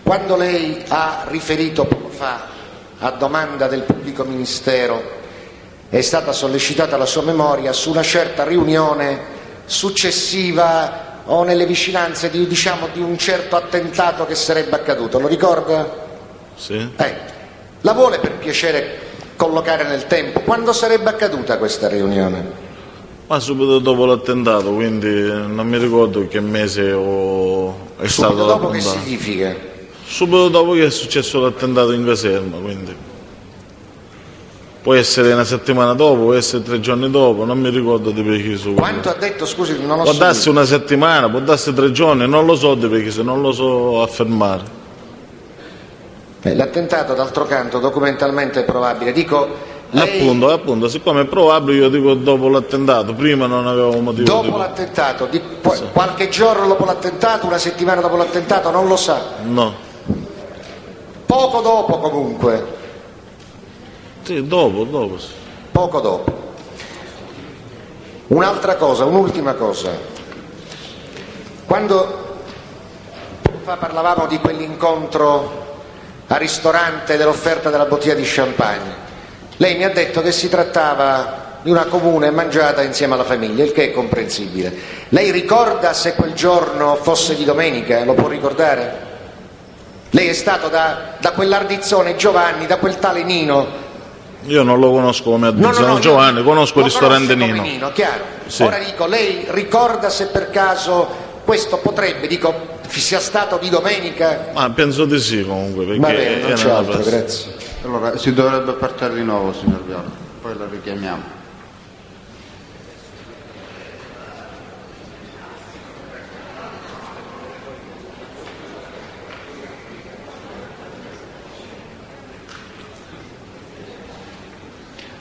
Speaker 4: quando lei ha riferito poco fa a domanda del pubblico ministero, è stata sollecitata la sua memoria su una certa riunione successiva o nelle vicinanze di un certo attentato che sarebbe accaduto, lo ricorda?
Speaker 3: Sì.
Speaker 4: La vuole per piacere collocare nel tempo? Quando sarebbe accaduta questa riunione?
Speaker 3: Ma subito dopo l'attentato, quindi non mi ricordo che mese è stato
Speaker 4: Subito dopo che
Speaker 3: l'attentato.
Speaker 4: significa?
Speaker 3: Subito dopo che è successo l'attentato in caserma, quindi può essere una settimana dopo, può essere 3 giorni dopo, non mi ricordo di preciso.
Speaker 4: Quanto ha detto, scusi, non ho
Speaker 3: Può darsi
Speaker 4: sentito.
Speaker 3: una settimana, può darsi 3 giorni, non lo so di preciso, non lo so affermare.
Speaker 4: L'attentato, d'altro canto, documentalmente è probabile. Dico, lei...
Speaker 3: Appunto, siccome è probabile, io dico dopo l'attentato, prima non avevo motivo
Speaker 4: Dopo l'attentato, qualche giorno dopo l'attentato, una settimana dopo l'attentato, non lo sa?
Speaker 3: No.
Speaker 4: Poco dopo comunque.
Speaker 3: Sì, dopo. Sì.
Speaker 4: Poco dopo. Un'altra cosa, un'ultima cosa. Quando poco fa parlavamo di quell'incontro al ristorante dell'offerta della bottiglia di champagne, lei mi ha detto che si trattava di una comune mangiata insieme alla famiglia, il che è comprensibile. Lei ricorda se quel giorno fosse di domenica? Lo può ricordare? Lei è stato da quell'Ardizzone Giovanni, da quel tale Nino?
Speaker 3: Io non lo conosco come Ardizzone Giovanni, conosco il ristorante Nino.
Speaker 4: Chiaro.
Speaker 3: Sì.
Speaker 4: Ora dico, lei ricorda se per caso questo potrebbe, sia stato di domenica?
Speaker 3: Ma penso di sì comunque, perché
Speaker 4: Va bene, non c'è altro, grazie.
Speaker 16: Allora, si dovrebbe appartare di nuovo, signor Viola, poi la richiamiamo.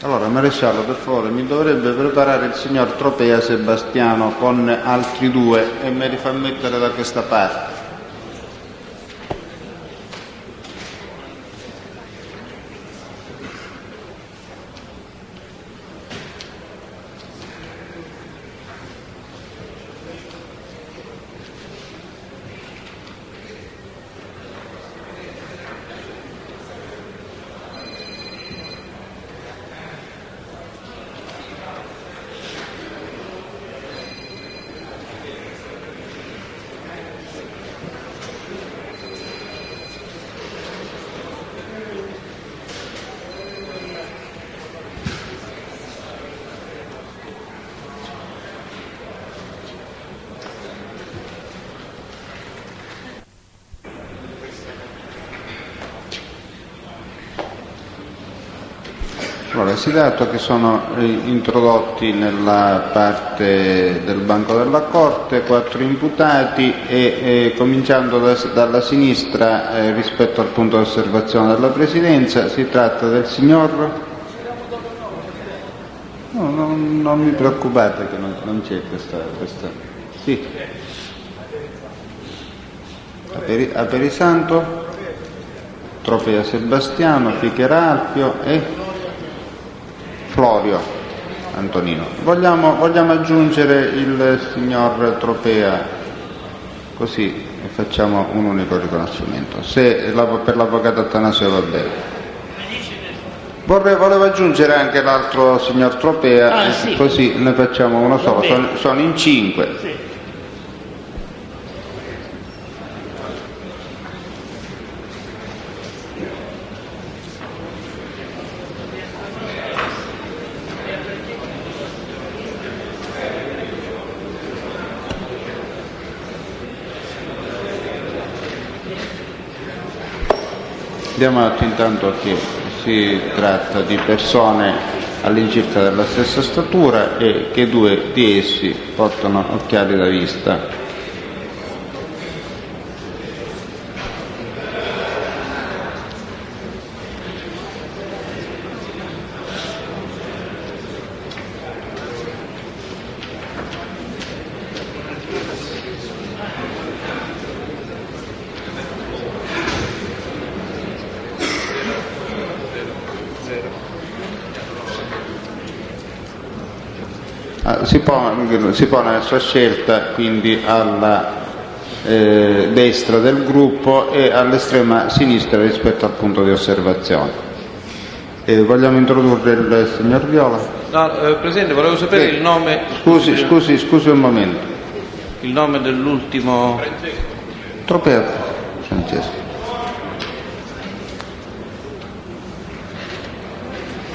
Speaker 16: Allora, maresciallo, per favore, mi dovrebbe preparare il signor Tropea Sebastiano con altri 2 e me li fa mettere da questa parte. Allora, si dato che sono introdotti nella parte del banco della Corte 4 imputati e cominciando dalla sinistra rispetto al punto di osservazione della Presidenza, si tratta del signor... No, non mi preoccupate che non c'è questa... Sì. Aperisanto, Tropea Sebastiano, Fichera Alpio e... Florio Antonino. Vogliamo aggiungere il signor Tropea, così facciamo un unico riconoscimento. Se per l'avvocato Attanasio va bene. Volevo aggiungere anche l'altro signor Tropea,
Speaker 7: sì.
Speaker 16: Così ne facciamo uno solo. Sono in 5.
Speaker 7: Sì.
Speaker 16: Diamo atto intanto che si tratta di persone all'incirca della stessa statura e che 2 di essi portano occhiali da vista. si pone la sua scelta quindi alla destra del gruppo e all'estrema sinistra rispetto al punto di osservazione. Vogliamo introdurre il signor Viola?
Speaker 12: No, Presidente, volevo sapere il nome.
Speaker 16: Scusi un momento.
Speaker 12: Il nome dell'ultimo.
Speaker 16: Tropea Francesco.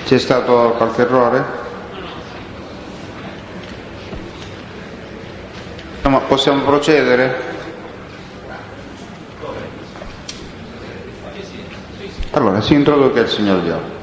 Speaker 16: C'è stato qualche errore? Possiamo procedere? Allora, si introduca il signor Viola.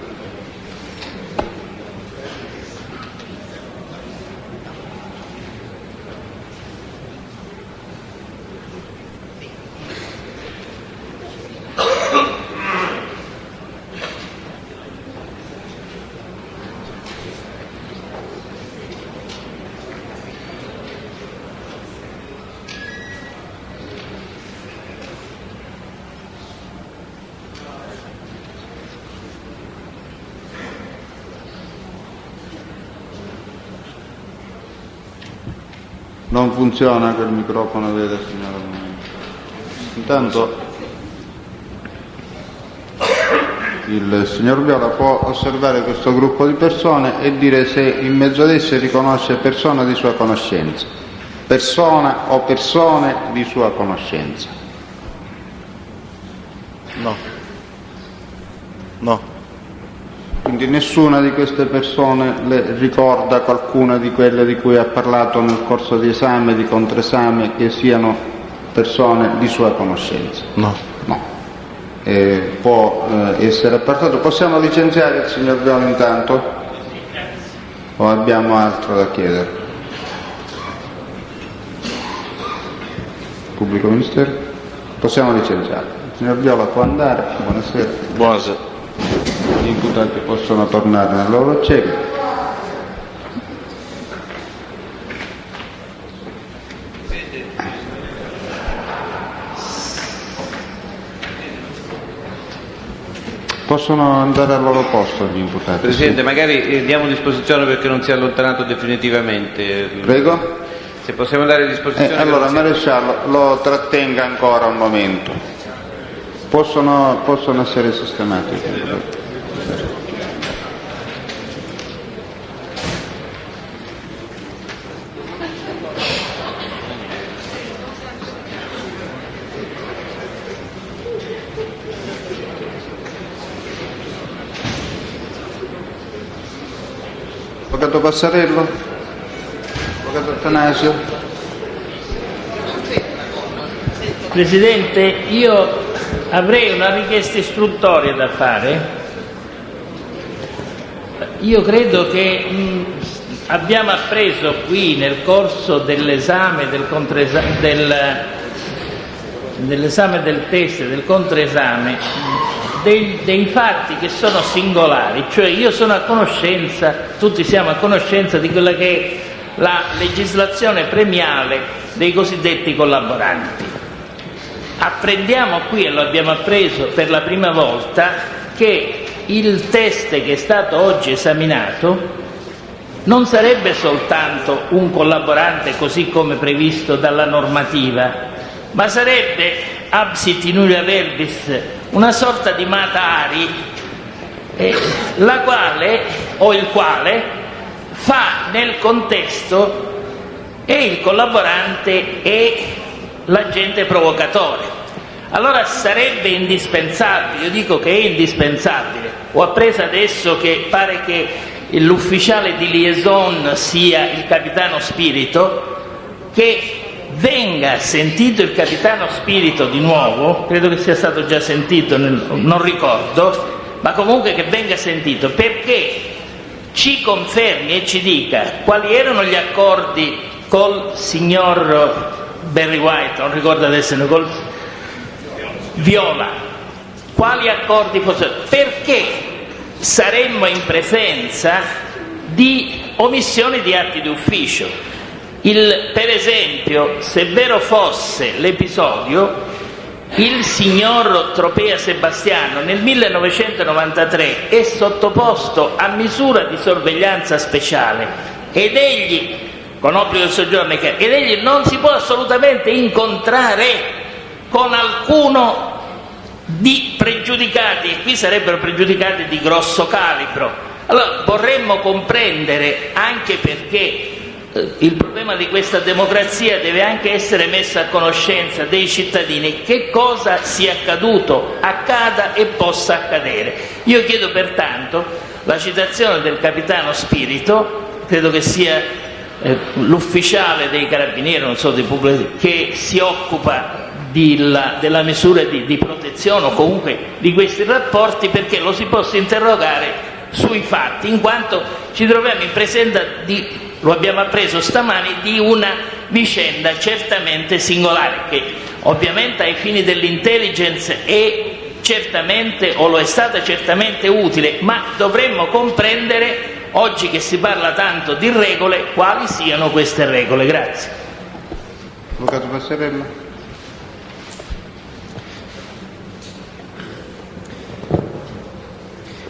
Speaker 16: Non funziona quel microfono, vede signora. Intanto il signor Viola può osservare questo gruppo di persone e dire se in mezzo ad esse riconosce persona di sua conoscenza. Persona o persone di sua conoscenza.
Speaker 3: No. No.
Speaker 16: Quindi nessuna di queste persone le ricorda qualcuna di quelle di cui ha parlato nel corso di esame, di controesame, che siano persone di sua conoscenza?
Speaker 3: No.
Speaker 16: No. Può essere appartato. Possiamo licenziare il signor Viola intanto? O abbiamo altro da chiedere? Pubblico Ministero? Possiamo licenziare. Il signor Viola può andare. Buonasera.
Speaker 3: Buonasera.
Speaker 16: Gli imputati possono tornare nella loro cella. Possono andare al loro posto gli imputati.
Speaker 12: Presidente,
Speaker 16: sì.
Speaker 12: magari diamo disposizione perché non sia allontanato definitivamente.
Speaker 16: Prego?
Speaker 12: Se possiamo dare disposizione.
Speaker 16: Allora, Maresciallo, lo trattenga ancora un momento. Possono essere sistemati. Avvocato Passarello? Avvocato Attanasio?
Speaker 7: Presidente, io avrei una richiesta istruttoria da fare. Io credo che abbiamo appreso qui nel corso dell'esame dell'esame del test e del controesame dei fatti che sono singolari, cioè io sono a conoscenza, tutti siamo a conoscenza di quella che è la legislazione premiale dei cosiddetti collaboranti. Apprendiamo qui, e lo abbiamo appreso per la prima volta, che il test che è stato oggi esaminato non sarebbe soltanto un collaborante così come previsto dalla normativa, ma sarebbe absit in uria verbis una sorta di matari, la quale o il quale fa nel contesto e il collaborante e l'agente provocatore. Allora sarebbe indispensabile, io dico che è indispensabile, ho appreso adesso che pare che l'ufficiale di liaison sia il capitano Spirito, che venga sentito il capitano Spirito di nuovo, credo che sia stato già sentito, non ricordo, ma comunque che venga sentito perché ci confermi e ci dica quali erano gli accordi col signor Barry White, non ricordo adesso, col Viola, quali accordi fossero, perché saremmo in presenza di omissione di atti d'ufficio. Per esempio, se vero fosse l'episodio, il signor Tropea Sebastiano nel 1993 è sottoposto a misura di sorveglianza speciale ed egli con obbligo di soggiorno, ed egli non si può assolutamente incontrare con alcuno di pregiudicati, e qui sarebbero pregiudicati di grosso calibro. Allora vorremmo comprendere, anche perché il problema di questa democrazia deve anche essere messo a conoscenza dei cittadini, che cosa sia accaduto, accada e possa accadere. Io chiedo pertanto la citazione del capitano Spirito, credo che sia l'ufficiale dei carabinieri, non so, dei pubblici, che si occupa della misura di protezione o comunque di questi rapporti, perché lo si possa interrogare sui fatti, in quanto ci troviamo in presenza di, lo abbiamo appreso stamani, di una vicenda certamente singolare, che ovviamente ai fini dell'intelligence è certamente, o lo è stata certamente utile, ma dovremmo comprendere, oggi che si parla tanto di regole, quali siano queste regole. Grazie.
Speaker 16: Avvocato Passarella.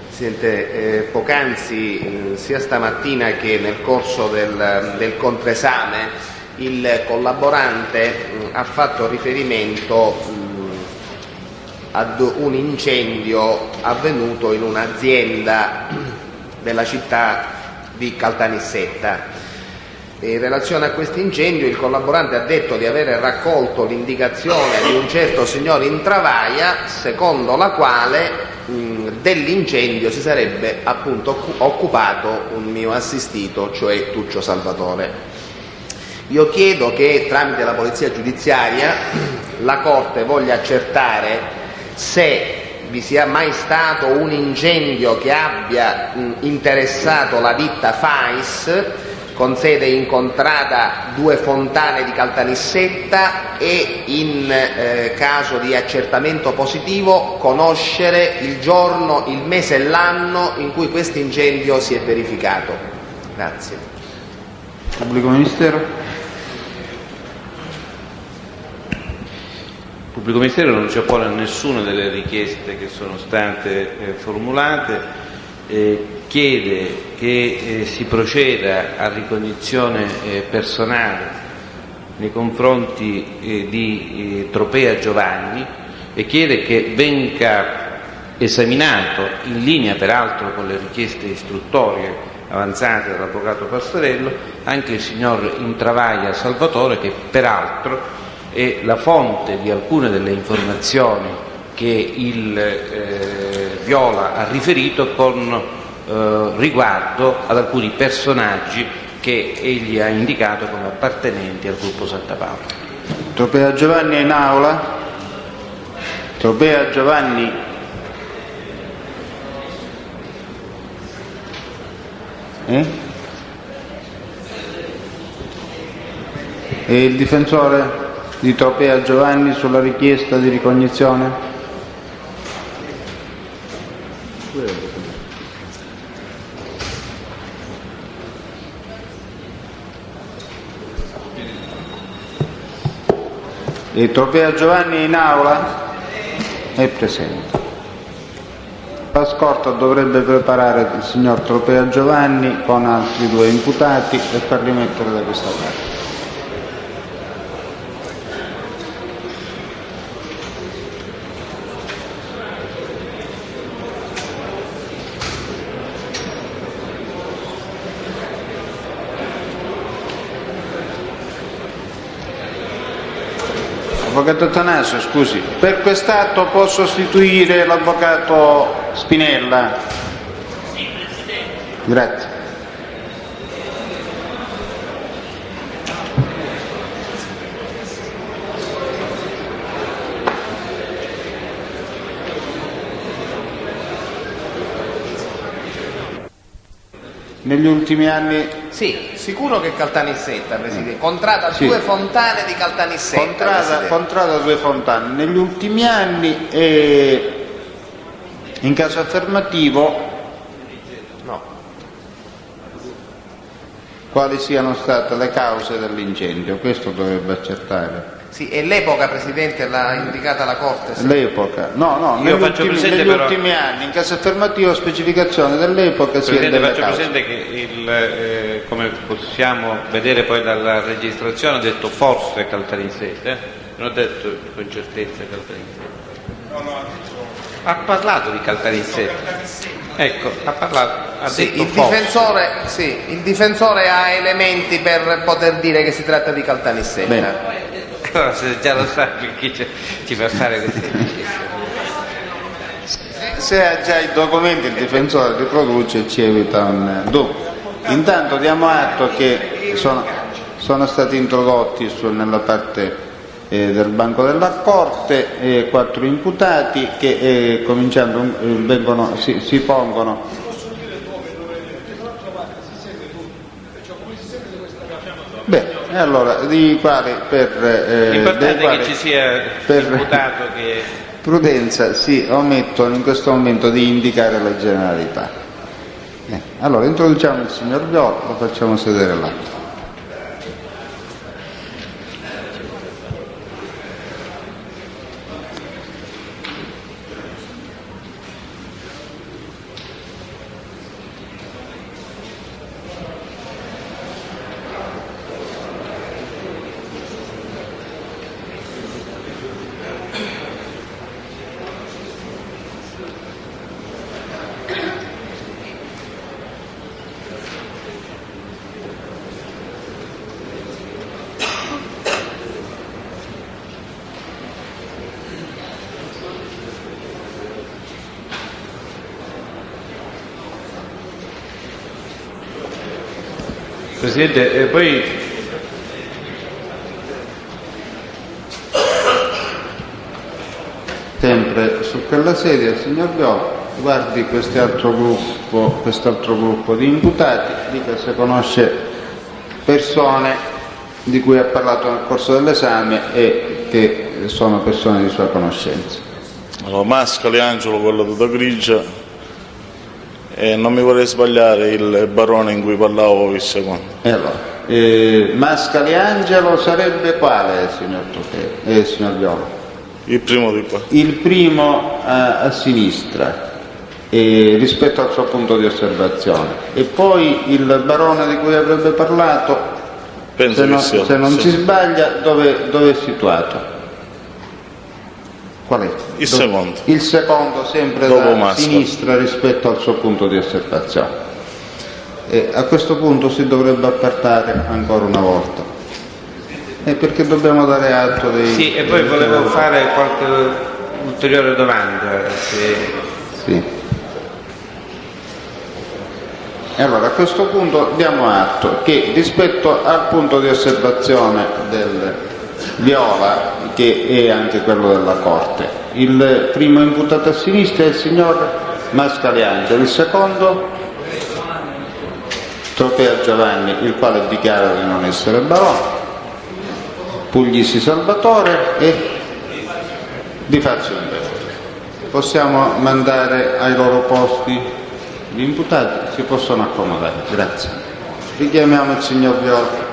Speaker 11: Presidente, poc'anzi, sia stamattina che nel corso del controesame, il collaborante ha fatto riferimento ad un incendio avvenuto in un'azienda della città di Caltanissetta. In relazione a questo incendio il collaborante ha detto di avere raccolto l'indicazione di un certo signor Intravaglia, secondo la quale dell'incendio si sarebbe appunto occupato un mio assistito, cioè Tuccio Salvatore. Io chiedo che tramite la Polizia Giudiziaria la Corte voglia accertare se vi sia mai stato un incendio che abbia interessato la ditta Fais, con sede in contrada 2 Fontane di Caltanissetta, e in caso di accertamento positivo conoscere il giorno, il mese e l'anno in cui questo incendio si è verificato. Grazie.
Speaker 16: Pubblico Ministero.
Speaker 12: Il Pubblico Ministero non si oppone a nessuna delle richieste che sono state formulate. Chiede che si proceda a ricognizione personale nei confronti di Tropea Giovanni e chiede che venga esaminato, in linea peraltro con le richieste istruttorie avanzate dall'avvocato Passarello, anche il signor Intravaglia Salvatore, che peraltro è la fonte di alcune delle informazioni che il Viola ha riferito con riguardo ad alcuni personaggi che egli ha indicato come appartenenti al gruppo Santa Paola.
Speaker 16: Tropea Giovanni è in aula. Tropea Giovanni. E il difensore di Tropea Giovanni sulla richiesta di ricognizione? E Tropea Giovanni è in aula? È presente. Pascorta dovrebbe preparare il signor Tropea Giovanni con altri 2 imputati e farli mettere da questa parte. Avvocato Attanasio, scusi, per quest'atto può sostituire l'avvocato Spinella?
Speaker 7: Sì, Presidente.
Speaker 16: Grazie. Negli ultimi anni...
Speaker 11: Sì, sicuro che Caltanissetta, Presidente. Contrada
Speaker 16: Sì.
Speaker 11: 2 Fontane di Caltanissetta.
Speaker 16: Contrada 2 Fontane. Negli ultimi anni, in caso affermativo,
Speaker 11: no.
Speaker 16: Quali siano state le cause dell'incendio? Questo dovrebbe accertare.
Speaker 11: Sì, e l'epoca, Presidente, l'ha indicata la Corte? Sì.
Speaker 16: L'epoca? No,
Speaker 5: Io
Speaker 16: negli ultimi anni, in caso affermativo, specificazione dell'epoca sia
Speaker 12: Presidente,
Speaker 16: della
Speaker 12: faccio
Speaker 16: causa.
Speaker 12: presente che come possiamo vedere poi dalla registrazione, ho detto forse Caltanissette, non ho detto con certezza Caltanissette. Ha parlato di Caltanissette. Ecco, ha
Speaker 11: Sì,
Speaker 12: detto
Speaker 11: il difensore ha elementi per poter dire che si tratta di Caltanissetta.
Speaker 12: Allora, se già lo sa, perché ci fa fare questi
Speaker 16: Se ha già i documenti il difensore li produce e ci evita un dubbio. Intanto diamo atto che sono stati introdotti nella parte del banco della Corte 4 imputati che si pongono. Beh, allora di quali
Speaker 12: l'importante è che ci sia imputato che
Speaker 16: prudenza si omettono in questo momento di indicare la generalità. Allora introduciamo il signor Viola, lo facciamo sedere là.
Speaker 12: Presidente, poi
Speaker 16: sempre su quella sedia, signor Viola, guardi quest'altro gruppo di imputati, dica se conosce persone di cui ha parlato nel corso dell'esame e che sono persone di sua conoscenza.
Speaker 3: Allora, Mascali Angelo, quello tutta grigia, e non mi vorrei sbagliare il barone in cui parlavo il secondo.
Speaker 16: Mascali Angelo sarebbe quale, signor Viola?
Speaker 3: Il primo di qua.
Speaker 16: Il primo a sinistra rispetto al suo punto di osservazione, e poi il barone di cui avrebbe parlato, se non si sbaglia, dove è situato? Qual è?
Speaker 3: Il secondo.
Speaker 16: Il secondo, sempre da sinistra rispetto al suo punto di osservazione. A questo punto si dovrebbe appartare ancora una volta, perché dobbiamo dare atto dei...
Speaker 12: Sì, e poi volevo fare qualche ulteriore domanda.
Speaker 16: Sì. Allora, a questo punto diamo atto che rispetto al punto di osservazione del Viola, che è anche quello della Corte, il primo imputato a sinistra è il signor Mascali Angelo, il secondo Tropea Giovanni, il quale dichiara di non essere barone, Puglisi Salvatore e Di Fazio Umberto. Possiamo mandare ai loro posti gli imputati, si possono accomodare, grazie. Richiamiamo il signor Viola.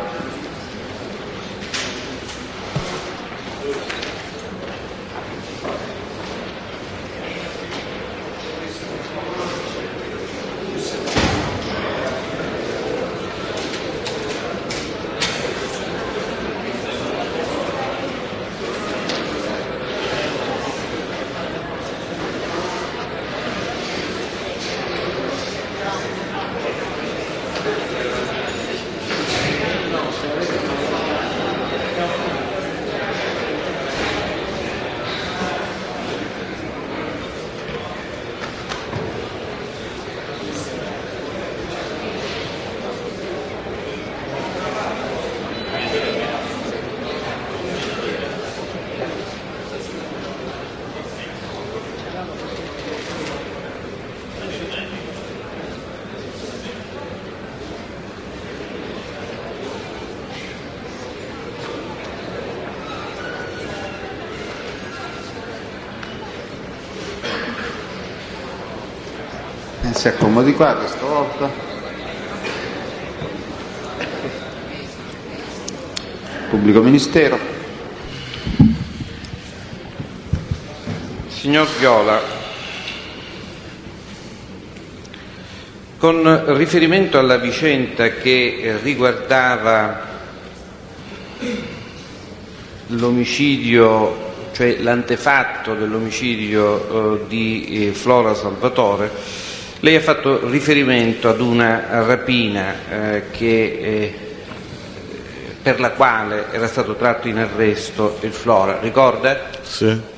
Speaker 16: Si accomodi qua questa volta. Pubblico Ministero.
Speaker 12: Signor Viola, con riferimento alla vicenda che riguardava l'omicidio, cioè l'antefatto dell'omicidio di Flora Salvatore, lei ha fatto riferimento ad una rapina per la quale era stato tratto in arresto il Flora, ricorda?
Speaker 3: Sì.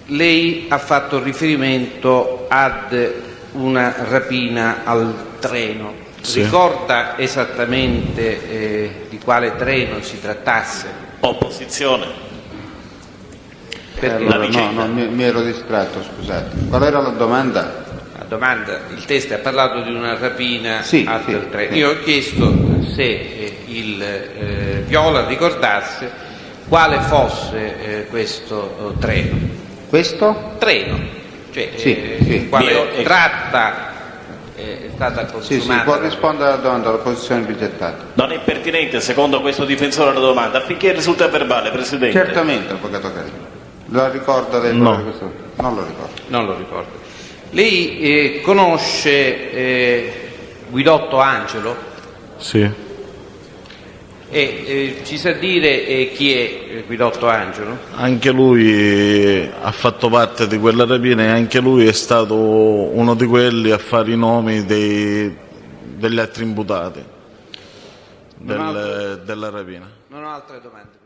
Speaker 12: Lei ha fatto riferimento ad una rapina al treno.
Speaker 3: Sì.
Speaker 12: Ricorda esattamente di quale treno si trattasse?
Speaker 8: Opposizione.
Speaker 12: Perché?
Speaker 16: No, mi ero distratto, scusate. Qual era la domanda?
Speaker 12: La domanda, il test ha parlato di una rapina al treno.
Speaker 16: sì.
Speaker 12: Io ho chiesto se il Viola ricordasse quale fosse questo treno.
Speaker 16: Questo?
Speaker 12: Treno, cioè quale tratta è stata consumata.
Speaker 16: Sì, può rispondere alla domanda, alla posizione bigliettata.
Speaker 8: Non è pertinente, secondo questo difensore, la domanda, affinché risulti verbale, Presidente.
Speaker 16: Certamente, Avvocato Carino. La ricorda lei?
Speaker 3: No.
Speaker 16: Questo? Non lo ricordo.
Speaker 12: Non lo ricordo. Lei conosce Guidotto Angelo?
Speaker 3: Sì.
Speaker 12: Ci sa dire chi è Guidotto Angelo?
Speaker 3: Anche lui ha fatto parte di quella rapina e anche lui è stato uno di quelli a fare i nomi degli altri imputati della rapina.
Speaker 12: Non ho altre domande.